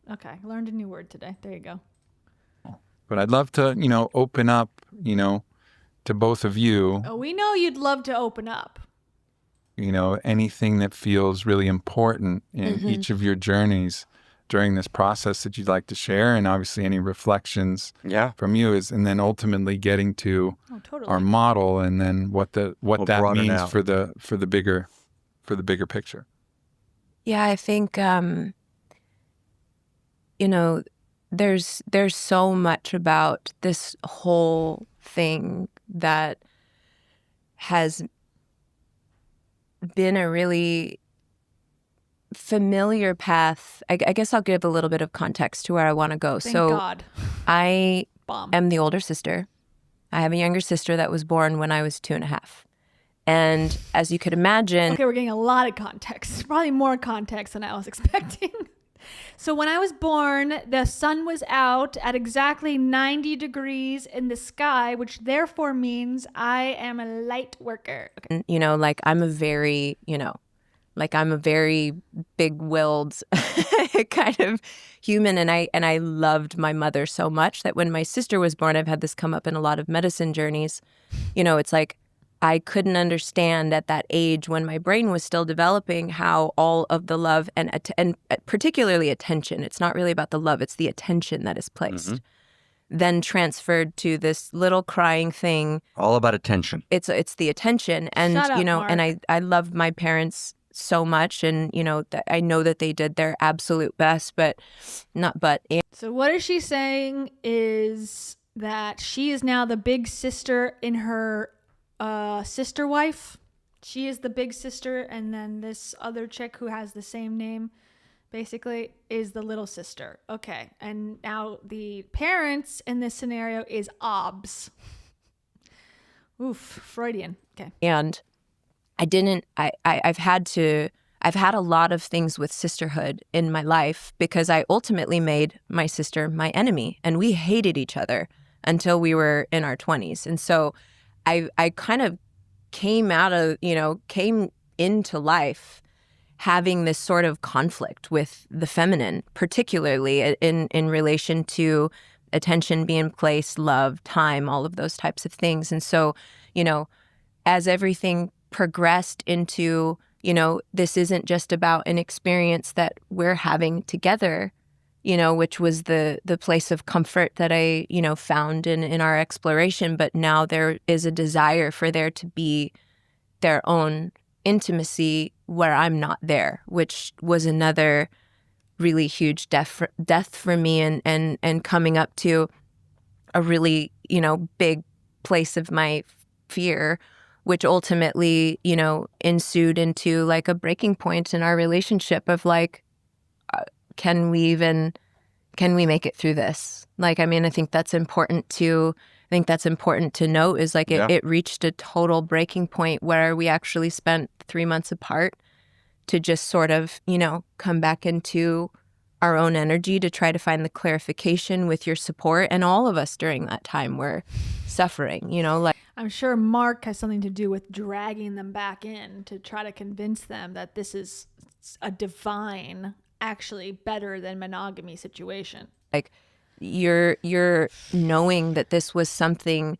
Okay, I learned a new word today. There you go. But I'd love to, open up, to both of you. Oh, we know you'd love to open up. Anything that feels really important in each of your journeys during this process that you'd like to share, and obviously any reflections from you is, and then ultimately getting to our model, and then what that means for the bigger picture. Yeah, I think there's so much about this whole thing that has been a really familiar path. I guess I'll give a little bit of context to where I want to go. Thank God. I am the older sister. I have a younger sister that was born when I was 2.5. And as you could imagine... Okay, we're getting a lot of context. Probably more context than I was expecting. So when I was born, the sun was out at exactly 90 degrees in the sky, which therefore means I am a light worker. Okay. I'm a very, I'm a very big-willed kind of human, and I loved my mother so much that when my sister was born, I've had this come up in a lot of medicine journeys. It's like I couldn't understand at that age, when my brain was still developing, how all of the love and particularly attention, it's not really about the love, it's the attention that is placed, then transferred to this little crying thing. All about attention. It's the attention. And, Shut up, Mark. and I love my parents so much, and, I know that they did their absolute best, So what is she saying is that she is now the big sister in her sister wife. She is the big sister, and then this other chick who has the same name basically is the little sister. Okay. And now the parents in this scenario is obs. Oof, Freudian. Okay. And I've had a lot of things with sisterhood in my life, because I ultimately made my sister my enemy, and we hated each other until we were in our 20s. And so I kind of came into life having this sort of conflict with the feminine, particularly in relation to attention being placed, love, time, all of those types of things. And so, as everything progressed into, this isn't just about an experience that we're having together, which was the place of comfort that I, found in our exploration. But now there is a desire for there to be their own intimacy where I'm not there, which was another really huge death for me, and coming up to a really, big place of my fear, which ultimately, ensued into like a breaking point in our relationship of like, can we make it through this? I think that's important to note, is like it reached a total breaking point where we actually spent 3 months apart to just sort of, come back into our own energy to try to find the clarification with your support. And all of us during that time were suffering, I'm sure Mark has something to do with dragging them back in to try to convince them that this is a divine, actually better than monogamy situation. Like you're knowing that this was something,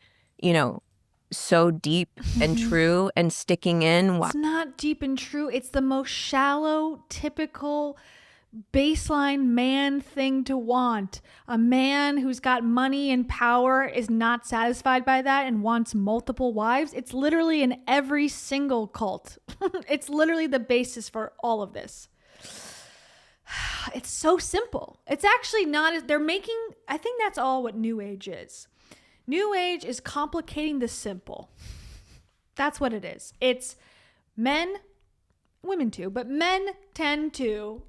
so deep and true and sticking in. It's not deep and true. It's the most shallow, typical baseline man thing to want. A man who's got money and power is not satisfied by that and wants multiple wives. It's literally in every single cult. It's literally the basis for all of this. It's so simple. It's actually not. I think that's all what New Age is. New Age is complicating the simple. That's what it is. It's men, women too, but men tend to,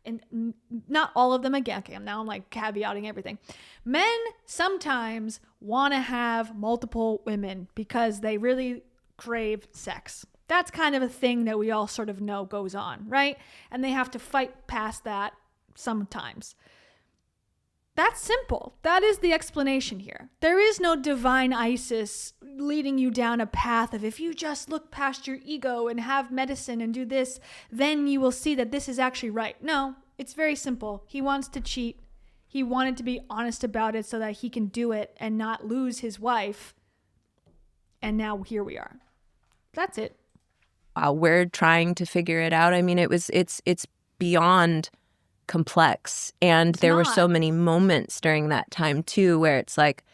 and not all of them again. Okay, I'm like caveating everything. Men sometimes want to have multiple women because they really crave sex. That's kind of a thing that we all sort of know goes on, right? And they have to fight past that sometimes. That's simple. That is the explanation here. There is no divine Isis leading you down a path of, if you just look past your ego and have medicine and do this, then you will see that this is actually right. No, it's very simple. He wants to cheat. He wanted to be honest about it so that he can do it and not lose his wife. And now here we are. That's it. We're trying to figure it out. I mean, it's beyond complex. And there were so many moments during that time too, where it's like,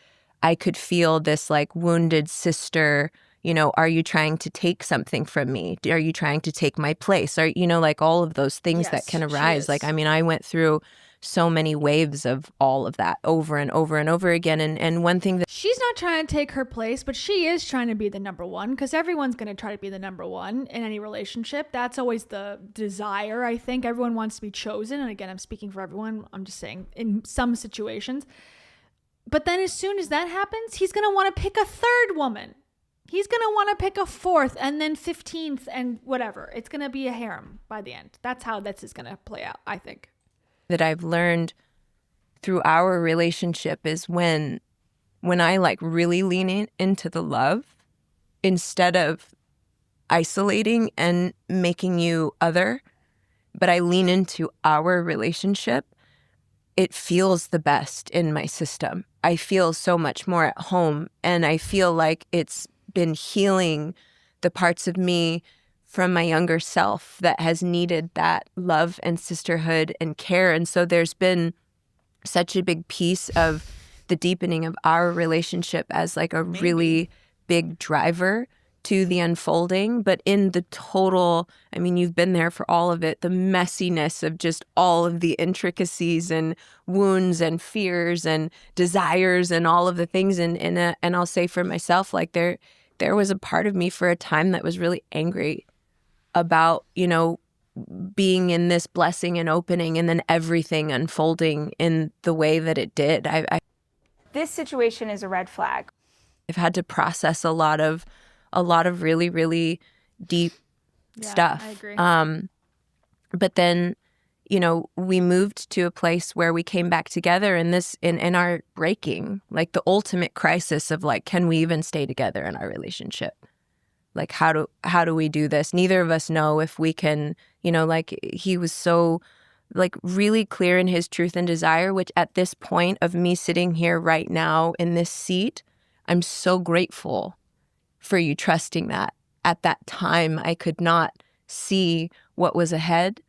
I could feel this like wounded sister, you know, are you trying to take something from me? Are you trying to take my place? Or, you know, like all of those things that can arise. Like, I mean, I went through so many waves of all of that over and over and over again. And one thing that she's not trying to take her place, but she is trying to be the number one, because everyone's going to try to be the number one in any relationship. That's always the desire. I think everyone wants to be chosen. And again, I'm speaking for everyone. I'm just saying in some situations. But then as soon as that happens, he's going to want to pick a third woman. He's going to want to pick a fourth and then 15th and whatever. It's going to be a harem by the end. That's how this is going to play out, I think. That I've learned through our relationship is when I like really lean into the love instead of isolating and making you other, but I lean into our relationship, it feels the best in my system. I feel so much more at home, and I feel like it's been healing the parts of me from my younger self that has needed that love and sisterhood and care. And so there's been such a big piece of the deepening of our relationship as like a really big driver to the unfolding. But in the total, I mean, you've been there for all of it, the messiness of just all of the intricacies and wounds and fears and desires and all of the things. And I'll say for myself, like there was a part of me for a time that was really angry about, you know, being in this blessing and opening and then everything unfolding in the way that it did. This situation is a red flag. I've had to process a lot of really, really deep stuff. I agree. But then, you know, we moved to a place where we came back together in our breaking, like the ultimate crisis of like, can we even stay together in our relationship? Like, how do we do this? Neither of us know if we can, you know, like he was so like really clear in his truth and desire, which at this point of me sitting here right now in this seat, I'm so grateful for you trusting that. At that time, I could not see what was ahead,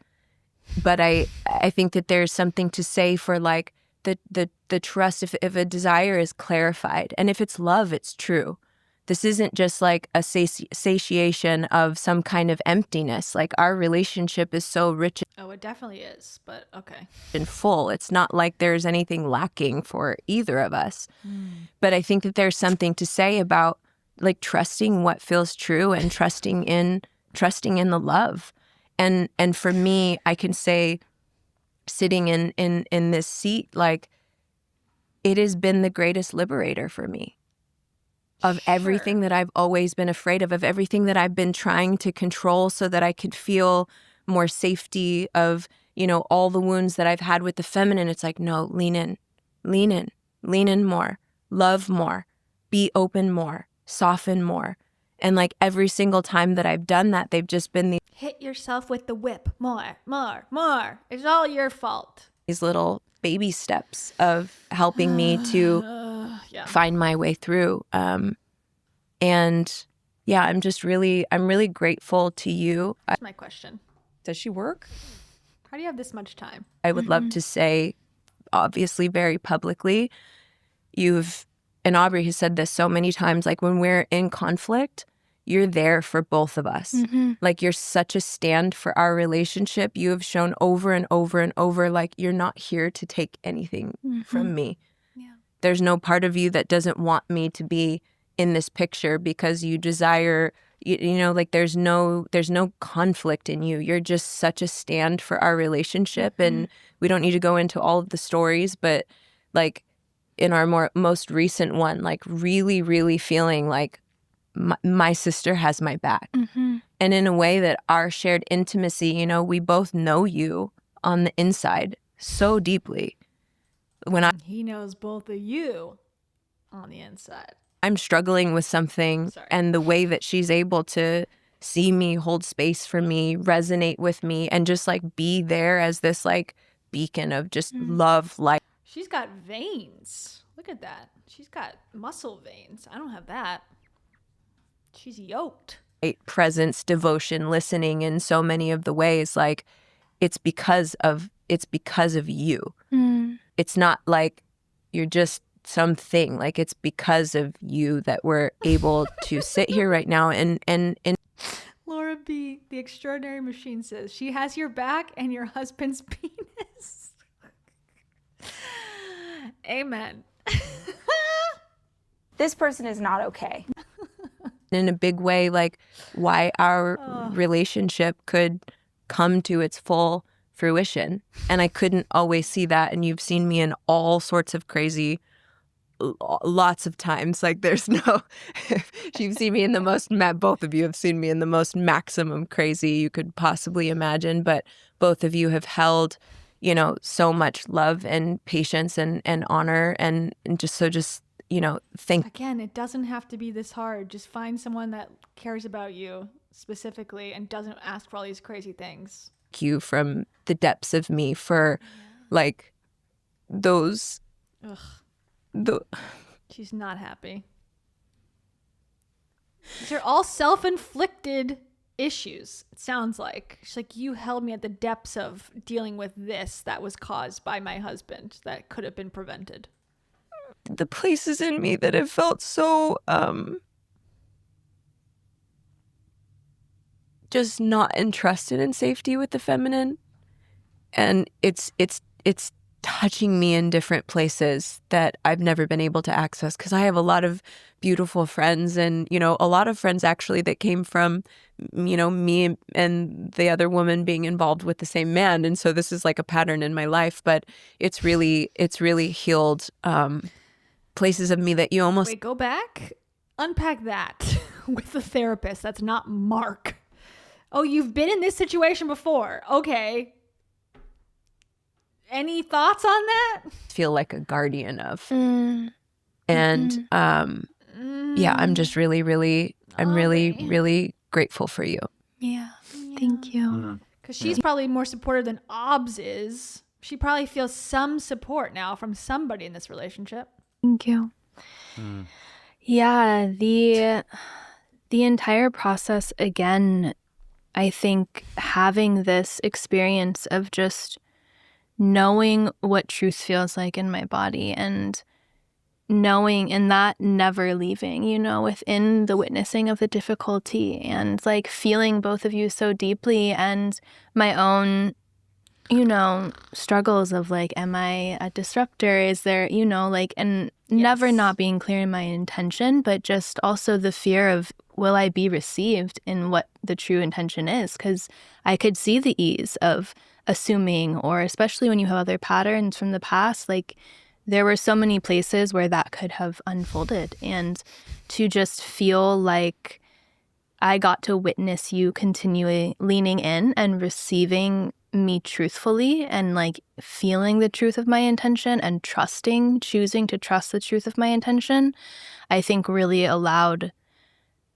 but I think that there's something to say for like the trust. If a desire is clarified, and if it's love, it's true. This isn't just like a satiation of some kind of emptiness. Like our relationship is so rich. Oh, it definitely is, but okay. And full. It's not like there's anything lacking for either of us. But I think that there's something to say about like trusting what feels true and trusting in the love. And for me, I can say sitting in this seat, like it has been the greatest liberator for me. Of everything that I've always been afraid of everything that I've been trying to control so that I could feel more safety, of, you know, all the wounds that I've had with the feminine. It's like, no, lean in more, love more, be open more, soften more. And like every single time that I've done that, they've just been hit yourself with the whip more. It's all your fault. These little baby steps of helping me to find my way through. And yeah, I'm really grateful to you. That's my question. Does she work? How do you have this much time? I would love to say, obviously very publicly, and Aubrey has said this so many times, like when we're in conflict, you're there for both of us. Like you're such a stand for our relationship. You have shown over and over and over, like you're not here to take anything from me. Yeah. There's no part of you that doesn't want me to be in this picture because you desire, you know, like there's no conflict in you. You're just such a stand for our relationship. And we don't need to go into all of the stories, but like in our most recent one, like really, really feeling like my sister has my back. And in a way that our shared intimacy, you know, we both know you on the inside so deeply. He knows both of you on the inside. I'm struggling with something, and the way that she's able to see me, hold space for me, resonate with me, and just like be there as this like beacon of just love, light. She's got veins. Look at that. She's got muscle veins. I don't have that. She's yoked. Presence, devotion, listening in so many of the ways. Like it's because of you. Mm. It's not like you're just something. Like, it's because of you that we're able to sit here right now and Laura B, the extraordinary machine, says she has your back and your husband's penis. Amen. This person is not okay. in a big way, like why our relationship could come to its full fruition. And I couldn't always see that. And you've seen me in all sorts of crazy, lots of times. Like there's no, you've seen me in the most, both of you have seen me in the most maximum crazy you could possibly imagine. But both of you have held, you know, so much love and patience and honor and just, you know, Again, it doesn't have to be this hard. Just find someone that cares about you specifically and doesn't ask for all these crazy things. You from the depths of me for like those. She's not happy. These are all self-inflicted issues, it sounds like. She's like, you held me at the depths of dealing with this that was caused by my husband that could have been prevented. The places in me that have felt so just not entrusted in safety with the feminine, and it's touching me in different places that I've never been able to access, because I have a lot of beautiful friends, and you know, a lot of friends actually that came from, you know, me and the other woman being involved with the same man, and so this is like a pattern in my life. But it's really healed places of me that you almost Wait, go back, unpack that with a therapist. That's not Mark. Oh, you've been in this situation before. Okay. Any thoughts on that? feel like a guardian of. And yeah, I'm just really grateful for you. Yeah. Thank you. Because she's probably more supportive than Obs is. She probably feels some support now from somebody in this relationship. Thank you. Yeah, the entire process, again, I think having this experience of just knowing what truth feels like in my body and knowing and that never leaving, you know, within the witnessing of the difficulty and like feeling both of you so deeply and my own, you know, struggles of like, am I a disruptor? Is there, you know, like, and never not being clear in my intention, but just also the fear of, will I be received in what the true intention is? Because I could see the ease of assuming, or especially when you have other patterns from the past, like there were so many places where that could have unfolded. And to just feel like I got to witness you continuing leaning in and receiving me truthfully and like feeling the truth of my intention and choosing to trust the truth of my intention, I think really allowed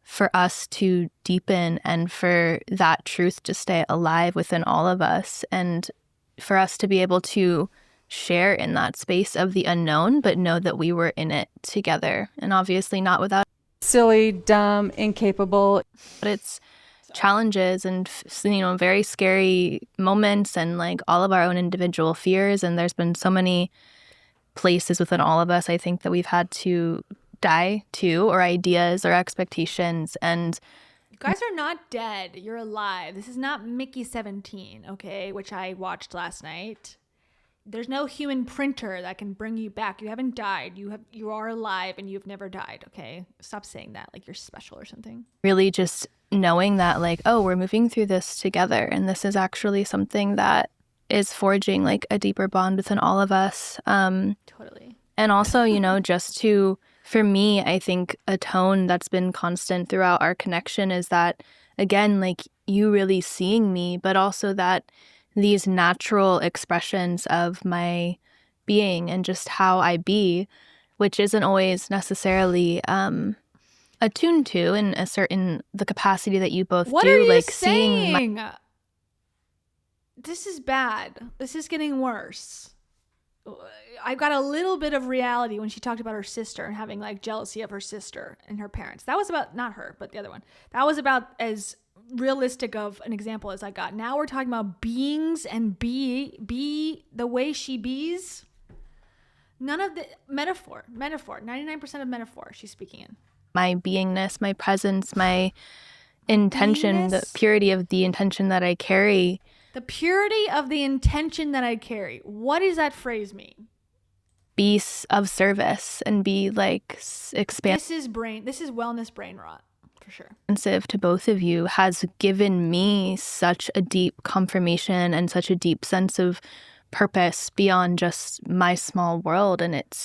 for us to deepen and for that truth to stay alive within all of us and for us to be able to share in that space of the unknown, but know that we were in it together. And obviously not without silly, dumb, incapable. But it's challenges and, you know, very scary moments and like all of our own individual fears. And there's been so many places within all of us, I think, that we've had to die to, or ideas or expectations. And you guys are not dead. You're alive. This is not Mickey 17, okay, which I watched last night. There's no human printer that can bring you back. You haven't died. You are alive and you've never died, okay? Stop saying that like you're special or something. Really just knowing that like, oh, we're moving through this together and this is actually something that is forging like a deeper bond within all of us. Totally. And also, you know, just to, for me, I think a tone that's been constant throughout our connection is that, again, like you really seeing me, but also that these natural expressions of my being and just how I be, which isn't always necessarily attuned to in the capacity that you both what do. Are you like saying? This is bad. This is getting worse. I got a little bit of reality when she talked about her sister and having like jealousy of her sister and her parents. That was about, not her, but the other one. That was about as realistic of an example as I got. Now we're talking about beings and be the way she bees. None of the metaphor, 99% of metaphor she's speaking in. My beingness, my presence, my intention, the purity of the intention that I carry. The purity of the intention that I carry. What does that phrase mean? Be of service and be like expansive. This is wellness brain rot, for sure. To both of you has given me such a deep confirmation and such a deep sense of purpose beyond just my small world. And it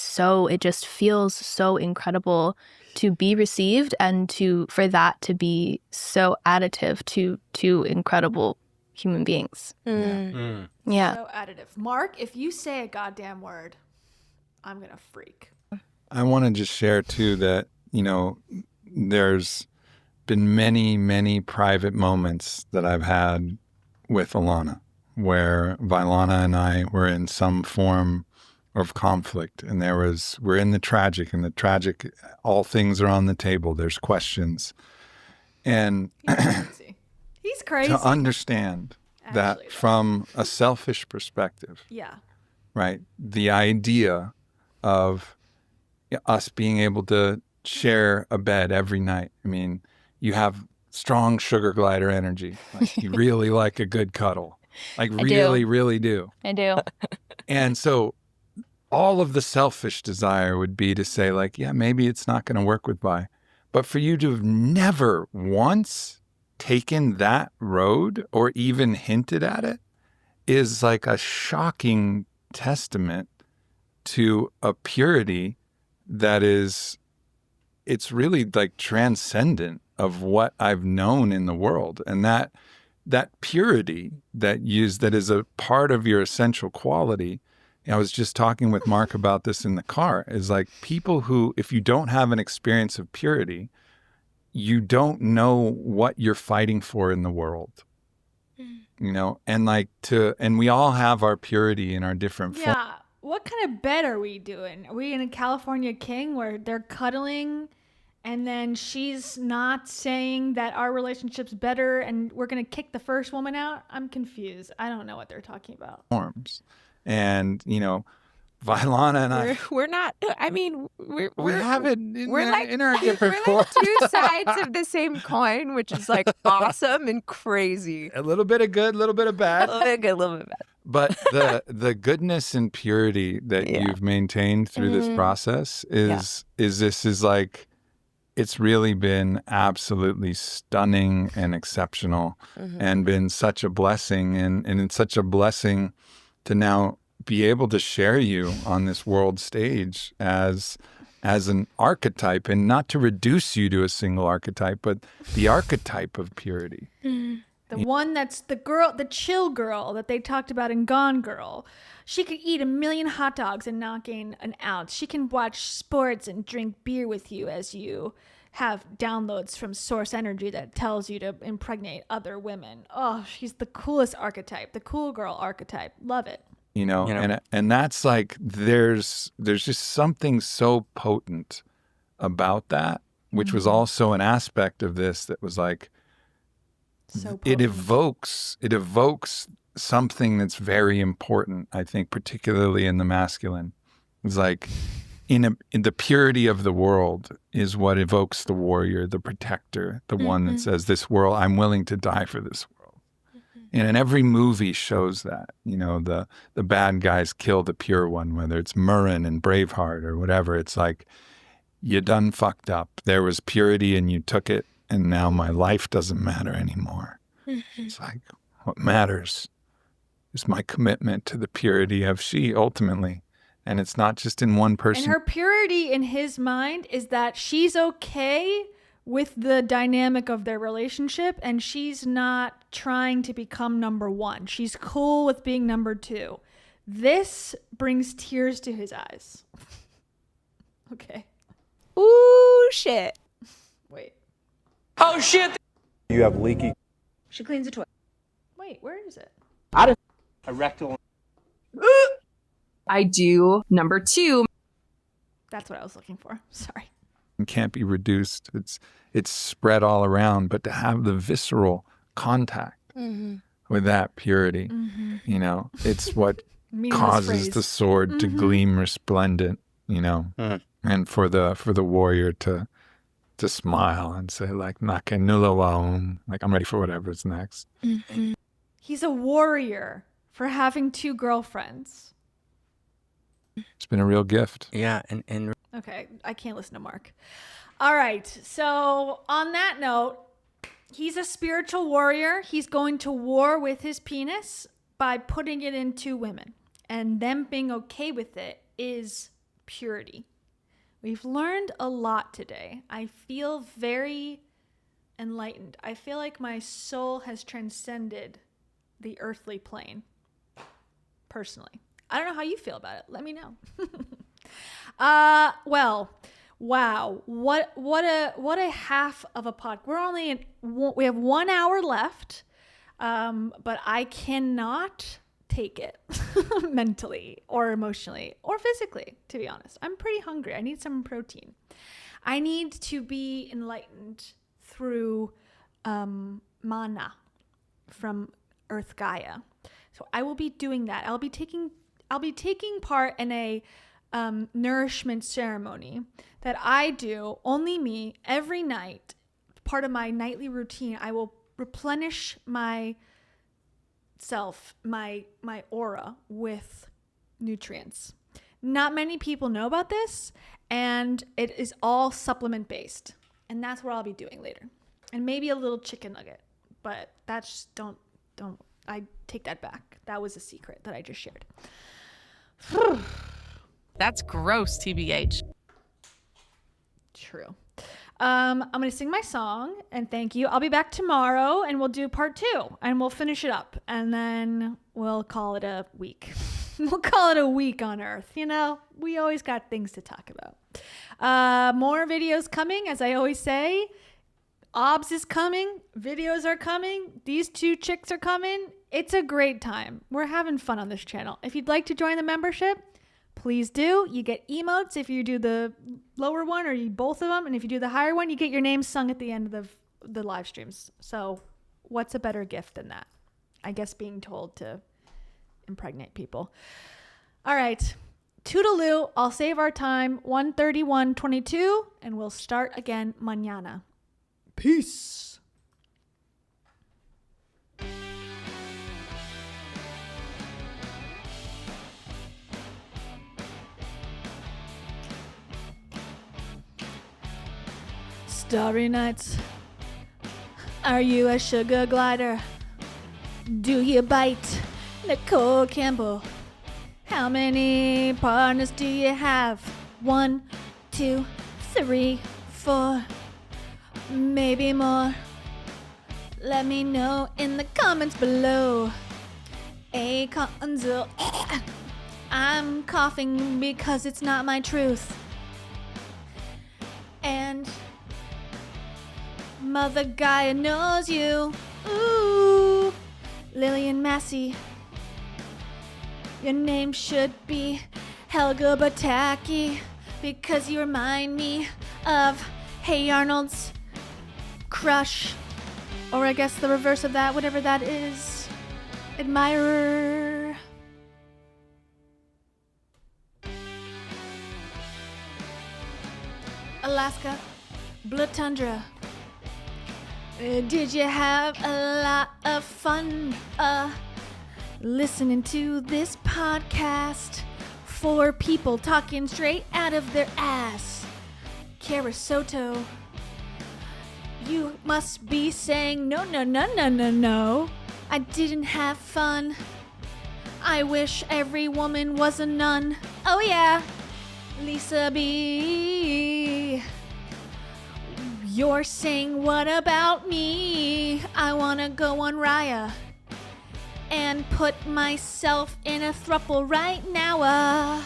just feels so incredible to be received and for that to be so additive to two incredible human beings. Yeah. So additive. Mark, if you say a goddamn word, I'm going to freak. I want to just share too that, there's been many, many private moments that I've had with Alana where Vylana and I were in some form of conflict, and we're in the tragic, all things are on the table. There's questions. And He's crazy. To understand that from a selfish perspective, right? The idea of us being able to share a bed every night. I mean, you have strong sugar glider energy. Like you really like a good cuddle. Like really do. I do. And so all of the selfish desire would be to say like, yeah, maybe it's not going to work with Vi. But for you to have never once taken that road or even hinted at it is like a shocking testament to a purity that it's really like transcendent of what I've known in the world. And that purity that is a part of your essential quality. I was just talking with Mark about this in the car, is like people who, if you don't have an experience of purity, you don't know what you're fighting for in the world. And we all have our purity in our different forms. Yeah. What kind of bed are we doing? Are we in a California King where they're cuddling and then she's not saying that our relationship's better and we're going to kick the first woman out? I'm confused. I don't know what they're talking about. Forms. And, Vylana and we're not, I mean, we have it in our different we're like two sides of the same coin, which is like awesome and crazy. A little bit of good, a little bit of bad. A little bit of good, a little bit of bad. But the goodness and purity that you've maintained through this process is like, it's really been absolutely stunning and exceptional and been such a blessing. And it's such a blessing to now be able to share you on this world stage as an archetype, and not to reduce you to a single archetype, but the archetype of purity. The one that's the chill girl that they talked about in Gone Girl. She could eat 1 million hot dogs and not gain an ounce. She can watch sports and drink beer with you as you have downloads from Source Energy that tells you to impregnate other women. Oh, she's the coolest archetype, the cool girl archetype. Love it. And that's like, there's just something so potent about that, which was also an aspect of this that was like, it evokes something that's very important, I think, particularly in the masculine. It's like, in the purity of the world is what evokes the warrior, the protector, the one that says, this world, I'm willing to die for this world. And every movie shows that, the bad guys kill the pure one, whether it's Murren and Braveheart or whatever. It's like, you done fucked up. There was purity and you took it, and now my life doesn't matter anymore. It's like, what matters is my commitment to the purity of she, ultimately. And it's not just in one person. And her purity in his mind is that she's okay with the dynamic of their relationship, and she's not trying to become number one. She's cool with being number two. This brings tears to his eyes. Okay. Ooh, shit. Wait. Oh, shit. You have leaky. She cleans the toilet. Wait, where is it? A rectal. I do number 2. That's what I was looking for. Sorry. It can't be reduced. It's spread all around, but to have the visceral contact with that purity, you know, it's what causes the sword to gleam resplendent, you know, and for the warrior to smile and say like Nakenulawaum, like I'm ready for whatever's next. He's a warrior for having 2 girlfriends. It's been a real gift. Yeah, and Okay, I can't listen to Mark. All right, so on that note, he's a spiritual warrior. He's going to war with his penis by putting it into women. And them being okay with it is purity. We've learned a lot today. I feel very enlightened. I feel like my soul has transcended the earthly plane, personally. I don't know how you feel about it. Let me know. Well, wow. What a half of a pod. We have 1 hour left, but I cannot take it mentally or emotionally or physically, to be honest. I'm pretty hungry. I need some protein. I need to be enlightened through mana from Earth Gaia. So I will be doing that. I'll be taking part in a nourishment ceremony that I do, only me, every night. Part of my nightly routine. I will replenish my self, my aura with nutrients. Not many people know about this, and it is all supplement based, and that's what I'll be doing later. And maybe a little chicken nugget, but that's don't I take that back. That was a secret that I just shared. That's gross, TBH. True. I'm going to sing my song and thank you. I'll be back tomorrow and we'll do part 2 and we'll finish it up and then we'll call it a week. We'll call it a week on Earth. You know, we always got things to talk about. More videos coming, as I always say. OBS is coming. Videos are coming. These 2 chicks are coming. It's a great time. We're having fun on this channel. If you'd like to join the membership, please do. You get emotes if you do the lower one or you both of them. And if you do the higher one, you get your name sung at the end of the live streams. So what's a better gift than that? I guess being told to impregnate people. All right. Toodaloo. I'll save our time. 1:31:22 and we'll start again mañana. Peace. Starry nights. Are you a sugar glider? Do you bite Nicole Campbell? How many partners do you have? 1, 2, 3, 4, maybe more. Let me know in the comments below. Conzo. I'm coughing because it's not my truth. And Mother Gaia knows you. Ooh, Lillian Massey. Your name should be Helga Bataki because you remind me of Hey Arnold's crush. Or I guess the reverse of that, whatever that is. Admirer. Alaska. Blood Tundra. Did you have a lot of fun listening to this podcast? 4 people talking straight out of their ass. Kara Soto. You must be saying no. I didn't have fun. I wish every woman was a nun. Oh yeah. Lisa B. You're saying what about me? I wanna go on Raya and put myself in a throuple right now.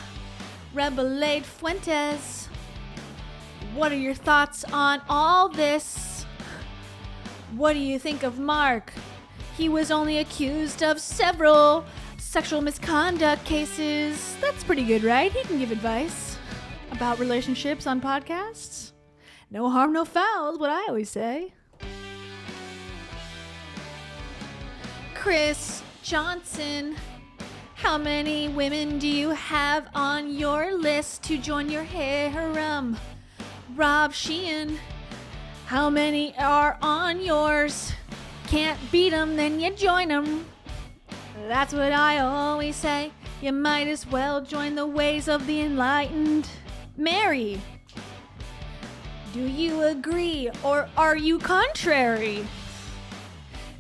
Rebelade Fuentes. What are your thoughts on all this? What do you think of Mark? He was only accused of several sexual misconduct cases. That's pretty good, right? He can give advice about relationships on podcasts. No harm, no foul is what I always say. Chris Johnson, how many women do you have on your list to join your harem? Rob Sheehan, how many are on yours? Can't beat them, then you join them. That's what I always say. You might as well join the ways of the enlightened. Mary, do you agree or are you contrary?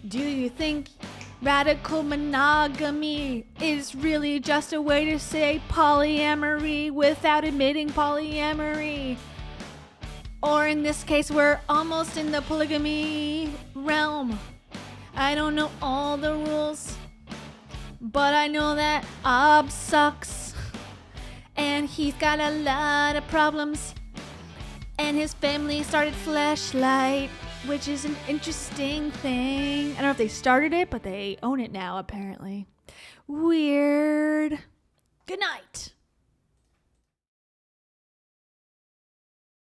Do you think radical monogamy is really just a way to say polyamory without admitting polyamory? Or in this case, we're almost in the polygamy realm. I don't know all the rules, but I know that Ob sucks. And he's got a lot of problems. And his family started Fleshlight, which is an interesting thing. I don't know if they started it, but they own it now, apparently. Weird. Good night.